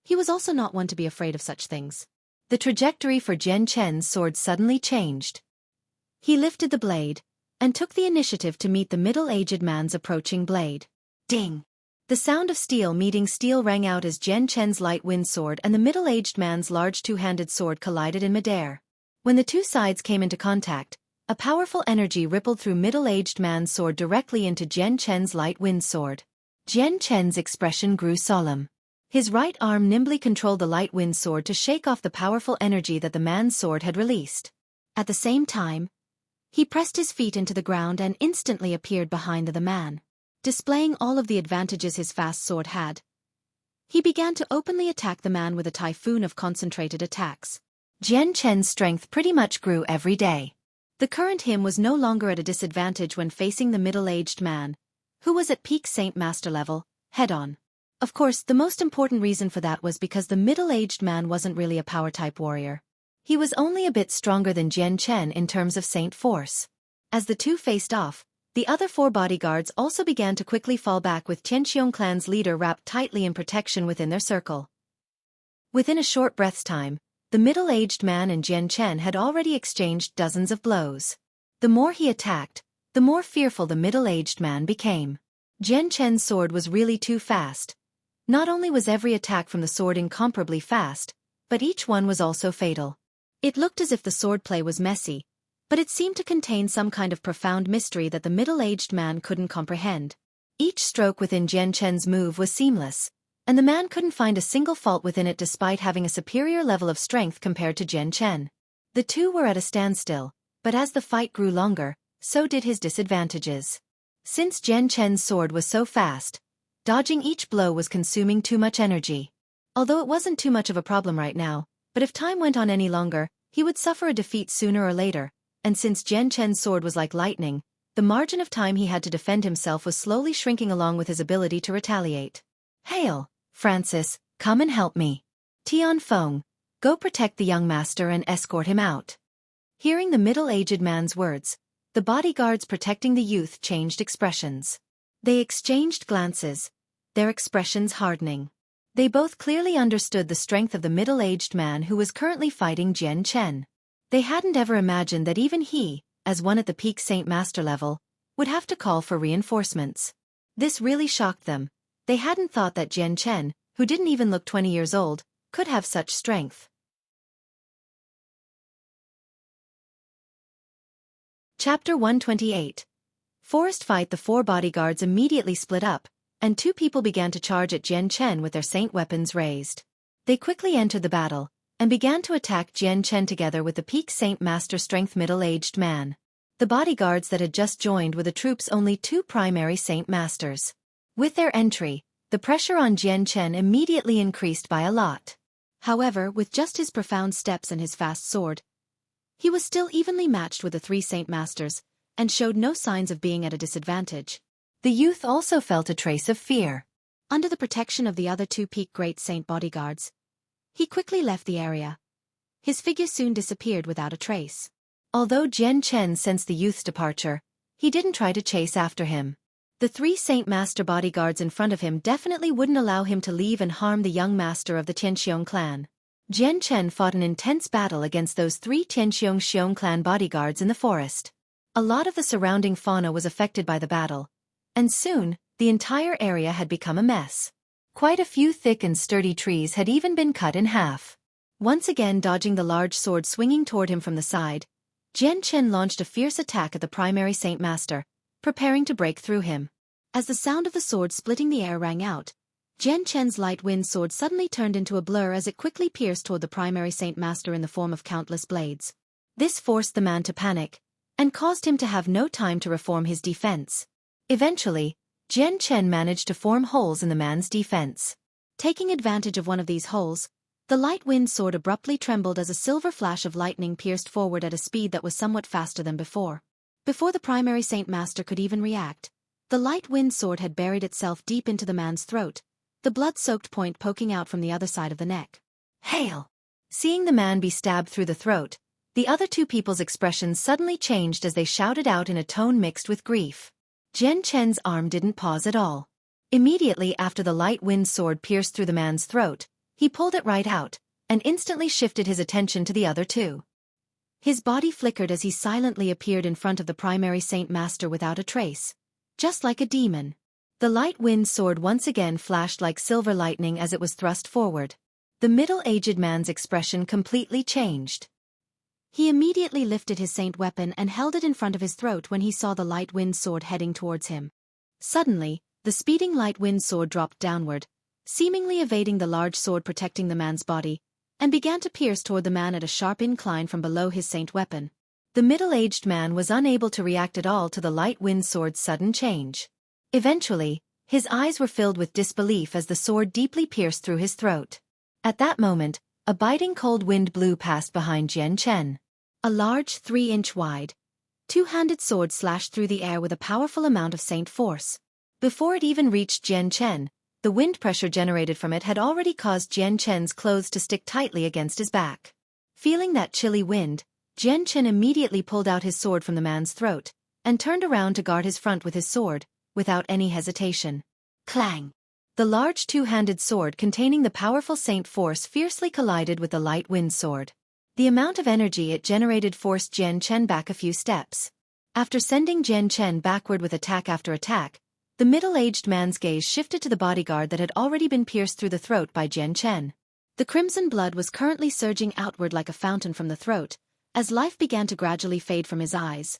he was also not one to be afraid of such things. the trajectory for Jian Chen's sword suddenly changed. He lifted the blade and took the initiative to meet the middle-aged man's approaching blade. Ding! The sound of steel meeting steel rang out as Jian Chen's light wind sword and the middle-aged man's large two-handed sword collided in midair. When the two sides came into contact, a powerful energy rippled through middle-aged man's sword directly into Jian Chen's light wind sword. Jian Chen's expression grew solemn. His right arm nimbly controlled the light wind sword to shake off the powerful energy that the man's sword had released. At the same time, he pressed his feet into the ground and instantly appeared behind the man. Displaying all of the advantages his fast sword had, he began to openly attack the man with a typhoon of concentrated attacks. Jian Chen's strength pretty much grew every day. The current him was no longer at a disadvantage when facing the middle-aged man, who was at peak Saint Master level, head-on. Of course, the most important reason for that was because the middle-aged man wasn't really a power-type warrior. He was only a bit stronger than Jian Chen in terms of Saint force. As the two faced off, the other four bodyguards also began to quickly fall back with Tianqiong clan's leader wrapped tightly in protection within their circle. Within a short breath's time, the middle-aged man and Jian Chen had already exchanged dozens of blows. The more he attacked, the more fearful the middle-aged man became. Jian Chen's sword was really too fast. Not only was every attack from the sword incomparably fast, but each one was also fatal. It looked as if the swordplay was messy, but it seemed to contain some kind of profound mystery that the middle-aged man couldn't comprehend. Each stroke within Jian Chen's move was seamless, and the man couldn't find a single fault within it despite having a superior level of strength compared to Jian Chen. The two were at a standstill, but as the fight grew longer, so did his disadvantages. Since Jian Chen's sword was so fast, dodging each blow was consuming too much energy. Although it wasn't too much of a problem right now, but if time went on any longer, he would suffer a defeat sooner or later. And since Jian Chen's sword was like lightning, the margin of time he had to defend himself was slowly shrinking along with his ability to retaliate. Hail, Francis, come and help me. Tian Feng, go protect the young master and escort him out. Hearing the middle-aged man's words, the bodyguards protecting the youth changed expressions. They exchanged glances, their expressions hardening. They both clearly understood the strength of the middle-aged man who was currently fighting Jian Chen. They hadn't ever imagined that even he, as one at the peak Saint Master level, would have to call for reinforcements. This really shocked them. They hadn't thought that Jian Chen, who didn't even look 20 years old, could have such strength. Chapter 128. Forest fight. The four bodyguards immediately split up, and two people began to charge at Jian Chen with their saint weapons raised. They quickly entered the battle, and began to attack Jian Chen together with the peak Saint Master strength middle-aged man. The bodyguards that had just joined were the troops' only two primary Saint Masters. With their entry, the pressure on Jian Chen immediately increased by a lot. However, with just his profound steps and his fast sword, he was still evenly matched with the three Saint Masters, and showed no signs of being at a disadvantage. The youth also felt a trace of fear. Under the protection of the other two peak Great Saint bodyguards, he quickly left the area. His figure soon disappeared without a trace. Although Jian Chen sensed the youth's departure, he didn't try to chase after him. The three Saint Master bodyguards in front of him definitely wouldn't allow him to leave and harm the young master of the Tianqiong clan. Jian Chen fought an intense battle against those three Tianqiong clan bodyguards in the forest. A lot of the surrounding fauna was affected by the battle, and soon, the entire area had become a mess. Quite a few thick and sturdy trees had even been cut in half. Once again dodging the large sword swinging toward him from the side, Jian Chen launched a fierce attack at the primary Saint Master, preparing to break through him. As the sound of the sword splitting the air rang out, Jian Chen's light wind sword suddenly turned into a blur as it quickly pierced toward the primary Saint Master in the form of countless blades. This forced the man to panic, and caused him to have no time to reform his defense. Eventually, Jian Chen managed to form holes in the man's defense. Taking advantage of one of these holes, the light wind sword abruptly trembled as a silver flash of lightning pierced forward at a speed that was somewhat faster than before. Before the primary Saint Master could even react, the light wind sword had buried itself deep into the man's throat, the blood-soaked point poking out from the other side of the neck. Hail! Seeing the man be stabbed through the throat, the other two people's expressions suddenly changed as they shouted out in a tone mixed with grief. Jian Chen's arm didn't pause at all. Immediately after the light wind sword pierced through the man's throat, he pulled it right out, and instantly shifted his attention to the other two. His body flickered as he silently appeared in front of the primary Saint Master without a trace, just like a demon. The light wind sword once again flashed like silver lightning as it was thrust forward. The middle-aged man's expression completely changed. He immediately lifted his saint weapon and held it in front of his throat when he saw the light wind sword heading towards him. Suddenly, the speeding light wind sword dropped downward, seemingly evading the large sword protecting the man's body, and began to pierce toward the man at a sharp incline from below his saint weapon. The middle-aged man was unable to react at all to the light wind sword's sudden change. Eventually, his eyes were filled with disbelief as the sword deeply pierced through his throat. At that moment, a biting cold wind blew past behind Jian Chen. A large 3-inch wide, two-handed sword slashed through the air with a powerful amount of saint force. Before it even reached Jian Chen, the wind pressure generated from it had already caused Jian Chen's clothes to stick tightly against his back. Feeling that chilly wind, Jian Chen immediately pulled out his sword from the man's throat, and turned around to guard his front with his sword, without any hesitation. Clang! The large two-handed sword containing the powerful saint force fiercely collided with the light wind sword. The amount of energy it generated forced Jian Chen back a few steps. After sending Jian Chen backward with attack after attack, the middle-aged man's gaze shifted to the bodyguard that had already been pierced through the throat by Jian Chen. The crimson blood was currently surging outward like a fountain from the throat, as life began to gradually fade from his eyes.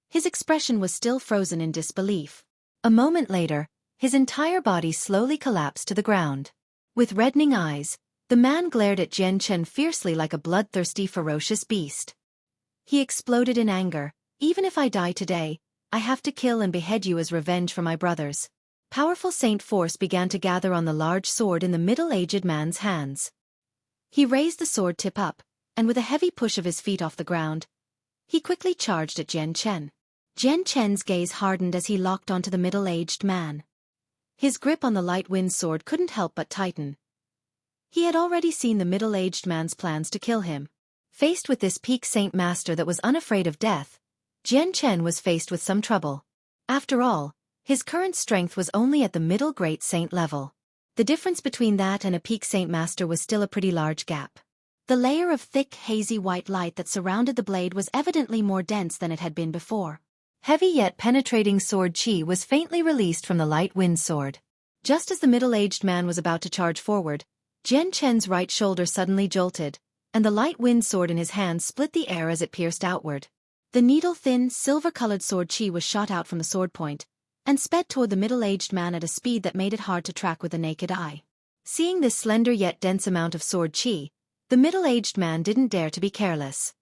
His expression was still frozen in disbelief. A moment later, his entire body slowly collapsed to the ground. With reddening eyes, the man glared at Jian Chen fiercely like a bloodthirsty, ferocious beast. He exploded in anger. "Even if I die today, I have to kill and behead you as revenge for my brothers." Powerful saint force began to gather on the large sword in the middle-aged man's hands. He raised the sword tip up, and with a heavy push of his feet off the ground, he quickly charged at Jian Chen. Jian Chen's gaze hardened as he locked onto the middle-aged man. His grip on the light wind sword couldn't help but tighten. He had already seen the middle-aged man's plans to kill him. Faced with this peak saint master that was unafraid of death, Jian Chen was faced with some trouble. After all, his current strength was only at the middle great saint level. The difference between that and a peak saint master was still a pretty large gap. The layer of thick, hazy white light that surrounded the blade was evidently more dense than it had been before. Heavy yet penetrating sword chi was faintly released from the light wind sword. Just as the middle-aged man was about to charge forward, Jian Chen's right shoulder suddenly jolted, and the light wind sword in his hand split the air as it pierced outward. The needle-thin, silver-colored sword chi was shot out from the sword point, and sped toward the middle-aged man at a speed that made it hard to track with the naked eye. Seeing this slender yet dense amount of sword chi, the middle-aged man didn't dare to be careless.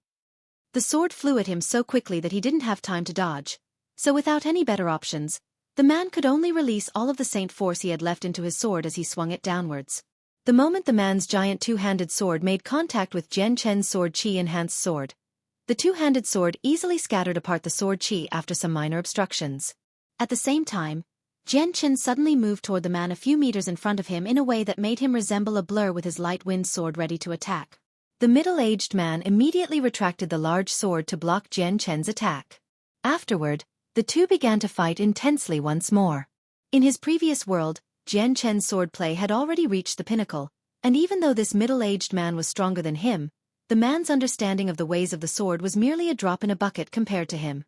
The sword flew at him so quickly that he didn't have time to dodge, so without any better options, the man could only release all of the saint force he had left into his sword as he swung it downwards. The moment the man's giant two-handed sword made contact with Jian Chen's sword chi-enhanced sword, the two-handed sword easily scattered apart the sword chi after some minor obstructions. At the same time, Jian Chen suddenly moved toward the man a few meters in front of him in a way that made him resemble a blur with his light wind sword ready to attack. The middle-aged man immediately retracted the large sword to block Jian Chen's attack. Afterward, the two began to fight intensely once more. In his previous world, Jian Chen's swordplay had already reached the pinnacle, and even though this middle-aged man was stronger than him, the man's understanding of the ways of the sword was merely a drop in a bucket compared to him.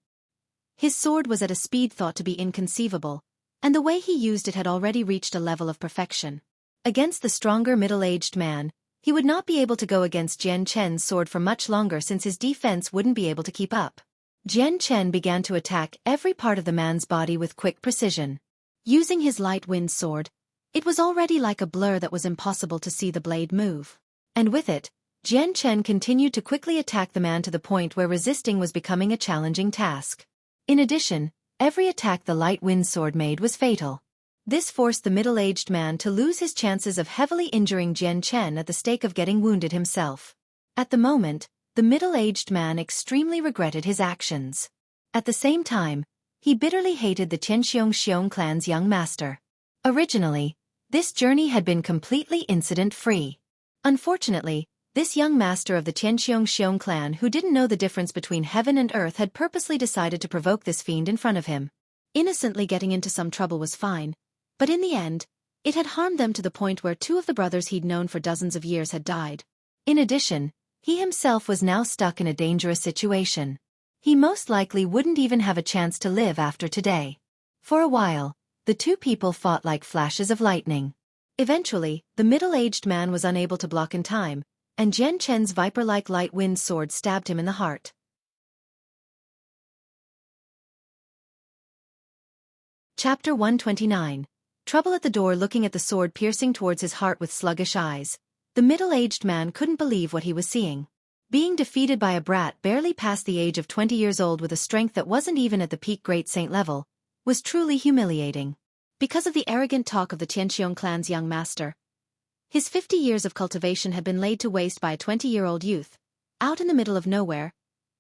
His sword was at a speed thought to be inconceivable, and the way he used it had already reached a level of perfection. Against the stronger middle-aged man, he would not be able to go against Jian Chen's sword for much longer since his defense wouldn't be able to keep up. Jian Chen began to attack every part of the man's body with quick precision. Using his light wind sword, it was already like a blur that was impossible to see the blade move. And with it, Jian Chen continued to quickly attack the man to the point where resisting was becoming a challenging task. In addition, every attack the light wind sword made was fatal. This forced the middle-aged man to lose his chances of heavily injuring Jian Chen at the stake of getting wounded himself. At the moment, the middle-aged man extremely regretted his actions. At the same time, he bitterly hated the Qianxiong clan's young master. Originally, this journey had been completely incident-free. Unfortunately, this young master of the Qianxiong clan who didn't know the difference between heaven and earth had purposely decided to provoke this fiend in front of him. Innocently getting into some trouble was fine, but in the end, it had harmed them to the point where two of the brothers he'd known for dozens of years had died. In addition, he himself was now stuck in a dangerous situation. He most likely wouldn't even have a chance to live after today. For a while, the two people fought like flashes of lightning. Eventually, the middle-aged man was unable to block in time, and Jian Chen's viper-like light wind sword stabbed him in the heart. Chapter 129. Trouble at the door. Looking at the sword piercing towards his heart with sluggish eyes, the middle-aged man couldn't believe what he was seeing. Being defeated by a brat barely past the age of 20 years old with a strength that wasn't even at the peak Great Saint level was truly humiliating. Because of the arrogant talk of the Tianqiong clan's young master, his 50 years of cultivation had been laid to waste by a 20-year-old youth. Out in the middle of nowhere,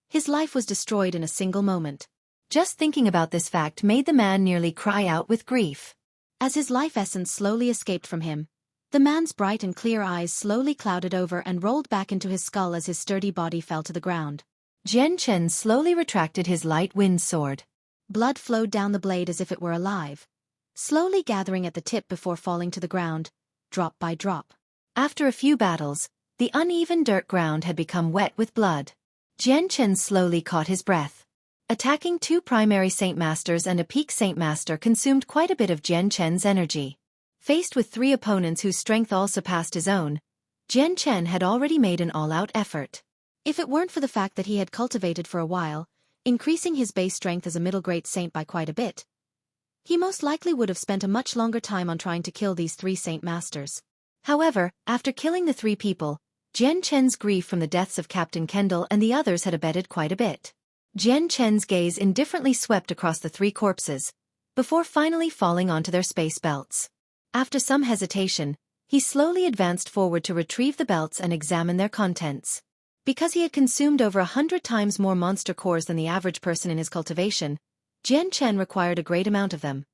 his life was destroyed in a single moment. Just thinking about this fact made the man nearly cry out with grief. As his life essence slowly escaped from him, the man's bright and clear eyes slowly clouded over and rolled back into his skull as his sturdy body fell to the ground. Jian Chen slowly retracted his light wind sword. Blood flowed down the blade as if it were alive, slowly gathering at the tip before falling to the ground, drop by drop. After a few battles, the uneven dirt ground had become wet with blood. Jian Chen slowly caught his breath. Attacking two primary Saint Masters and a peak Saint Master consumed quite a bit of Jian Chen's energy. Faced with three opponents whose strength all surpassed his own, Jian Chen had already made an all-out effort. If it weren't for the fact that he had cultivated for a while, increasing his base strength as a middle great saint by quite a bit, he most likely would have spent a much longer time on trying to kill these three Saint Masters. However, after killing the three people, Jian Chen's grief from the deaths of Captain Kendall and the others had abated quite a bit. Jian Chen's gaze indifferently swept across the three corpses, before finally falling onto their space belts. After some hesitation, he slowly advanced forward to retrieve the belts and examine their contents. Because he had consumed over 100 times more monster cores than the average person in his cultivation, Jian Chen required a great amount of them.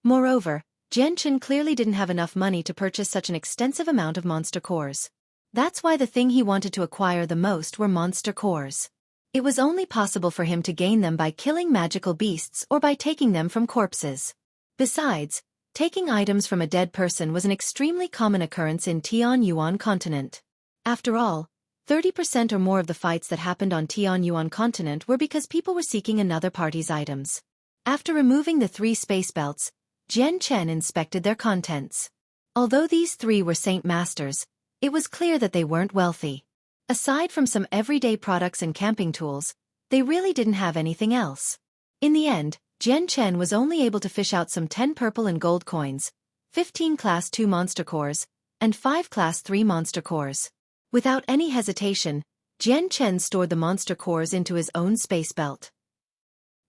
Moreover, Jian Chen clearly didn't have enough money to purchase such an extensive amount of monster cores. That's why the thing he wanted to acquire the most were monster cores. It was only possible for him to gain them by killing magical beasts or by taking them from corpses. Besides, taking items from a dead person was an extremely common occurrence in Tianyuan continent. After all, 30% or more of the fights that happened on Tianyuan continent were because people were seeking another party's items. After removing the three space belts, Jian Chen inspected their contents. Although these three were Saint Masters, it was clear that they weren't wealthy. Aside from some everyday products and camping tools, they really didn't have anything else. In the end, Jian Chen was only able to fish out some 10 purple and gold coins, 15 Class 2 monster cores, and 5 Class 3 monster cores. Without any hesitation, Jian Chen stored the monster cores into his own space belt.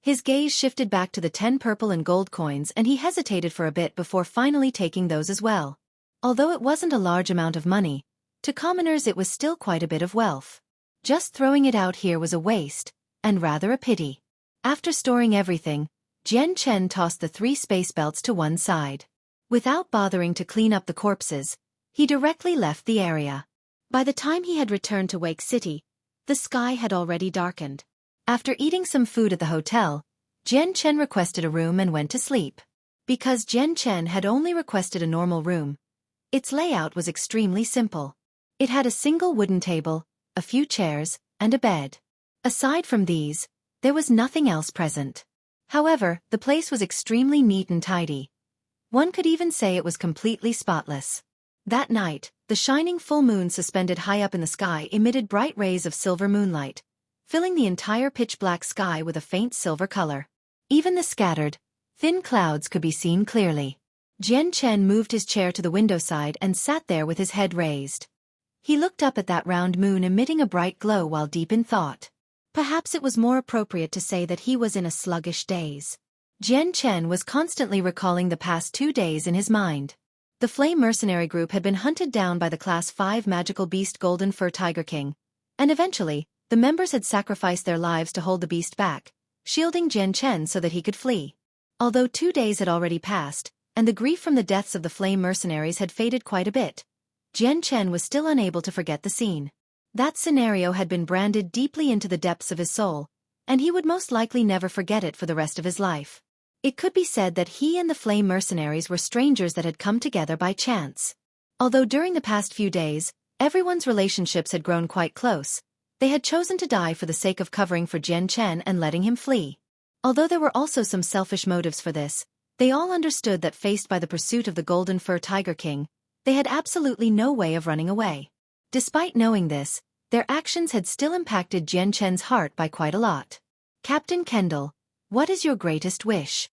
His gaze shifted back to the 10 purple and gold coins and he hesitated for a bit before finally taking those as well. Although it wasn't a large amount of money, to commoners it was still quite a bit of wealth. Just throwing it out here was a waste, and rather a pity. After storing everything, Jian Chen tossed the 3 space belts to one side. Without bothering to clean up the corpses, he directly left the area. By the time he had returned to Wake City, the sky had already darkened. After eating some food at the hotel, Jian Chen requested a room and went to sleep. Because Jian Chen had only requested a normal room, its layout was extremely simple. It had a single wooden table, a few chairs, and a bed. Aside from these, there was nothing else present. However, the place was extremely neat and tidy. One could even say it was completely spotless. That night, the shining full moon suspended high up in the sky emitted bright rays of silver moonlight, filling the entire pitch-black sky with a faint silver color. Even the scattered, thin clouds could be seen clearly. Jian Chen moved his chair to the window side and sat there with his head raised. He looked up at that round moon emitting a bright glow while deep in thought. Perhaps it was more appropriate to say that he was in a sluggish daze. Jian Chen was constantly recalling the past 2 days in his mind. The Flame Mercenary group had been hunted down by the Class 5 magical beast Golden Fur Tiger King, and eventually, the members had sacrificed their lives to hold the beast back, shielding Jian Chen so that he could flee. Although 2 days had already passed, and the grief from the deaths of the Flame Mercenaries had faded quite a bit, Jian Chen was still unable to forget the scene. That scenario had been branded deeply into the depths of his soul, and he would most likely never forget it for the rest of his life. It could be said that he and the Flame Mercenaries were strangers that had come together by chance. Although during the past few days, Everyone's relationships had grown quite close. They had chosen to die for the sake of covering for Jian Chen and letting him flee. Although there were also some selfish motives for this, they all understood that faced by the pursuit of the Golden Fur Tiger King, they had absolutely no way of running away. Despite knowing this, their actions had still impacted Jian Chen's heart by quite a lot. Captain Kendall, what is your greatest wish?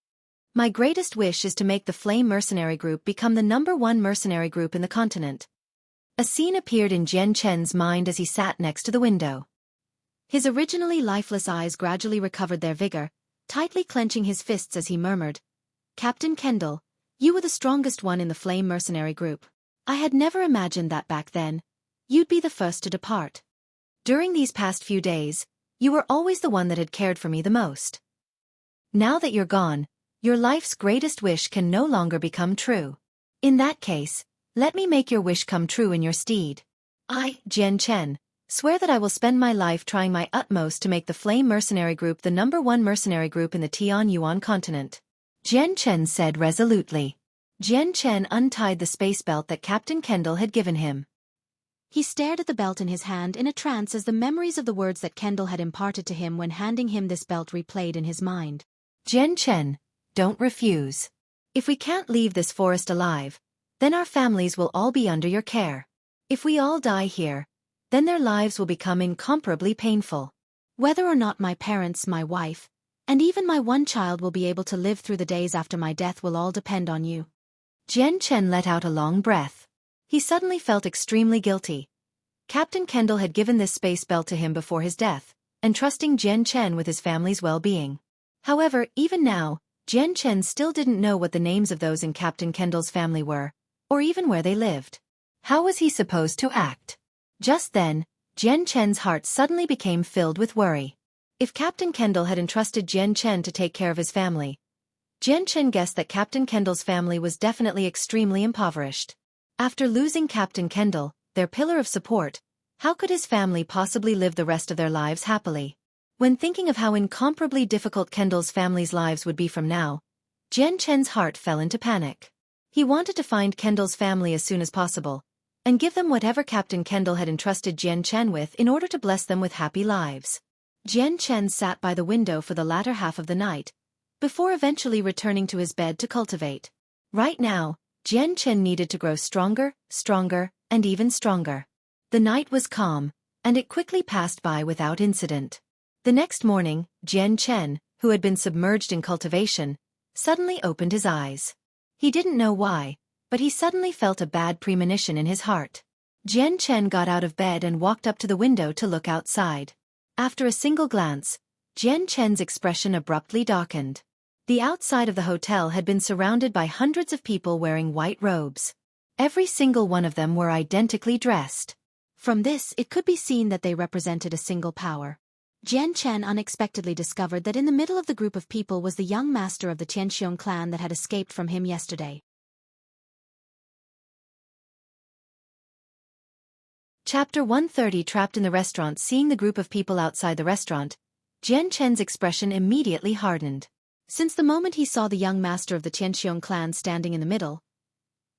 My greatest wish is to make the Flame Mercenary Group become the #1 mercenary group in the continent. A scene appeared in Jian Chen's mind as he sat next to the window. His originally lifeless eyes gradually recovered their vigor, tightly clenching his fists as he murmured, Captain Kendall, you were the strongest one in the Flame Mercenary Group. I had never imagined that back then. You'd be the first to depart. During these past few days, you were always the one that had cared for me the most. Now that you're gone, your life's greatest wish can no longer become true. In that case, let me make your wish come true in your stead. I, Jian Chen, swear that I will spend my life trying my utmost to make the Flame Mercenary Group the #1 mercenary group in the Tian Yuan continent. Jian Chen said resolutely. Jian Chen untied the space belt that Captain Kendall had given him. He stared at the belt in his hand in a trance as the memories of the words that Kendall had imparted to him when handing him this belt replayed in his mind. Jian Chen, don't refuse. If we can't leave this forest alive, then our families will all be under your care. If we all die here, then their lives will become incomparably painful. Whether or not my parents, my wife, and even my one child will be able to live through the days after my death will all depend on you. Jian Chen let out a long breath. He suddenly felt extremely guilty. Captain Kendall had given this space belt to him before his death, entrusting Jian Chen with his family's well-being. However, even now, Jian Chen still didn't know what the names of those in Captain Kendall's family were, or even where they lived. How was he supposed to act? Just then, Jian Chen's heart suddenly became filled with worry. If Captain Kendall had entrusted Jian Chen to take care of his family, Jian Chen guessed that Captain Kendall's family was definitely extremely impoverished. After losing Captain Kendall, their pillar of support, how could his family possibly live the rest of their lives happily? When thinking of how incomparably difficult Kendall's family's lives would be from now, Jian Chen's heart fell into panic. He wanted to find Kendall's family as soon as possible, and give them whatever Captain Kendall had entrusted Jian Chen with in order to bless them with happy lives. Jian Chen sat by the window for the latter half of the night, before eventually returning to his bed to cultivate. Right now, Jian Chen needed to grow stronger, and even stronger. The night was calm, and it quickly passed by without incident. The next morning, Jian Chen, who had been submerged in cultivation, suddenly opened his eyes. He didn't know why, but he suddenly felt a bad premonition in his heart. Jian Chen got out of bed and walked up to the window to look outside. After a single glance, Jian Chen's expression abruptly darkened. The outside of the hotel had been surrounded by hundreds of people wearing white robes. Every single one of them were identically dressed. From this, it could be seen that they represented a single power. Jian Chen unexpectedly discovered that in the middle of the group of people was the young master of the Tianxiong clan that had escaped from him yesterday. Chapter 130. Trapped in the restaurant. Seeing the group of people outside the restaurant, Jian Chen's expression immediately hardened. Since the moment he saw the young master of the Tianxiong clan standing in the middle,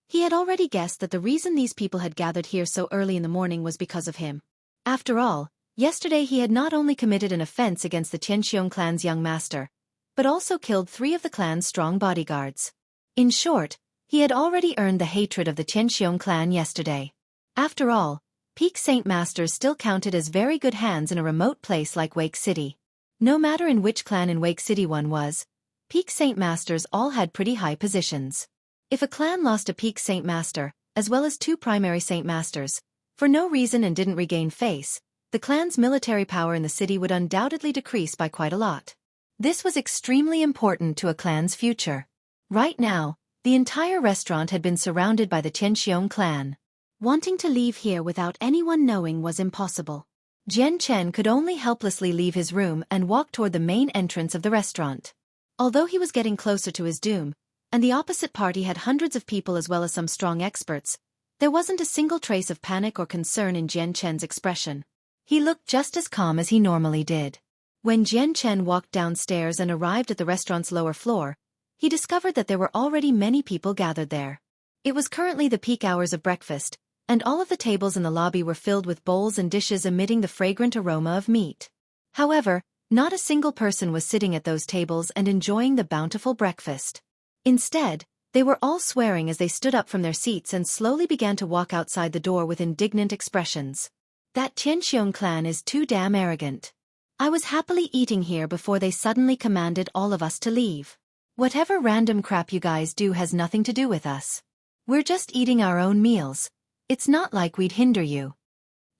he had already guessed that the reason these people had gathered here so early in the morning was because of him. After all, yesterday he had not only committed an offense against the Tianxiong clan's young master, but also killed 3 of the clan's strong bodyguards. In short, he had already earned the hatred of the Tianxiong clan yesterday. After all, Peak Saint Masters still counted as very good hands in a remote place like Wake City. No matter in which clan in Wake City one was, Peak Saint Masters all had pretty high positions. If a clan lost a Peak Saint Master, as well as 2 primary Saint Masters, for no reason and didn't regain face, the clan's military power in the city would undoubtedly decrease by quite a lot. This was extremely important to a clan's future. Right now, the entire restaurant had been surrounded by the Tianxiong clan. Wanting to leave here without anyone knowing was impossible. Jian Chen could only helplessly leave his room and walk toward the main entrance of the restaurant. Although he was getting closer to his doom, and the opposite party had hundreds of people as well as some strong experts, there wasn't a single trace of panic or concern in Jian Chen's expression. He looked just as calm as he normally did. When Jian Chen walked downstairs and arrived at the restaurant's lower floor, he discovered that there were already many people gathered there. It was currently the peak hours of breakfast, and all of the tables in the lobby were filled with bowls and dishes emitting the fragrant aroma of meat. However, not a single person was sitting at those tables and enjoying the bountiful breakfast. Instead, they were all swearing as they stood up from their seats and slowly began to walk outside the door with indignant expressions. That Tianxiong clan is too damn arrogant. I was happily eating here before they suddenly commanded all of us to leave. Whatever random crap you guys do has nothing to do with us. We're just eating our own meals. It's not like we'd hinder you.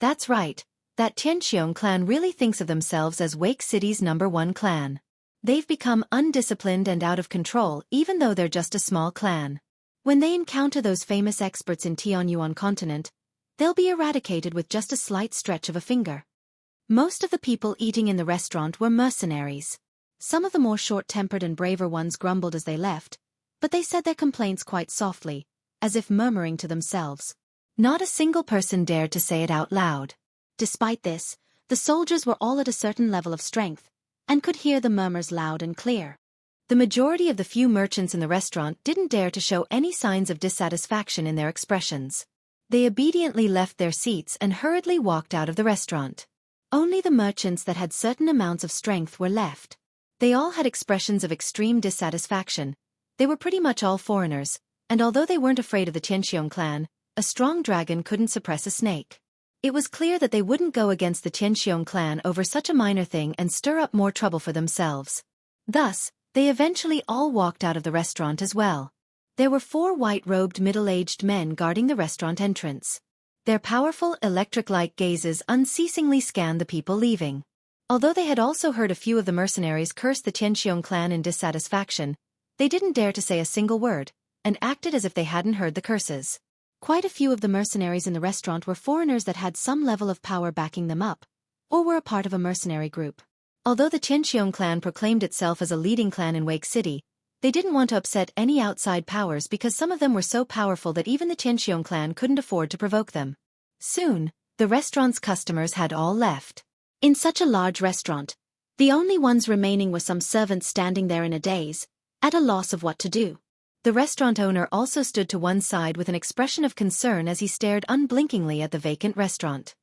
That's right, that Tianxiong clan really thinks of themselves as Wake City's #1 clan. They've become undisciplined and out of control even though they're just a small clan. When they encounter those famous experts in Tianyuan continent, they'll be eradicated with just a slight stretch of a finger. Most of the people eating in the restaurant were mercenaries. Some of the more short-tempered and braver ones grumbled as they left, but they said their complaints quite softly, as if murmuring to themselves. Not a single person dared to say it out loud. Despite this, the soldiers were all at a certain level of strength, and could hear the murmurs loud and clear. The majority of the few merchants in the restaurant didn't dare to show any signs of dissatisfaction in their expressions. They obediently left their seats and hurriedly walked out of the restaurant. Only the merchants that had certain amounts of strength were left. They all had expressions of extreme dissatisfaction. They were pretty much all foreigners, and although they weren't afraid of the Tianxiong clan, a strong dragon couldn't suppress a snake. It was clear that they wouldn't go against the Tianxiong clan over such a minor thing and stir up more trouble for themselves. Thus, they eventually all walked out of the restaurant as well. There were 4 white-robed middle-aged men guarding the restaurant entrance. Their powerful electric-like gazes unceasingly scanned the people leaving. Although they had also heard a few of the mercenaries curse the Tianxiong clan in dissatisfaction, they didn't dare to say a single word, and acted as if they hadn't heard the curses. Quite a few of the mercenaries in the restaurant were foreigners that had some level of power backing them up, or were a part of a mercenary group. Although the Tianxiong clan proclaimed itself as a leading clan in Wake City, they didn't want to upset any outside powers because some of them were so powerful that even the Tianxiong clan couldn't afford to provoke them. Soon, the restaurant's customers had all left. In such a large restaurant, the only ones remaining were some servants standing there in a daze, at a loss of what to do. The restaurant owner also stood to one side with an expression of concern as he stared unblinkingly at the vacant restaurant.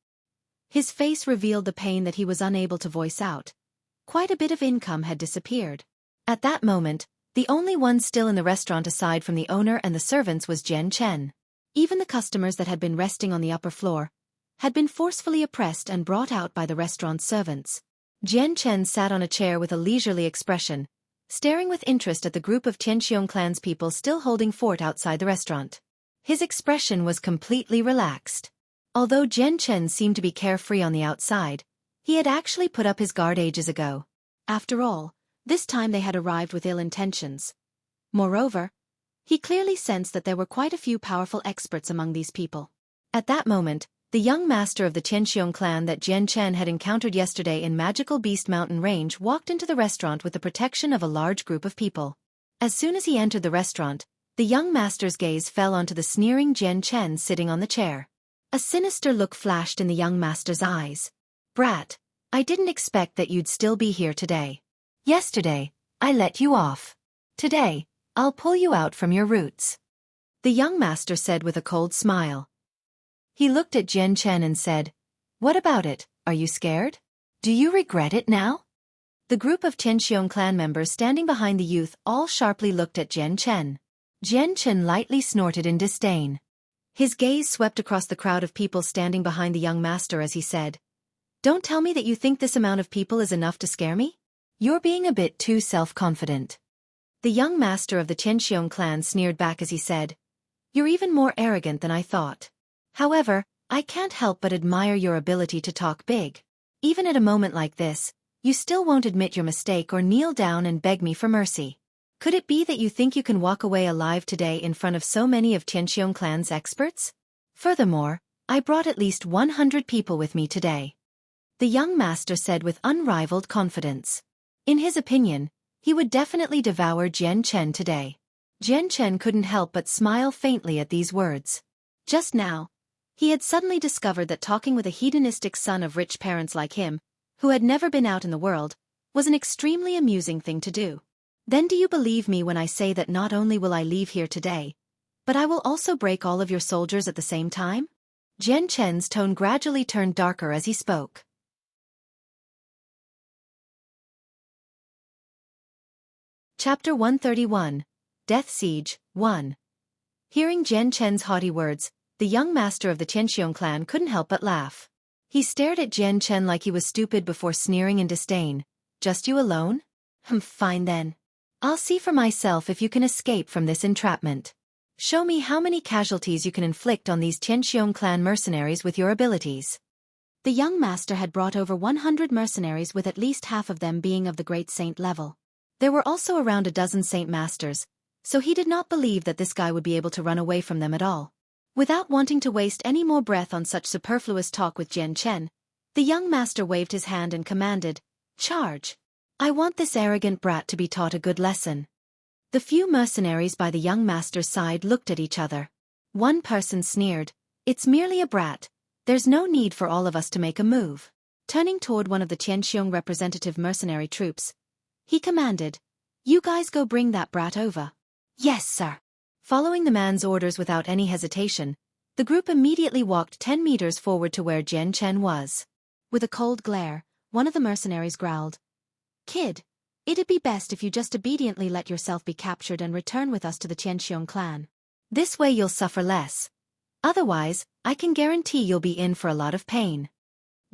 His face revealed the pain that he was unable to voice out. Quite a bit of income had disappeared. At that moment, the only one still in the restaurant aside from the owner and the servants was Jian Chen. Even the customers that had been resting on the upper floor had been forcefully oppressed and brought out by the restaurant's servants. Jian Chen sat on a chair with a leisurely expression, staring with interest at the group of Tianxiong clan's people still holding fort outside the restaurant. His expression was completely relaxed. Although Jian Chen seemed to be carefree on the outside, he had actually put up his guard ages ago. After all, this time they had arrived with ill intentions. Moreover, he clearly sensed that there were quite a few powerful experts among these people. At that moment, the young master of the Tianxiong clan that Jian Chen had encountered yesterday in Magical Beast Mountain Range walked into the restaurant with the protection of a large group of people. As soon as he entered the restaurant, the young master's gaze fell onto the sneering Jian Chen sitting on the chair. A sinister look flashed in the young master's eyes. "Brat, I didn't expect that you'd still be here today. Yesterday, I let you off. Today, I'll pull you out from your roots," the young master said with a cold smile. He looked at Jian Chen and said, "What about it, are you scared? Do you regret it now?" The group of Tianxiong clan members standing behind the youth all sharply looked at Jian Chen. Jian Chen lightly snorted in disdain. His gaze swept across the crowd of people standing behind the young master as he said, "Don't tell me that you think this amount of people is enough to scare me? You're being a bit too self-confident." The young master of the Tianxiong clan sneered back as he said, "You're even more arrogant than I thought. However, I can't help but admire your ability to talk big. Even at a moment like this, you still won't admit your mistake or kneel down and beg me for mercy. Could it be that you think you can walk away alive today in front of so many of Tianxiong clan's experts? Furthermore, I brought at least 100 people with me today," the young master said with unrivaled confidence. In his opinion, he would definitely devour Jian Chen today. Jian Chen couldn't help but smile faintly at these words. Just now, he had suddenly discovered that talking with a hedonistic son of rich parents like him, who had never been out in the world, was an extremely amusing thing to do. "Then do you believe me when I say that not only will I leave here today, but I will also break all of your soldiers at the same time?" Jian Chen's tone gradually turned darker as he spoke. Chapter 131. Death Siege, 1. Hearing Jian Chen's haughty words, the young master of the Tianxiong clan couldn't help but laugh. He stared at Jian Chen like he was stupid before sneering in disdain. Just you alone? Fine then. I'll see for myself if you can escape from this entrapment. Show me how many casualties you can inflict on these Tianxiong clan mercenaries with your abilities. The young master had brought over 100 mercenaries, with at least half of them being of the great saint level. There were also around a dozen saint masters, so he did not believe that this guy would be able to run away from them at all. Without wanting to waste any more breath on such superfluous talk with Jian Chen, the young master waved his hand and commanded, "Charge! I want this arrogant brat to be taught a good lesson." The few mercenaries by the young master's side looked at each other. One person sneered, "It's merely a brat. There's no need for all of us to make a move." Turning toward one of the Tianxiong representative mercenary troops, he commanded, "You guys go bring that brat over." "Yes, sir." Following the man's orders without any hesitation, the group immediately walked 10 meters forward to where Jian Chen was. With a cold glare, one of the mercenaries growled, "Kid, it'd be best if you just obediently let yourself be captured and return with us to the Tianxiong clan. This way you'll suffer less. Otherwise, I can guarantee you'll be in for a lot of pain."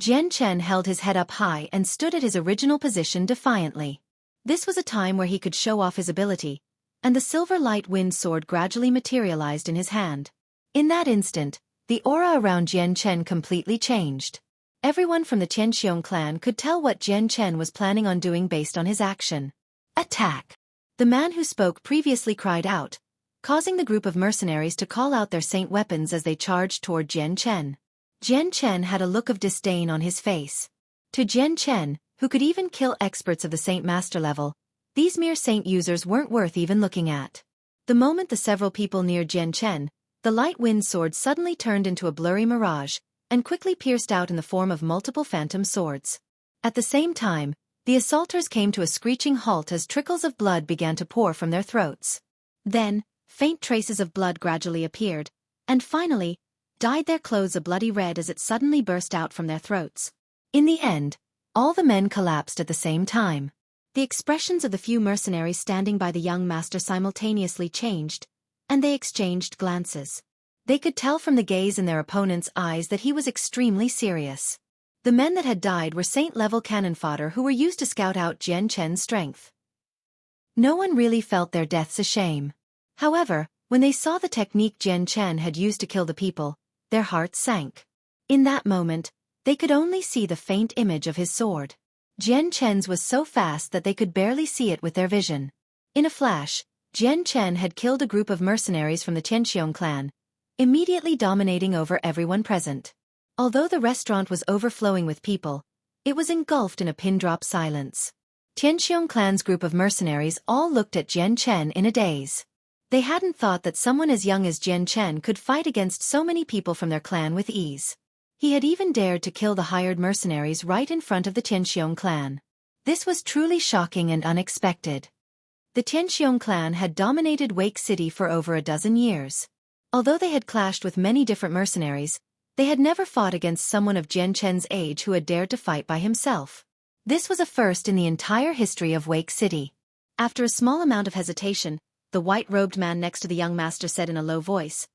Jian Chen held his head up high and stood at his original position defiantly. This was a time where he could show off his ability, and the silver light wind sword gradually materialized in his hand. In that instant, the aura around Jian Chen completely changed. Everyone from the Tianxiong clan could tell what Jian Chen was planning on doing based on his action. "Attack!" The man who spoke previously cried out, causing the group of mercenaries to call out their saint weapons as they charged toward Jian Chen. Jian Chen had a look of disdain on his face. To Jian Chen, who could even kill experts of the saint master level, these mere saint users weren't worth even looking at. The moment the several people near Jian Chen, the light wind sword suddenly turned into a blurry mirage, and quickly pierced out in the form of multiple phantom swords. At the same time, the assaulters came to a screeching halt as trickles of blood began to pour from their throats. Then, faint traces of blood gradually appeared, and finally, dyed their clothes a bloody red as it suddenly burst out from their throats. In the end, all the men collapsed at the same time. The expressions of the few mercenaries standing by the young master simultaneously changed, and they exchanged glances. They could tell from the gaze in their opponent's eyes that he was extremely serious. The men that had died were saint-level cannon fodder who were used to scout out Jian Chen's strength. No one really felt their deaths a shame. However, when they saw the technique Jian Chen had used to kill the people, their hearts sank. In that moment, they could only see the faint image of his sword. Jian Chen's was so fast that they could barely see it with their vision. In a flash, Jian Chen had killed a group of mercenaries from the Tianxiong clan, immediately dominating over everyone present. Although the restaurant was overflowing with people, it was engulfed in a pin-drop silence. Tianxiong clan's group of mercenaries all looked at Jian Chen in a daze. They hadn't thought that someone as young as Jian Chen could fight against so many people from their clan with ease. He had even dared to kill the hired mercenaries right in front of the Tianxiong clan. This was truly shocking and unexpected. The Tianxiong clan had dominated Wake City for over a dozen years. Although they had clashed with many different mercenaries, they had never fought against someone of Jian Chen's age who had dared to fight by himself. This was a first in the entire history of Wake City. After a small amount of hesitation, the white-robed man next to the young master said in a low voice,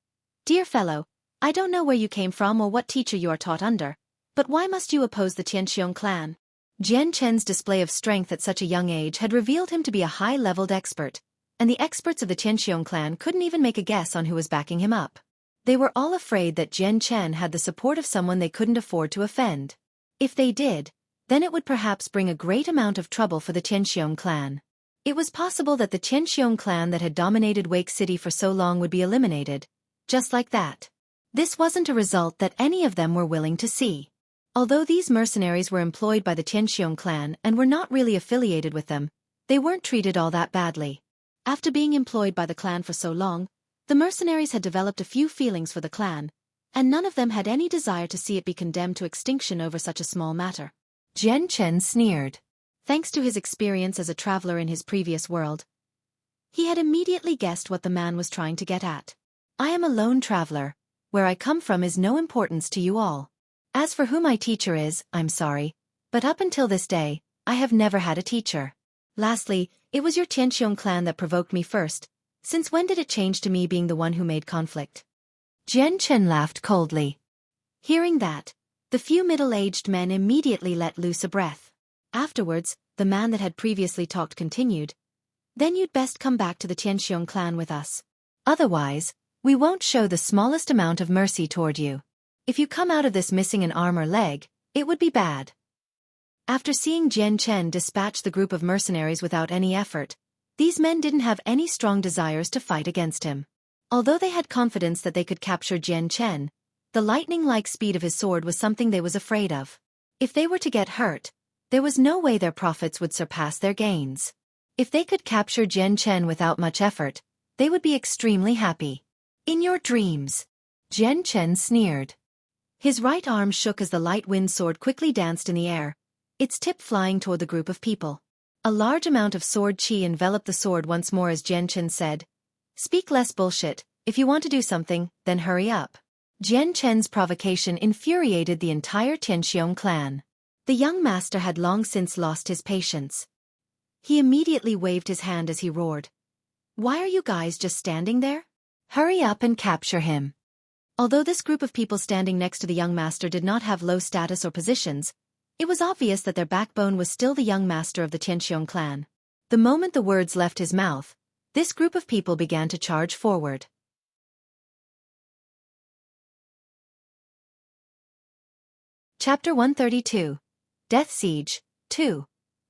"Dear fellow, I don't know where you came from or what teacher you are taught under, but why must you oppose the Tianxiong clan?" Jian Chen's display of strength at such a young age had revealed him to be a high-leveled expert, and the experts of the Tianxiong clan couldn't even make a guess on who was backing him up. They were all afraid that Jian Chen had the support of someone they couldn't afford to offend. If they did, then it would perhaps bring a great amount of trouble for the Tianxiong clan. It was possible that the Tianxiong clan that had dominated Wake City for so long would be eliminated, just like that. This wasn't a result that any of them were willing to see. Although these mercenaries were employed by the Tianxiong clan and were not really affiliated with them, they weren't treated all that badly. After being employed by the clan for so long, the mercenaries had developed a few feelings for the clan, and none of them had any desire to see it be condemned to extinction over such a small matter. Jian Chen sneered. Thanks to his experience as a traveler in his previous world, he had immediately guessed what the man was trying to get at. "I am a lone traveler, where I come from is no importance to you all. As for who my teacher is, I'm sorry, but up until this day, I have never had a teacher. Lastly, it was your Tianqiong clan that provoked me first. Since when did it change to me being the one who made conflict? Jian Chen laughed coldly. Hearing that, the few middle-aged men immediately let loose a breath. Afterwards, the man that had previously talked continued. Then you'd best come back to the Tianqiong clan with us. Otherwise, we won't show the smallest amount of mercy toward you. If you come out of this missing an arm or leg, it would be bad. After seeing Jian Chen dispatch the group of mercenaries without any effort, these men didn't have any strong desires to fight against him. Although they had confidence that they could capture Jian Chen, the lightning-like speed of his sword was something they was afraid of. If they were to get hurt, there was no way their profits would surpass their gains. If they could capture Jian Chen without much effort, they would be extremely happy. In your dreams, Jian Chen sneered. His right arm shook as the light wind sword quickly danced in the air, its tip flying toward the group of people. A large amount of sword chi enveloped the sword once more as Jian Chen said, "Speak less bullshit. If you want to do something, then hurry up." Jian Chen's provocation infuriated the entire Tianqiong clan. The young master had long since lost his patience. He immediately waved his hand as he roared. "Why are you guys just standing there? Hurry up and capture him." Although this group of people standing next to the young master did not have low status or positions, it was obvious that their backbone was still the young master of the Tianqiong clan. The moment the words left his mouth, this group of people began to charge forward. Chapter 132. Death Siege, 2.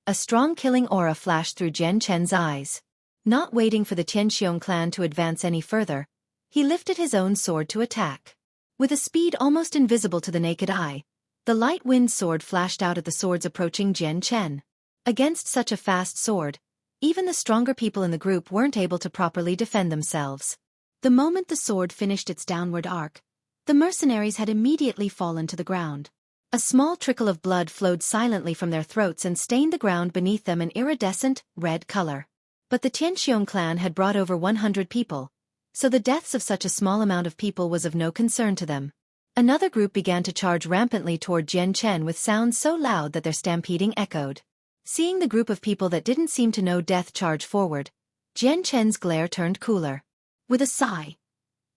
A strong killing aura flashed through Jian Chen's eyes. Not waiting for the Tianqiong clan to advance any further, he lifted his own sword to attack. With a speed almost invisible to the naked eye, the light wind sword flashed out at the swords approaching Jian Chen. Against such a fast sword, even the stronger people in the group weren't able to properly defend themselves. The moment the sword finished its downward arc, the mercenaries had immediately fallen to the ground. A small trickle of blood flowed silently from their throats and stained the ground beneath them an iridescent, red color. But the Tianqiong clan had brought over 100 people, so the deaths of such a small amount of people was of no concern to them. Another group began to charge rampantly toward Jian Chen with sounds so loud that their stampeding echoed. Seeing the group of people that didn't seem to know death charge forward, Jian Chen's glare turned cooler. With a sigh,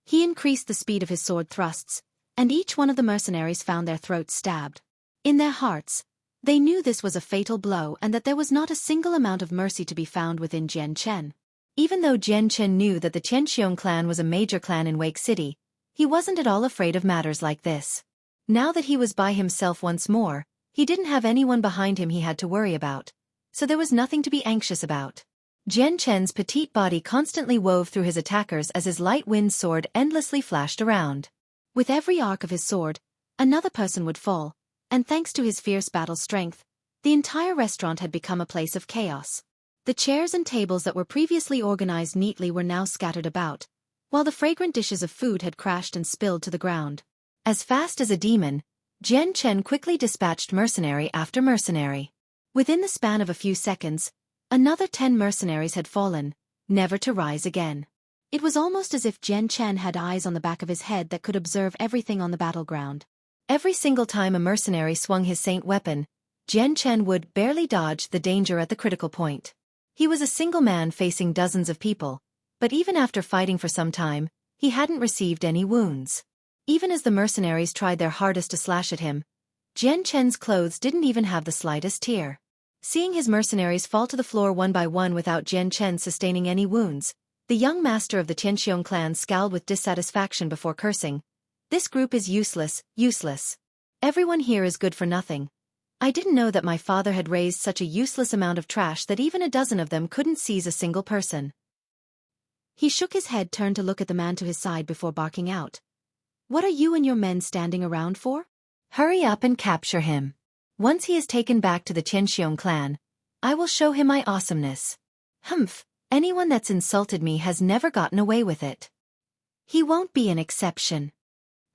he increased the speed of his sword thrusts, and each one of the mercenaries found their throats stabbed. In their hearts, they knew this was a fatal blow and that there was not a single amount of mercy to be found within Jian Chen. Even though Jian Chen knew that the Tianqiong clan was a major clan in Wake City, he wasn't at all afraid of matters like this. Now that he was by himself once more, he didn't have anyone behind him he had to worry about, so there was nothing to be anxious about. Jian Chen's petite body constantly wove through his attackers as his light wind sword endlessly flashed around. With every arc of his sword, another person would fall, and thanks to his fierce battle strength, the entire restaurant had become a place of chaos. The chairs and tables that were previously organized neatly were now scattered about, while the fragrant dishes of food had crashed and spilled to the ground. As fast as a demon, Jian Chen quickly dispatched mercenary after mercenary. Within the span of a few seconds, another 10 mercenaries had fallen, never to rise again. It was almost as if Jian Chen had eyes on the back of his head that could observe everything on the battleground. Every single time a mercenary swung his saint weapon, Jian Chen would barely dodge the danger at the critical point. He was a single man facing dozens of people, but even after fighting for some time, he hadn't received any wounds. Even as the mercenaries tried their hardest to slash at him, Jian Chen's clothes didn't even have the slightest tear. Seeing his mercenaries fall to the floor one by one without Jian Chen sustaining any wounds, the young master of the Tianqiong clan scowled with dissatisfaction before cursing. "This group is useless, useless. Everyone here is good for nothing. I didn't know that my father had raised such a useless amount of trash that even a dozen of them couldn't seize a single person." He shook his head, turned to look at the man to his side before barking out. "What are you and your men standing around for? Hurry up and capture him. Once he is taken back to the Tianqiong clan, I will show him my awesomeness. Humph, anyone that's insulted me has never gotten away with it. He won't be an exception."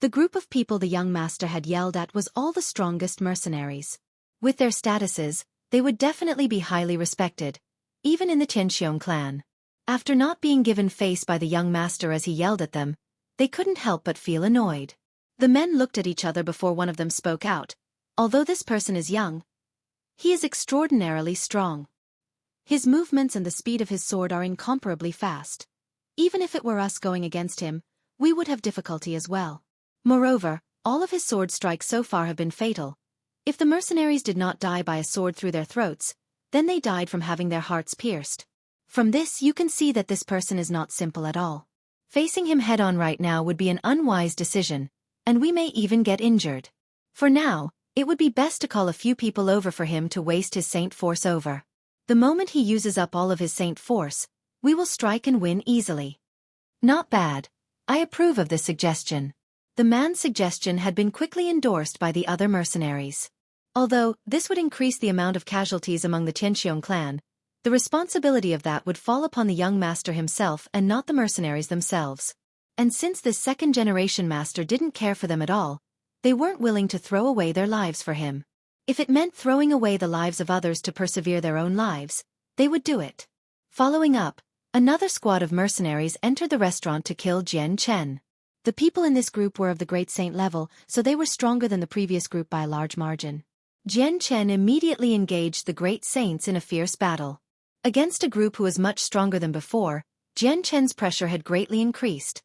The group of people the young master had yelled at was all the strongest mercenaries. With their statuses, they would definitely be highly respected, even in the Tianqiong clan. After not being given face by the young master as he yelled at them, they couldn't help but feel annoyed. The men looked at each other before one of them spoke out. Although this person is young, he is extraordinarily strong. His movements and the speed of his sword are incomparably fast. Even if it were us going against him, we would have difficulty as well. Moreover, all of his sword strikes so far have been fatal. If the mercenaries did not die by a sword through their throats, then they died from having their hearts pierced. From this you can see that this person is not simple at all. Facing him head-on right now would be an unwise decision, and we may even get injured. For now, it would be best to call a few people over for him to waste his saint force over. The moment he uses up all of his saint force, we will strike and win easily. Not bad. I approve of this suggestion. The man's suggestion had been quickly endorsed by the other mercenaries. Although this would increase the amount of casualties among the Tianqiong clan, the responsibility of that would fall upon the young master himself and not the mercenaries themselves. And since this second-generation master didn't care for them at all, they weren't willing to throw away their lives for him. If it meant throwing away the lives of others to persevere their own lives, they would do it. Following up, another squad of mercenaries entered the restaurant to kill Jian Chen. The people in this group were of the great saint level, so they were stronger than the previous group by a large margin. Jian Chen immediately engaged the great saints in a fierce battle. Against a group who was much stronger than before, Jian Chen's pressure had greatly increased.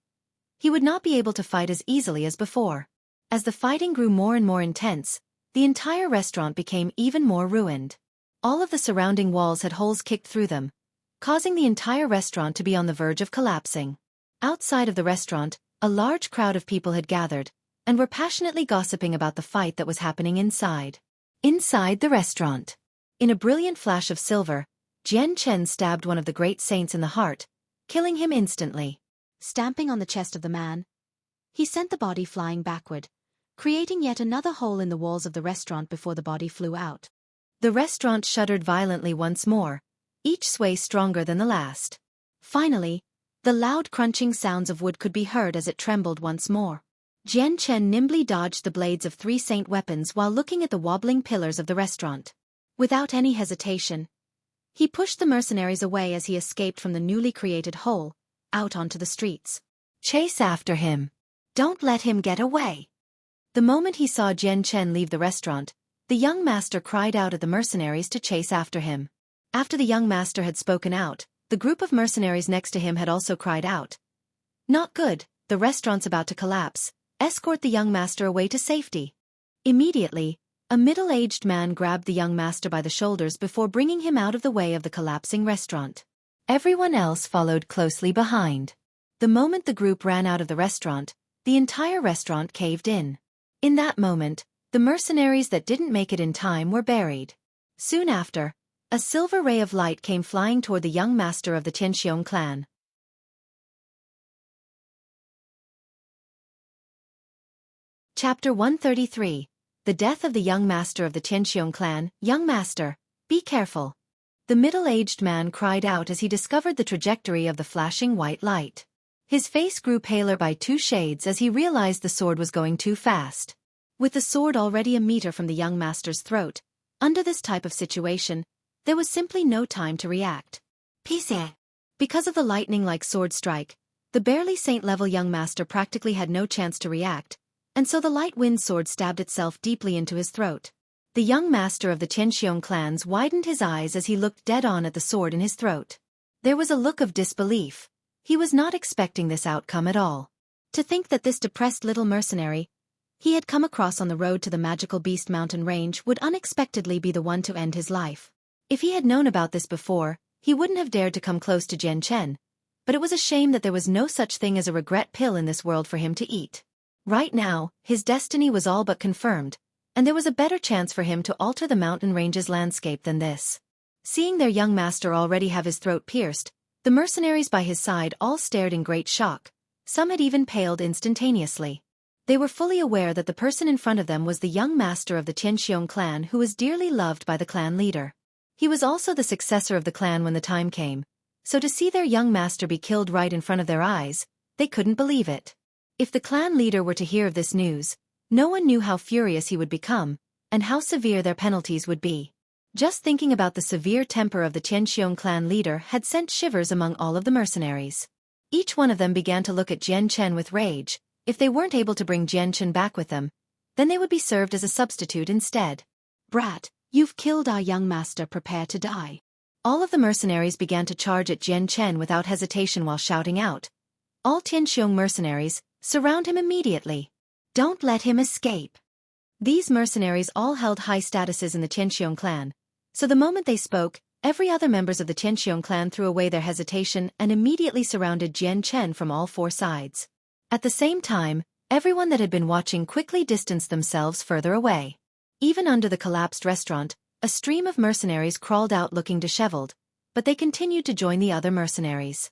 He would not be able to fight as easily as before. As the fighting grew more and more intense, the entire restaurant became even more ruined. All of the surrounding walls had holes kicked through them, causing the entire restaurant to be on the verge of collapsing. Outside of the restaurant, a large crowd of people had gathered, and were passionately gossiping about the fight that was happening inside. Inside the restaurant. In a brilliant flash of silver, Jian Chen stabbed one of the great saints in the heart, killing him instantly. Stamping on the chest of the man, he sent the body flying backward, creating yet another hole in the walls of the restaurant before the body flew out. The restaurant shuddered violently once more, each sway stronger than the last. Finally, the loud crunching sounds of wood could be heard as it trembled once more. Jian Chen nimbly dodged the blades of 3 saint weapons while looking at the wobbling pillars of the restaurant. Without any hesitation, he pushed the mercenaries away as he escaped from the newly created hole, out onto the streets. Chase after him. Don't let him get away. The moment he saw Jian Chen leave the restaurant, the young master cried out at the mercenaries to chase after him. After the young master had spoken out, the group of mercenaries next to him had also cried out. Not good, the restaurant's about to collapse. Escort the young master away to safety. Immediately, a middle-aged man grabbed the young master by the shoulders before bringing him out of the way of the collapsing restaurant. Everyone else followed closely behind. The moment the group ran out of the restaurant, the entire restaurant caved in. In that moment, the mercenaries that didn't make it in time were buried. Soon after, a silver ray of light came flying toward the young master of the Tianqiong clan. Chapter 133. The Death of the Young Master of the Tianqiong clan. Young Master, be careful. The middle-aged man cried out as he discovered the trajectory of the flashing white light. His face grew paler by 2 shades as he realized the sword was going too fast. With the sword already a meter from the young master's throat, under this type of situation, there was simply no time to react. Peace. Because of the lightning-like sword strike, the barely saint-level young master practically had no chance to react, and so the light-wind sword stabbed itself deeply into his throat. The young master of the Tianqiong clans widened his eyes as he looked dead-on at the sword in his throat. There was a look of disbelief. He was not expecting this outcome at all. To think that this depressed little mercenary he had come across on the road to the magical Beast Mountain range would unexpectedly be the one to end his life. If he had known about this before, he wouldn't have dared to come close to Jian Chen, but it was a shame that there was no such thing as a regret pill in this world for him to eat. Right now, his destiny was all but confirmed, and there was a better chance for him to alter the mountain range's landscape than this. Seeing their young master already have his throat pierced, the mercenaries by his side all stared in great shock. Some had even paled instantaneously. They were fully aware that the person in front of them was the young master of the Tianqiong clan who was dearly loved by the clan leader. He was also the successor of the clan when the time came, so to see their young master be killed right in front of their eyes, they couldn't believe it. If the clan leader were to hear of this news, no one knew how furious he would become, and how severe their penalties would be. Just thinking about the severe temper of the Tianqiong clan leader had sent shivers among all of the mercenaries. Each one of them began to look at Jian Chen with rage. If they weren't able to bring Jian Chen back with them, then they would be served as a substitute instead. Brat, you've killed our young master, prepare to die. All of the mercenaries began to charge at Jian Chen without hesitation while shouting out. All Tianqiong mercenaries, surround him immediately. Don't let him escape. These mercenaries all held high statuses in the Tianqiong clan, so the moment they spoke, every other members of the Tianqiong clan threw away their hesitation and immediately surrounded Jian Chen from all four sides. At the same time, everyone that had been watching quickly distanced themselves further away. Even under the collapsed restaurant, a stream of mercenaries crawled out looking disheveled, but they continued to join the other mercenaries.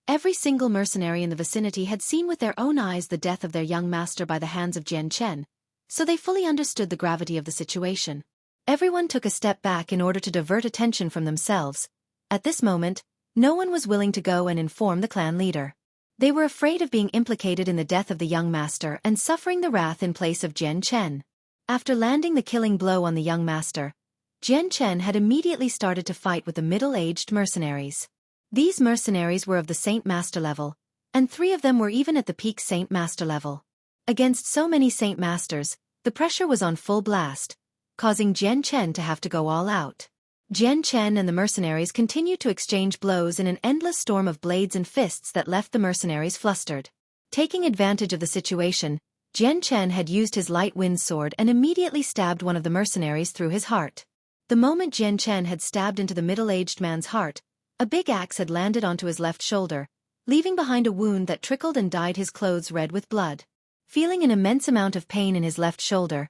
Every single mercenary in the vicinity had seen with their own eyes the death of their young master by the hands of Jian Chen, so they fully understood the gravity of the situation. Everyone took a step back in order to divert attention from themselves. At this moment, no one was willing to go and inform the clan leader. They were afraid of being implicated in the death of the young master and suffering the wrath in place of Jian Chen. After landing the killing blow on the young master, Jian Chen had immediately started to fight with the middle-aged mercenaries. These mercenaries were of the Saint Master level, and 3 of them were even at the peak Saint Master level. Against so many Saint Masters, the pressure was on full blast, causing Jian Chen to have to go all out. Jian Chen and the mercenaries continued to exchange blows in an endless storm of blades and fists that left the mercenaries flustered. Taking advantage of the situation, Jian Chen had used his light wind sword and immediately stabbed one of the mercenaries through his heart. The moment Jian Chen had stabbed into the middle-aged man's heart, a big axe had landed onto his left shoulder, leaving behind a wound that trickled and dyed his clothes red with blood. Feeling an immense amount of pain in his left shoulder,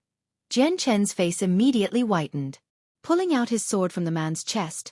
Jian Chen's face immediately whitened. Pulling out his sword from the man's chest,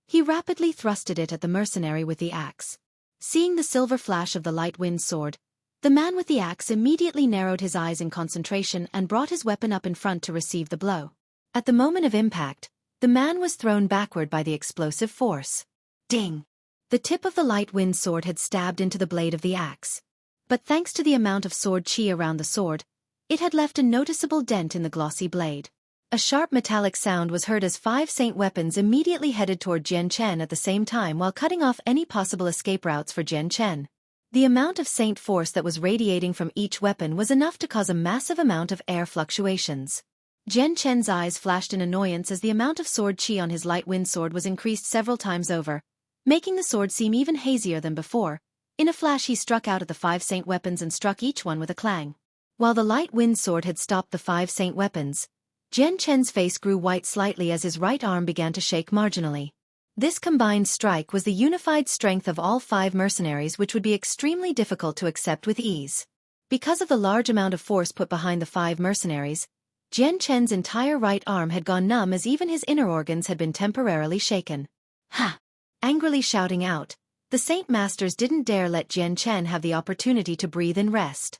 he rapidly thrusted it at the mercenary with the axe. Seeing the silver flash of the light wind sword, the man with the axe immediately narrowed his eyes in concentration and brought his weapon up in front to receive the blow. At the moment of impact, the man was thrown backward by the explosive force. Ding! The tip of the light wind sword had stabbed into the blade of the axe. But thanks to the amount of sword qi around the sword, it had left a noticeable dent in the glossy blade. A sharp metallic sound was heard as 5 Saint weapons immediately headed toward Jian Chen at the same time while cutting off any possible escape routes for Jian Chen. The amount of Saint force that was radiating from each weapon was enough to cause a massive amount of air fluctuations. Jian Chen's eyes flashed in annoyance as the amount of sword qi on his light wind sword was increased several times over, making the sword seem even hazier than before. In a flash he struck out at the 5 Saint weapons and struck each one with a clang. While the light wind sword had stopped the 5 Saint weapons, Jian Chen's face grew white slightly as his right arm began to shake marginally. This combined strike was the unified strength of all 5 mercenaries, which would be extremely difficult to accept with ease. Because of the large amount of force put behind the 5 mercenaries, Jian Chen's entire right arm had gone numb as even his inner organs had been temporarily shaken. Ha! Angrily shouting out, the Saint Masters didn't dare let Jian Chen have the opportunity to breathe and rest.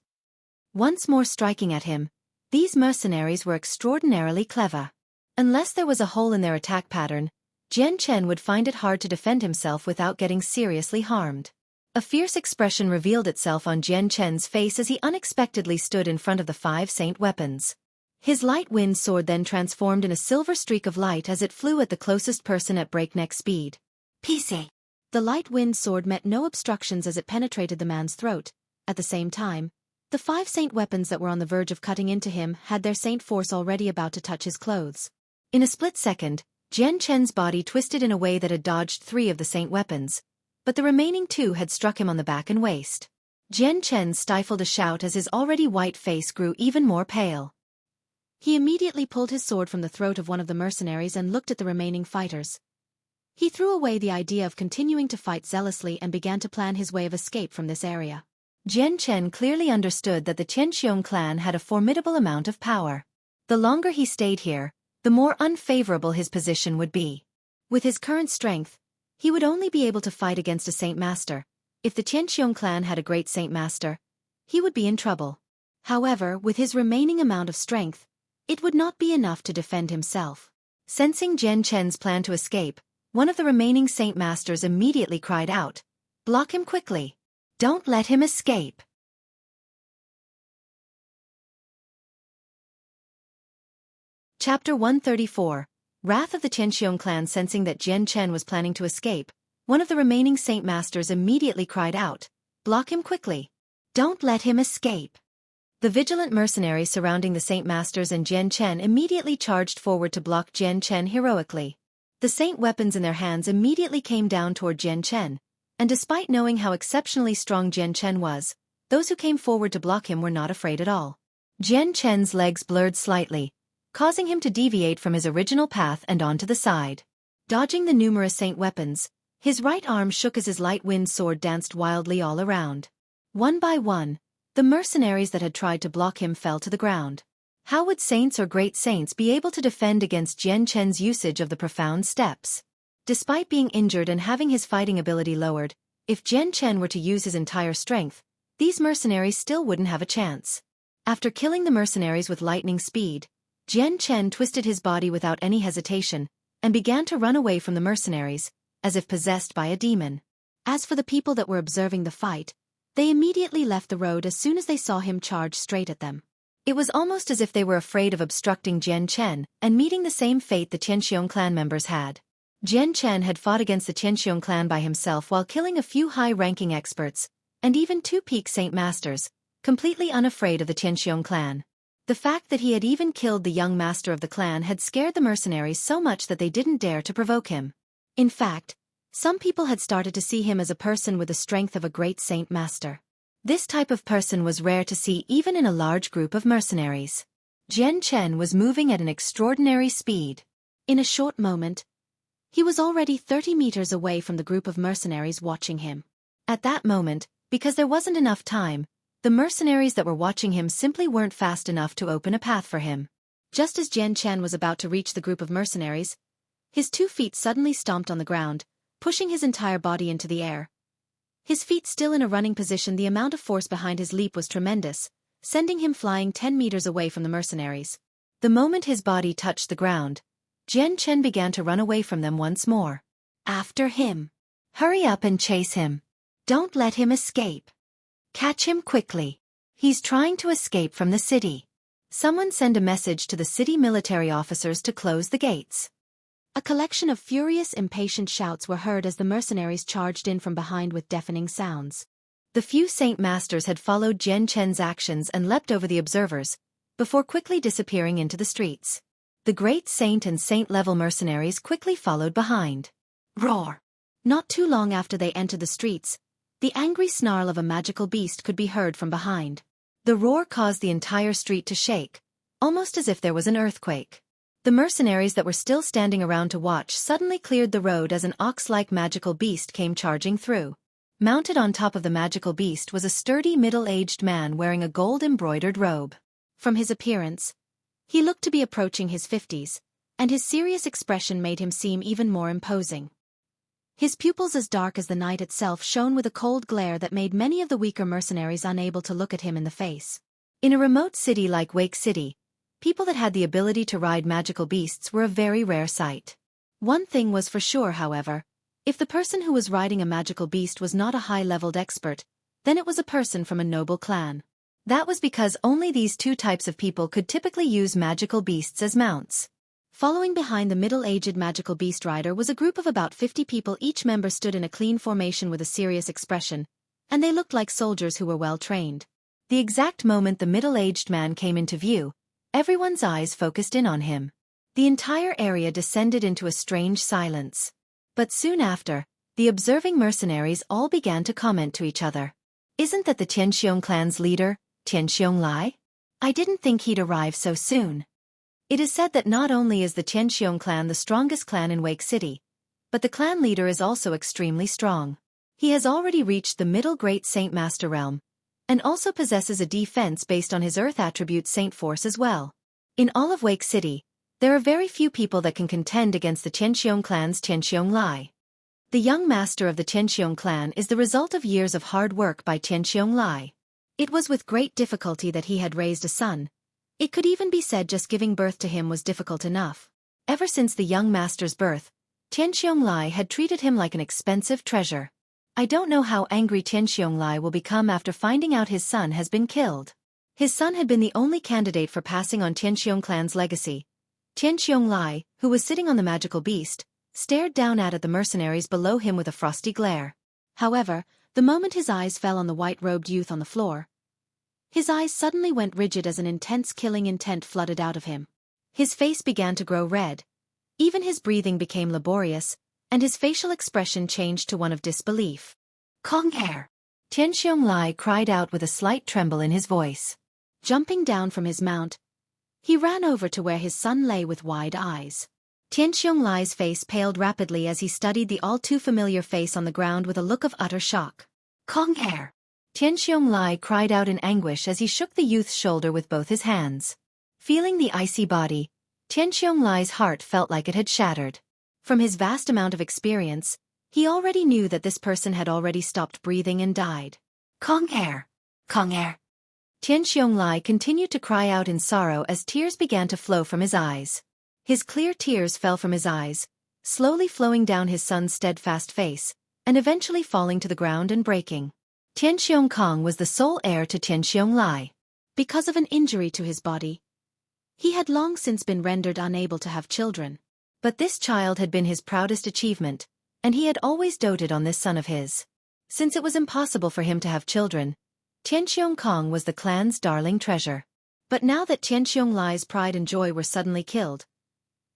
Once more striking at him, these mercenaries were extraordinarily clever. Unless there was a hole in their attack pattern, Jian Chen would find it hard to defend himself without getting seriously harmed. A fierce expression revealed itself on Jian Chen's face as he unexpectedly stood in front of the 5 Saint weapons. His light wind sword then transformed in a silver streak of light as it flew at the closest person at breakneck speed. PC. The light wind sword met no obstructions as it penetrated the man's throat. At the same time, the 5 Saint weapons that were on the verge of cutting into him had their Saint force already about to touch his clothes. In a split second, Jian Chen's body twisted in a way that had dodged 3 of the Saint weapons, but the remaining 2 had struck him on the back and waist. Jian Chen stifled a shout as his already white face grew even more pale. He immediately pulled his sword from the throat of one of the mercenaries and looked at the remaining fighters. He threw away the idea of continuing to fight zealously and began to plan his way of escape from this area. Jian Chen clearly understood that the Tianqiong clan had a formidable amount of power. The longer he stayed here, the more unfavorable his position would be. With his current strength, he would only be able to fight against a Saint Master. If the Tianqiong clan had a great Saint Master, he would be in trouble. However, with his remaining amount of strength, it would not be enough to defend himself. Sensing Jian Chen's plan to escape, one of the remaining Saint Masters immediately cried out, "Block him quickly! Don't let him escape!" Chapter 134. Wrath of the Tianqiong clan. Sensing that Jian Chen was planning to escape, One of the remaining Saint Masters immediately cried out, "Block him quickly! Don't let him escape!" The vigilant mercenaries surrounding the Saint Masters and Jian Chen immediately charged forward to block Jian Chen heroically. The Saint weapons in their hands immediately came down toward Jian Chen, and despite knowing how exceptionally strong Jian Chen was, those who came forward to block him were not afraid at all. Jian Chen's legs blurred slightly, causing him to deviate from his original path and onto the side. Dodging the numerous Saint weapons, his right arm shook as his light-wind sword danced wildly all around. One by one, the mercenaries that had tried to block him fell to the ground. How would saints or great saints be able to defend against Jian Chen's usage of the profound steps? Despite being injured and having his fighting ability lowered, if Jian Chen were to use his entire strength, these mercenaries still wouldn't have a chance. After killing the mercenaries with lightning speed, Jian Chen twisted his body without any hesitation, and began to run away from the mercenaries, as if possessed by a demon. As for the people that were observing the fight, they immediately left the road as soon as they saw him charge straight at them. It was almost as if they were afraid of obstructing Jian Chen and meeting the same fate the Qianxiong clan members had. Jian Chen had fought against the Qianxiong clan by himself while killing a few high-ranking experts, and even 2 peak Saint Masters, completely unafraid of the Qianxiong clan. The fact that he had even killed the young master of the clan had scared the mercenaries so much that they didn't dare to provoke him. In fact, some people had started to see him as a person with the strength of a great Saint Master. This type of person was rare to see even in a large group of mercenaries. Jian Chen was moving at an extraordinary speed. In a short moment, he was already 30 meters away from the group of mercenaries watching him. At that moment, because there wasn't enough time, the mercenaries that were watching him simply weren't fast enough to open a path for him. Just as Jian Chen was about to reach the group of mercenaries, his 2 feet suddenly stomped on the ground, pushing his entire body into the air. His feet still in a running position, the amount of force behind his leap was tremendous, sending him flying 10 meters away from the mercenaries. The moment his body touched the ground, Jian Chen began to run away from them once more. "After him! Hurry up and chase him! Don't let him escape! Catch him quickly! He's trying to escape from the city! Someone send a message to the city military officers to close the gates!" A collection of furious, impatient shouts were heard as the mercenaries charged in from behind with deafening sounds. The few Saint Masters had followed Jian Chen's actions and leapt over the observers, before quickly disappearing into the streets. The great Saint and Saint-level mercenaries quickly followed behind. Roar! Not too long after they entered the streets, the angry snarl of a magical beast could be heard from behind. The roar caused the entire street to shake, almost as if there was an earthquake. The mercenaries that were still standing around to watch suddenly cleared the road as an ox-like magical beast came charging through. Mounted on top of the magical beast was a sturdy middle-aged man wearing a gold-embroidered robe. From his appearance, he looked to be approaching his 50s, and his serious expression made him seem even more imposing. His pupils, as dark as the night itself, shone with a cold glare that made many of the weaker mercenaries unable to look at him in the face. In a remote city like Wake City, people that had the ability to ride magical beasts were a very rare sight. One thing was for sure, however: if the person who was riding a magical beast was not a high-leveled expert, then it was a person from a noble clan. That was because only these 2 types of people could typically use magical beasts as mounts. Following behind the middle-aged magical beast rider was a group of about 50 people. Each member stood in a clean formation with a serious expression, and they looked like soldiers who were well trained. The exact moment the middle-aged man came into view, everyone's eyes focused in on him. The entire area descended into a strange silence. But soon after, the observing mercenaries all began to comment to each other. "Isn't that the Qianxiong clan's leader, Qianxiong Lai? I didn't think he'd arrive so soon." It is said that not only is the Qianxiong clan the strongest clan in Wake City, but the clan leader is also extremely strong. He has already reached the middle Great Saint Master realm, and also possesses a defense based on his Earth attribute Saint Force as well. In all of Wake City, there are very few people that can contend against the Qianxiong clan's Qianxiong Lai. The young master of the Qianxiong clan is the result of years of hard work by Qianxiong Lai. It was with great difficulty that he had raised a son. It could even be said just giving birth to him was difficult enough. Ever since the young master's birth, Qianxiong Lai had treated him like an expensive treasure. I don't know how angry Qianxiong Lai will become after finding out his son has been killed. His son had been the only candidate for passing on Qianxiong clan's legacy. Qianxiong Lai, who was sitting on the magical beast, stared down at the mercenaries below him with a frosty glare. However, the moment his eyes fell on the white-robed youth on the floor, his eyes suddenly went rigid as an intense killing intent flooded out of him. His face began to grow red. Even his breathing became laborious, and his facial expression changed to one of disbelief. "Kong hair!" Tian Xiong cried out with a slight tremble in his voice. Jumping down from his mount, he ran over to where his son lay with wide eyes. Tian Xiong face paled rapidly as he studied the all-too-familiar face on the ground with a look of utter shock. "Kong hair!" Tian Xiong cried out in anguish as he shook the youth's shoulder with both his hands. Feeling the icy body, Tian Xiong heart felt like it had shattered. From his vast amount of experience, he already knew that this person had already stopped breathing and died. "Kong hair! Kong hair!" Tian Xiong continued to cry out in sorrow as tears began to flow from his eyes. His clear tears fell from his eyes, slowly flowing down his son's steadfast face, and eventually falling to the ground and breaking. Tian Xiong was the sole heir to Tian Xiong. Because of an injury to his body, he had long since been rendered unable to have children. But this child had been his proudest achievement, and he had always doted on this son of his. Since it was impossible for him to have children, Tian Xiong was the clan's darling treasure. But now that Tian Xiong's pride and joy were suddenly killed,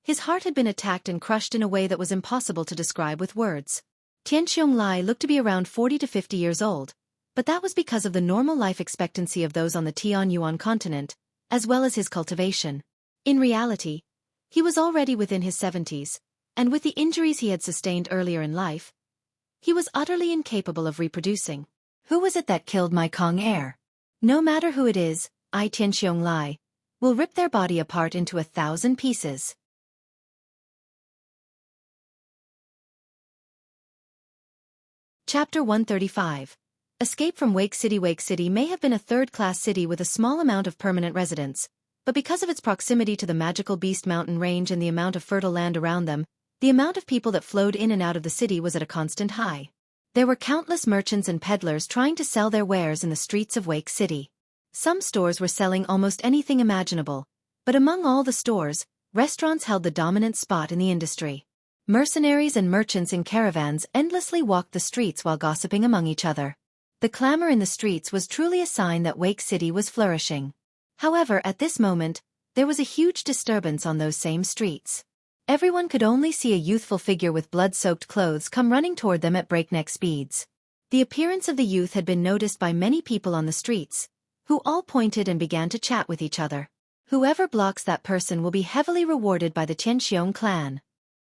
his heart had been attacked and crushed in a way that was impossible to describe with words. Tian Xiong looked to be around 40 to 50 years old, but that was because of the normal life expectancy of those on the Tianyuan continent, as well as his cultivation. In reality, he was already within his 70s, and with the injuries he had sustained earlier in life, he was utterly incapable of reproducing. Who was it that killed my Kong heir? No matter who it is, I Tian Xiong will rip their body apart into 1,000 pieces. Chapter 135. Escape from Wake City. Wake City may have been a third-class city with a small amount of permanent residents, but because of its proximity to the magical Beast Mountain range and the amount of fertile land around them, the amount of people that flowed in and out of the city was at a constant high. There were countless merchants and peddlers trying to sell their wares in the streets of Wake City. Some stores were selling almost anything imaginable, but among all the stores, restaurants held the dominant spot in the industry. Mercenaries and merchants in caravans endlessly walked the streets while gossiping among each other. The clamor in the streets was truly a sign that Wake City was flourishing. However, at this moment, there was a huge disturbance on those same streets. Everyone could only see a youthful figure with blood-soaked clothes come running toward them at breakneck speeds. The appearance of the youth had been noticed by many people on the streets, who all pointed and began to chat with each other. Whoever blocks that person will be heavily rewarded by the Tianxiong clan.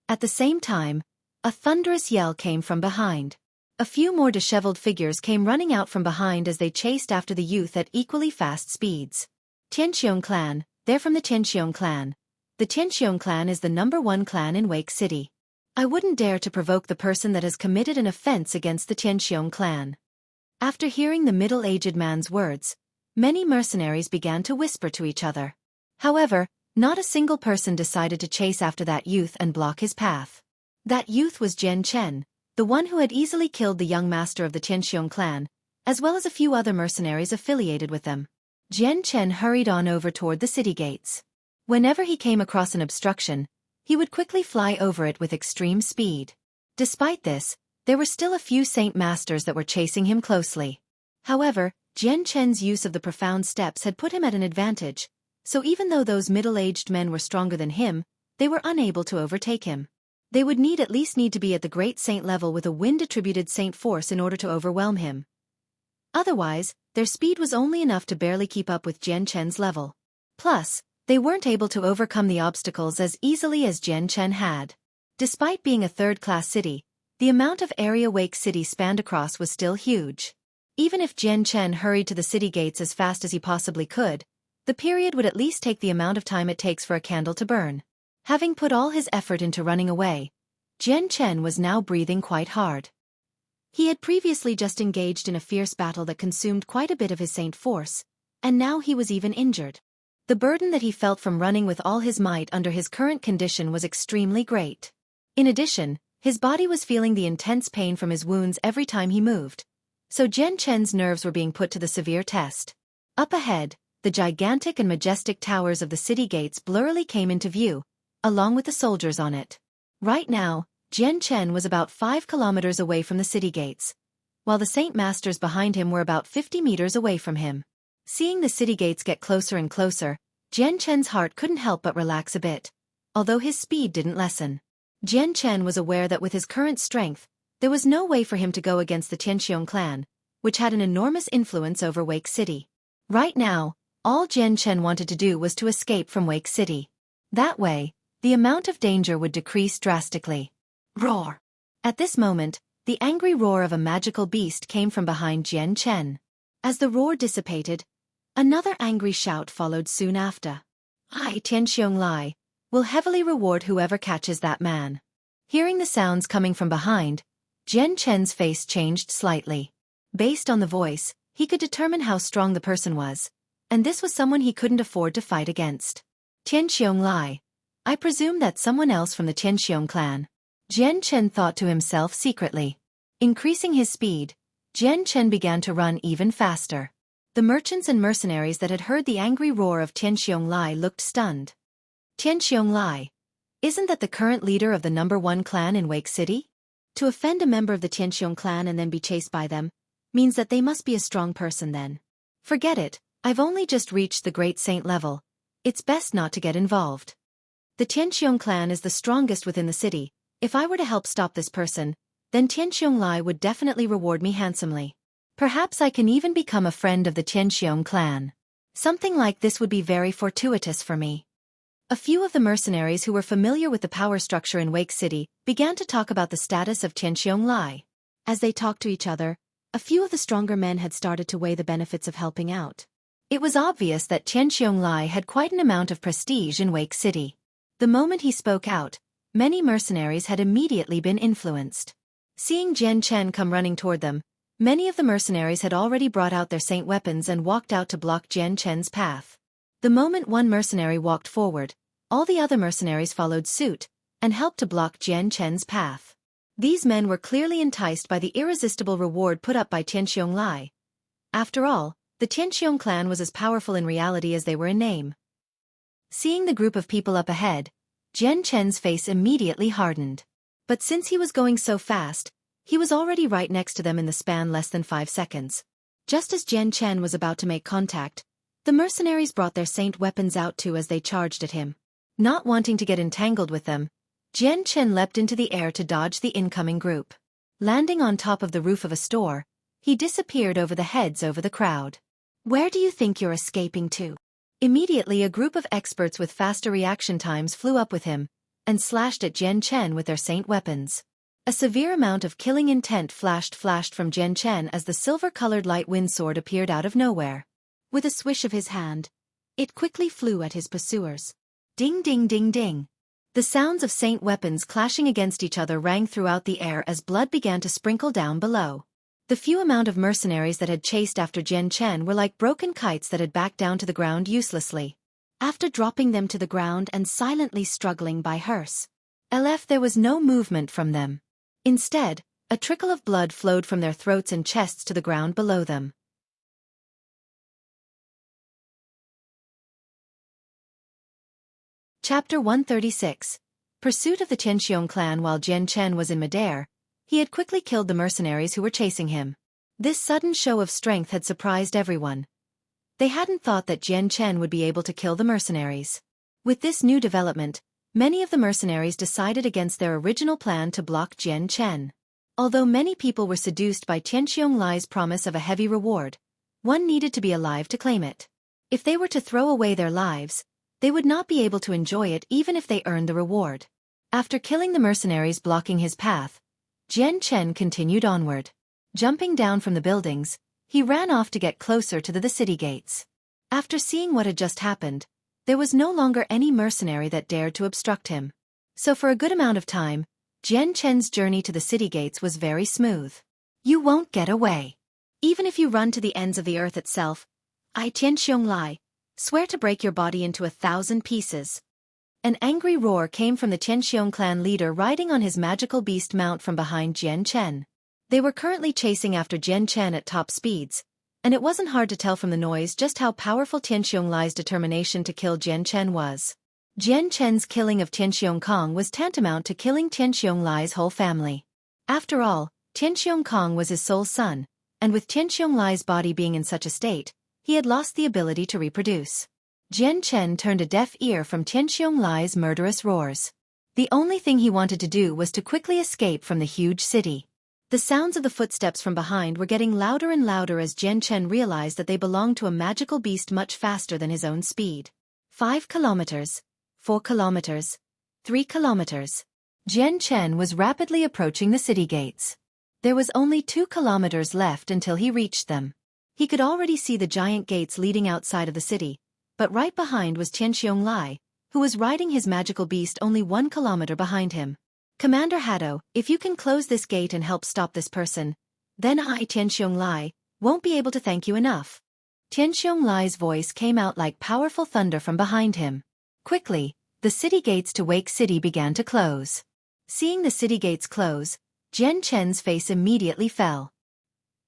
At the same time, a thunderous yell came from behind. A few more disheveled figures came running out from behind as they chased after the youth at equally fast speeds. Tianxiong clan, they're from the Tianxiong clan. The Tianxiong clan is the #1 clan in Wake City. I wouldn't dare to provoke the person that has committed an offense against the Tianxiong clan. After hearing the middle-aged man's words, many mercenaries began to whisper to each other. However, not a single person decided to chase after that youth and block his path. That youth was Jian Chen, the one who had easily killed the young master of the Tianxiong clan, as well as a few other mercenaries affiliated with them. Jian Chen hurried on over toward the city gates. Whenever he came across an obstruction, he would quickly fly over it with extreme speed. Despite this, there were still a few saint masters that were chasing him closely. However, Jian Chen's use of the profound steps had put him at an advantage, so even though those middle-aged men were stronger than him, they were unable to overtake him. They would at least need to be at the great saint level with a wind-attributed saint force in order to overwhelm him. Otherwise, their speed was only enough to barely keep up with Jian Chen's level. Plus, they weren't able to overcome the obstacles as easily as Jian Chen had. Despite being a third-class city, the amount of area Wake City spanned across was still huge. Even if Jian Chen hurried to the city gates as fast as he possibly could, the period would at least take the amount of time it takes for a candle to burn. Having put all his effort into running away, Jian Chen was now breathing quite hard. He had previously just engaged in a fierce battle that consumed quite a bit of his saint force, and now he was even injured. The burden that he felt from running with all his might under his current condition was extremely great. In addition, his body was feeling the intense pain from his wounds every time he moved, so Jian Chen's nerves were being put to the severe test. Up ahead, the gigantic and majestic towers of the city gates blurrily came into view, along with the soldiers on it. Right now, Jian Chen was about 5 kilometers away from the city gates, while the Saint Masters behind him were about 50 meters away from him. Seeing the city gates get closer and closer, Jian Chen's heart couldn't help but relax a bit, although his speed didn't lessen. Jian Chen was aware that with his current strength, there was no way for him to go against the Tianqiong clan, which had an enormous influence over Wake City. Right now, all Jian Chen wanted to do was to escape from Wake City. That way, the amount of danger would decrease drastically. Roar! At this moment, the angry roar of a magical beast came from behind Jian Chen. As the roar dissipated, another angry shout followed soon after. I, Tianqiong Lai, will heavily reward whoever catches that man. Hearing the sounds coming from behind, Jian Chen's face changed slightly. Based on the voice, he could determine how strong the person was, and this was someone he couldn't afford to fight against. Tianqiong Lai. I presume that's someone else from the Tianqiong clan. Jian Chen thought to himself secretly. Increasing his speed, Jian Chen began to run even faster. The merchants and mercenaries that had heard the angry roar of Tianqiong Lai looked stunned. Tianqiong Lai. Isn't that the current leader of the #1 clan in Wake City? To offend a member of the Tianqiong clan and then be chased by them, means that they must be a strong person then. Forget it, I've only just reached the Great Saint level. It's best not to get involved. The Tianqiong clan is the strongest within the city. If I were to help stop this person, then Tianqiong Lai would definitely reward me handsomely. Perhaps I can even become a friend of the Tianqiong clan. Something like this would be very fortuitous for me. A few of the mercenaries who were familiar with the power structure in Wake City began to talk about the status of Tianqiong Lai. As they talked to each other, a few of the stronger men had started to weigh the benefits of helping out. It was obvious that Tianqiong Lai had quite an amount of prestige in Wake City. The moment he spoke out, many mercenaries had immediately been influenced. Seeing Jian Chen come running toward them, many of the mercenaries had already brought out their saint weapons and walked out to block Jian Chen's path. The moment one mercenary walked forward, all the other mercenaries followed suit and helped to block Jian Chen's path. These men were clearly enticed by the irresistible reward put up by Tianqiong Lai. After all, the Tianqiong clan was as powerful in reality as they were in name. Seeing the group of people up ahead, Jian Chen's face immediately hardened. But since he was going so fast, he was already right next to them in the span less than 5 seconds. Just as Jian Chen was about to make contact, the mercenaries brought their saint weapons out too as they charged at him. Not wanting to get entangled with them, Jian Chen leapt into the air to dodge the incoming group. Landing on top of the roof of a store, he disappeared over the heads of the crowd. Where do you think you're escaping to? Immediately a group of experts with faster reaction times flew up with him and slashed at Jian Chen with their saint weapons. A severe amount of killing intent flashed from Jian Chen as the silver-colored light wind sword appeared out of nowhere. With a swish of his hand, it quickly flew at his pursuers. Ding ding ding ding. The sounds of saint weapons clashing against each other rang throughout the air as blood began to sprinkle down below. The few amount of mercenaries that had chased after Jian Chen were like broken kites that had backed down to the ground uselessly. After dropping them to the ground and silently struggling by hearse, there was no movement from them. Instead, a trickle of blood flowed from their throats and chests to the ground below them. Chapter 136. Pursuit of the Tianqiong clan. While Jian Chen was in midair, he had quickly killed the mercenaries who were chasing him. This sudden show of strength had surprised everyone. They hadn't thought that Jian Chen would be able to kill the mercenaries. With this new development, many of the mercenaries decided against their original plan to block Jian Chen. Although many people were seduced by Tianqiong Lai's promise of a heavy reward, one needed to be alive to claim it. If they were to throw away their lives, they would not be able to enjoy it even if they earned the reward. After killing the mercenaries blocking his path, Jian Chen continued onward. Jumping down from the buildings, he ran off to get closer to the city gates. After seeing what had just happened, there was no longer any mercenary that dared to obstruct him. So for a good amount of time, Jian Chen's journey to the city gates was very smooth. You won't get away. Even if you run to the ends of the earth itself, I Tianqiong Lai swear to break your body into 1,000 pieces. An angry roar came from the Tianqiong clan leader riding on his magical beast mount from behind Jian Chen. They were currently chasing after Jian Chen at top speeds, and it wasn't hard to tell from the noise just how powerful Tianqiong Lai's determination to kill Jian Chen was. Jian Chen's killing of Tianxiong Kong was tantamount to killing Tianxiong Lai's whole family. After all, Tianxiong Kong was his sole son, and with Tianxiong Lai's body being in such a state, he had lost the ability to reproduce. Jian Chen turned a deaf ear from Tianxiong Lai's murderous roars. The only thing he wanted to do was to quickly escape from the huge city. The sounds of the footsteps from behind were getting louder and louder as Jian Chen realized that they belonged to a magical beast much faster than his own speed. 5 kilometers, 4 kilometers, 3 kilometers. Jian Chen was rapidly approaching the city gates. There was only 2 kilometers left until he reached them. He could already see the giant gates leading outside of the city, but right behind was Tianxiong Lai, who was riding his magical beast only 1 kilometer behind him. Commander Haddo, if you can close this gate and help stop this person, then I, Tianxiong Lai, won't be able to thank you enough. Tianxiong Lai's voice came out like powerful thunder from behind him. Quickly, the city gates to Wake City began to close. Seeing the city gates close, Jian Chen's face immediately fell.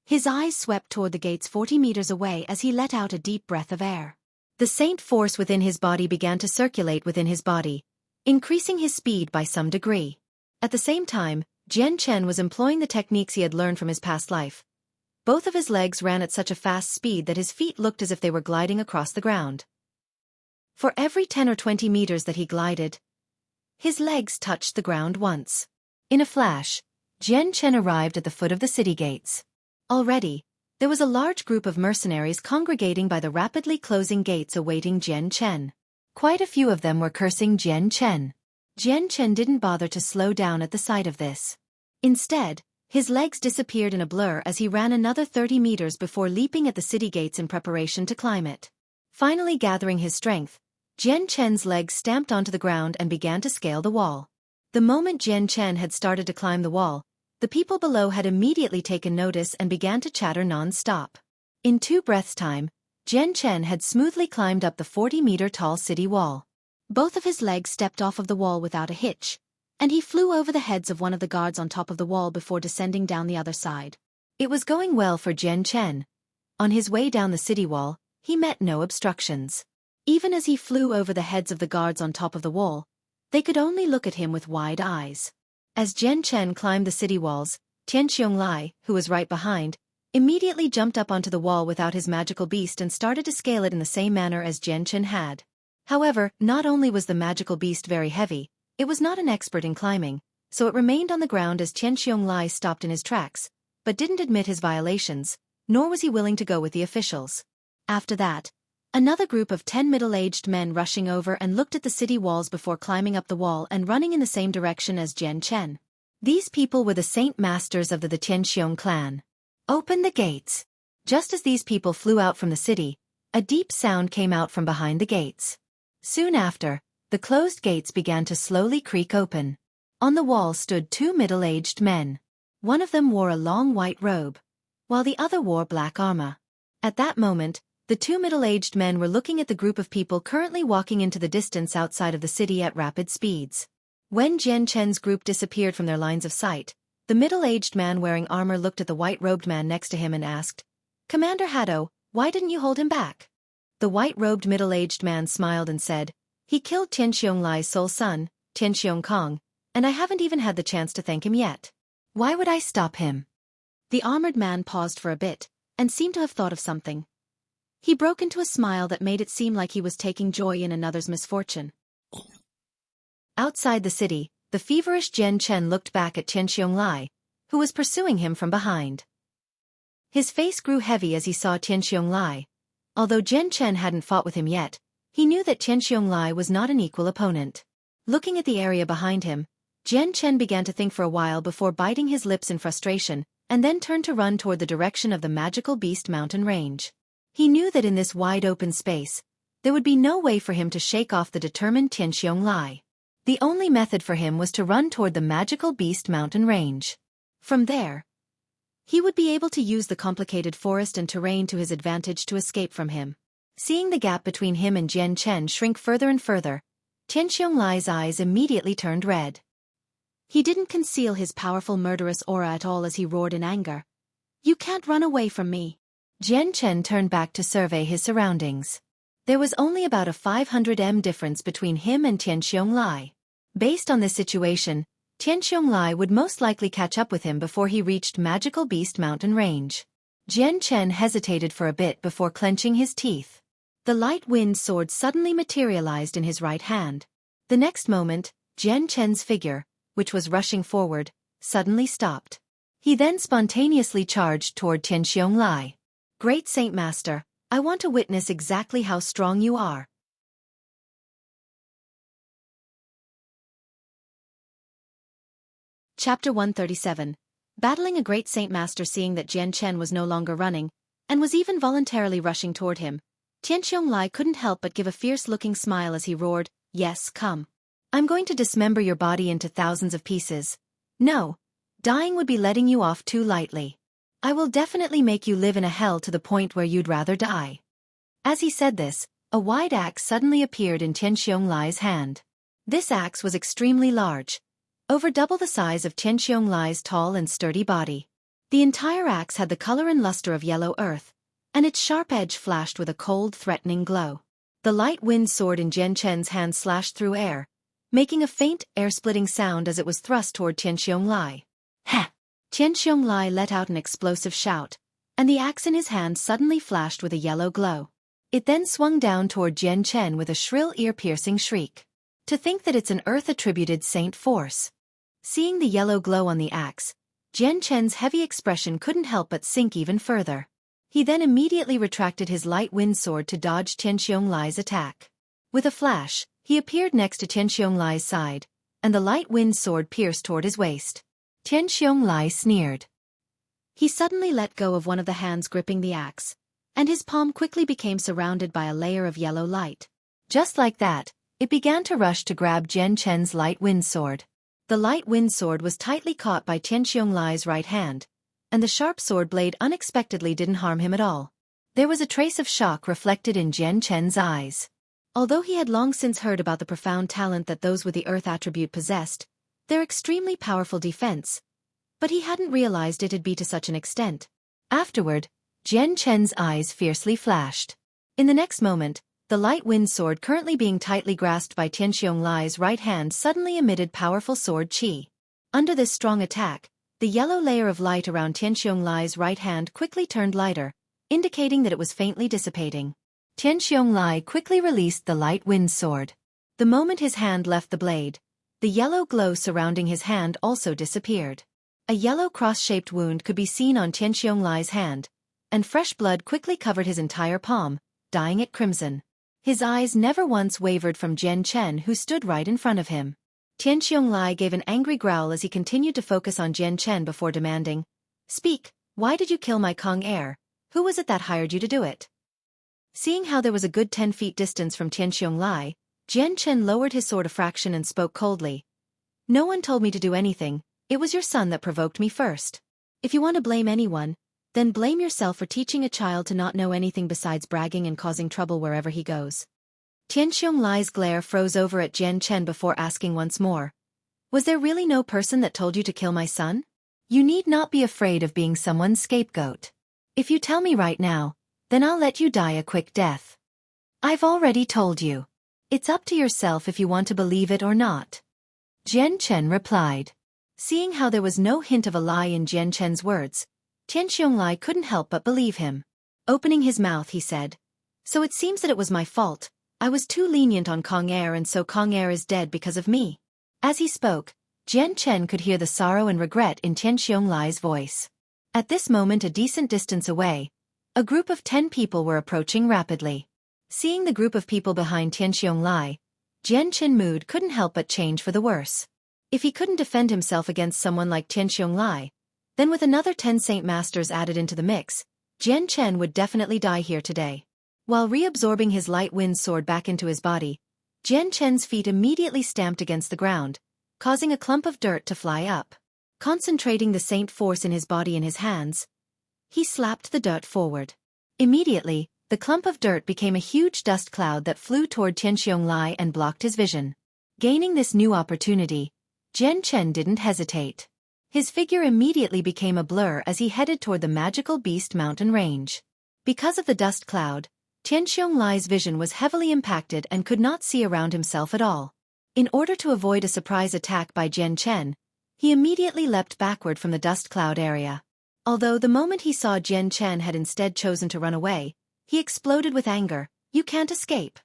His eyes swept toward the gates 40 meters away as he let out a deep breath of air. The saint force within his body began to circulate within his body, increasing his speed by some degree. At the same time, Jian Chen was employing the techniques he had learned from his past life. Both of his legs ran at such a fast speed that his feet looked as if they were gliding across the ground. For every 10 or 20 meters that he glided, his legs touched the ground once. In a flash, Jian Chen arrived at the foot of the city gates. Already, there was a large group of mercenaries congregating by the rapidly closing gates awaiting Jian Chen. Quite a few of them were cursing Jian Chen. Jian Chen didn't bother to slow down at the sight of this. Instead, his legs disappeared in a blur as he ran another 30 meters before leaping at the city gates in preparation to climb it. Finally gathering his strength, Jian Chen's legs stamped onto the ground and began to scale the wall. The moment Jian Chen had started to climb the wall, the people below had immediately taken notice and began to chatter non-stop. In 2 breaths' time, Jian Chen had smoothly climbed up the 40-meter-tall city wall. Both of his legs stepped off of the wall without a hitch, and he flew over the heads of one of the guards on top of the wall before descending down the other side. It was going well for Jian Chen. On his way down the city wall, he met no obstructions. Even as he flew over the heads of the guards on top of the wall, they could only look at him with wide eyes. As Jian Chen climbed the city walls, Tianxiong Lai, who was right behind, immediately jumped up onto the wall without his magical beast and started to scale it in the same manner as Jian Chen had. However, not only was the magical beast very heavy, it was not an expert in climbing, so it remained on the ground as Tianxiong Lai stopped in his tracks, but didn't admit his violations, nor was he willing to go with the officials. After that, another group of 10 middle-aged men rushing over and looked at the city walls before climbing up the wall and running in the same direction as Jian Chen. These people were the Saint Masters of the Tianxiong clan. Open the gates. Just as these people flew out from the city, a deep sound came out from behind the gates. Soon after, the closed gates began to slowly creak open. On the wall stood 2 middle-aged men. One of them wore a long white robe, while the other wore black armor. At that moment, the 2 middle-aged men were looking at the group of people currently walking into the distance outside of the city at rapid speeds. When Jian Chen's group disappeared from their lines of sight, the middle-aged man wearing armor looked at the white-robed man next to him and asked, "Commander Haddo, why didn't you hold him back?" The white-robed middle-aged man smiled and said, "He killed Tianxiong Lai's sole son, Tianxiong Kong, and I haven't even had the chance to thank him yet. Why would I stop him?" The armored man paused for a bit, and seemed to have thought of something. He broke into a smile that made it seem like he was taking joy in another's misfortune. Outside the city, the feverish Jian Chen looked back at Tianxiong Lai, who was pursuing him from behind. His face grew heavy as he saw Tianxiong Lai. Although Jian Chen hadn't fought with him yet, he knew that Tianxiong Lai was not an equal opponent. Looking at the area behind him, Jian Chen began to think for a while before biting his lips in frustration, and then turned to run toward the direction of the magical beast mountain range. He knew that in this wide-open space, there would be no way for him to shake off the determined Tianxiong Lai. The only method for him was to run toward the magical beast mountain range. From there, he would be able to use the complicated forest and terrain to his advantage to escape from him. Seeing the gap between him and Jian Chen shrink further and further, Tianxiong Lai's eyes immediately turned red. He didn't conceal his powerful murderous aura at all as he roared in anger. "You can't run away from me." Jian Chen turned back to survey his surroundings. There was only about a 500 difference between him and Tianqiong. Based on this situation, Tianqiong would most likely catch up with him before he reached Magical Beast Mountain Range. Jian Chen hesitated for a bit before clenching his teeth. The light wind sword suddenly materialized in his right hand. The next moment, Jian Chen's figure, which was rushing forward, suddenly stopped. He then spontaneously charged toward Tianqiong. Great Saint Master, I want to witness exactly how strong you are. Chapter 137. Battling a Great Saint Master. Seeing that Jian Chen was no longer running, and was even voluntarily rushing toward him, Tianqiong couldn't help but give a fierce-looking smile as he roared, "Yes, come. I'm going to dismember your body into thousands of pieces. No, dying would be letting you off too lightly. I will definitely make you live in a hell to the point where you'd rather die." As he said this, a wide axe suddenly appeared in Tianqiong's hand. This axe was extremely large, over double the size of Tianqiong's tall and sturdy body. The entire axe had the color and luster of yellow earth, and its sharp edge flashed with a cold, threatening glow. The light wind sword in Jian Chen's hand slashed through air, making a faint, air-splitting sound as it was thrust toward Tianqiong. "Ha!" Tianqiong let out an explosive shout, and the axe in his hand suddenly flashed with a yellow glow. It then swung down toward Jian Chen with a shrill, ear-piercing shriek. To think that it's an earth-attributed saint force. Seeing the yellow glow on the axe, Jian Chen's heavy expression couldn't help but sink even further. He then immediately retracted his light wind sword to dodge Tianqiong's attack. With a flash, he appeared next to Tianqiong's side, and the light wind sword pierced toward his waist. Tianqiong sneered. He suddenly let go of one of the hands gripping the axe, and his palm quickly became surrounded by a layer of yellow light. Just like that, it began to rush to grab Jian Chen's light wind sword. The light wind sword was tightly caught by Tianqiong's right hand, and the sharp sword blade unexpectedly didn't harm him at all. There was a trace of shock reflected in Jian Chen's eyes. Although he had long since heard about the profound talent that those with the earth attribute possessed, their extremely powerful defense, but he hadn't realized it'd be to such an extent. Afterward, Jian Chen's eyes fiercely flashed. In the next moment, the light wind sword currently being tightly grasped by Tianqiong's right hand suddenly emitted powerful sword qi. Under this strong attack, the yellow layer of light around Tianqiong's right hand quickly turned lighter, indicating that it was faintly dissipating. Tianqiong quickly released the light wind sword. The moment his hand left the blade, the yellow glow surrounding his hand also disappeared. A yellow cross-shaped wound could be seen on Tianqiong's hand, and fresh blood quickly covered his entire palm, dyeing it crimson. His eyes never once wavered from Jian Chen, who stood right in front of him. Tianqiong gave an angry growl as he continued to focus on Jian Chen before demanding, "Speak, why did you kill my Kong heir? Who was it that hired you to do it?" Seeing how there was a good 10 feet distance from Tianqiong, Jian Chen lowered his sword a fraction and spoke coldly. "No one told me to do anything, it was your son that provoked me first. If you want to blame anyone, then blame yourself for teaching a child to not know anything besides bragging and causing trouble wherever he goes." Tianqiong's glare froze over at Jian Chen before asking once more, "Was there really no person that told you to kill my son? You need not be afraid of being someone's scapegoat. If you tell me right now, then I'll let you die a quick death. I've already told you. It's up to yourself if you want to believe it or not." Jian Chen replied. Seeing how there was no hint of a lie in Jian Chen's words, Tianqiong couldn't help but believe him. Opening his mouth, he said, "So it seems that it was my fault. I was too lenient on Kong heir, and so Kong heir is dead because of me." As he spoke, Jian Chen could hear the sorrow and regret in Tianqiong's voice. At this moment, a decent distance away, a group of 10 people were approaching rapidly. Seeing the group of people behind Tianqiong, Jian Chen's mood couldn't help but change for the worse. If he couldn't defend himself against someone like Tianqiong, then with another 10 Saint Masters added into the mix, Jian Chen would definitely die here today. While reabsorbing his light wind sword back into his body, Jian Chen's feet immediately stamped against the ground, causing a clump of dirt to fly up. Concentrating the saint force in his body in his hands, he slapped the dirt forward. Immediately, the clump of dirt became a huge dust cloud that flew toward Tianqiong and blocked his vision. Gaining this new opportunity, Jian Chen didn't hesitate. His figure immediately became a blur as he headed toward the Magical Beast Mountain Range. Because of the dust cloud, Tianqiong Lai's vision was heavily impacted and could not see around himself at all. In order to avoid a surprise attack by Jian Chen, he immediately leapt backward from the dust cloud area. Although the moment he saw Jian Chen had instead chosen to run away, he exploded with anger. "You can't escape."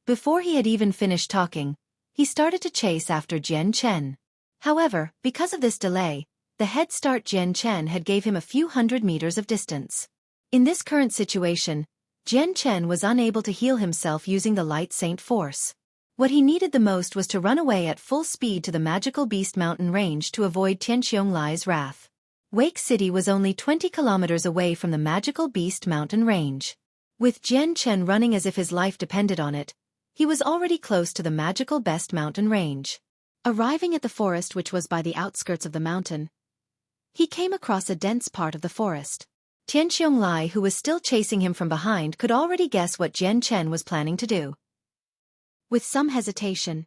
Before he had even finished talking, he started to chase after Jian Chen. However, because of this delay, the head start Jian Chen had gave him a few hundred meters of distance. In this current situation, Jian Chen was unable to heal himself using the Light Saint Force. What he needed the most was to run away at full speed to the Magical Beast Mountain range to avoid Tianqiong Lai's wrath. Wake City was only 20 kilometers away from the Magical Beast Mountain range. With Jian Chen running as if his life depended on it, he was already close to the Magical Beast Mountain range. Arriving at the forest which was by the outskirts of the mountain, he came across a dense part of the forest. Tianqiong Lai, who was still chasing him from behind, could already guess what Jian Chen was planning to do. With some hesitation,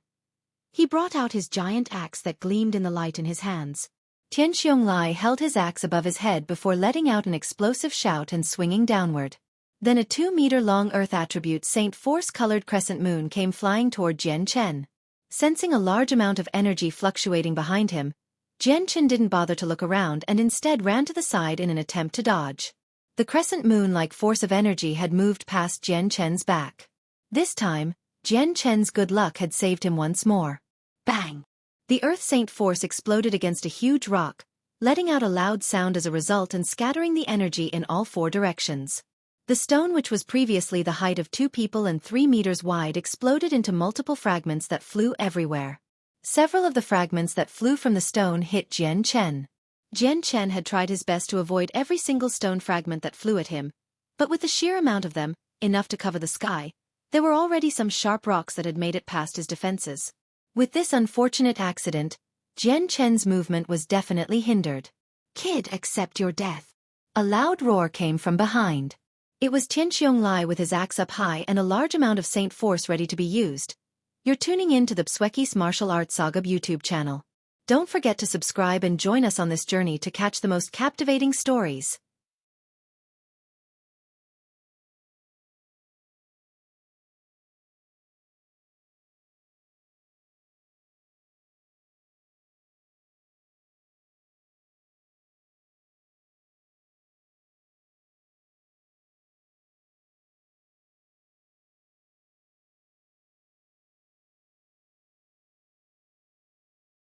he brought out his giant axe that gleamed in the light in his hands. Tianqiong Lai held his axe above his head before letting out an explosive shout and swinging downward. Then a 2-meter-long Earth attribute Saint Force-colored crescent moon came flying toward Jian Chen. Sensing a large amount of energy fluctuating behind him, Jian Chen didn't bother to look around and instead ran to the side in an attempt to dodge. The crescent moon-like force of energy had moved past Jian Chen's back. This time, Jian Chen's good luck had saved him once more. Bang! The Earth Saint Force exploded against a huge rock, letting out a loud sound as a result and scattering the energy in all 4 directions. The stone, which was previously the height of 2 people and 3 meters wide, exploded into multiple fragments that flew everywhere. Several of the fragments that flew from the stone hit Jian Chen. Jian Chen had tried his best to avoid every single stone fragment that flew at him, but with the sheer amount of them, enough to cover the sky, there were already some sharp rocks that had made it past his defenses. With this unfortunate accident, Jian Chen's movement was definitely hindered. "Kid, accept your death." A loud roar came from behind. It was Tianqiong Lai with his axe up high and a large amount of Saint Force ready to be used. You're tuning in to the Xueqi's Martial Arts Saga YouTube channel. Don't forget to subscribe and join us on this journey to catch the most captivating stories.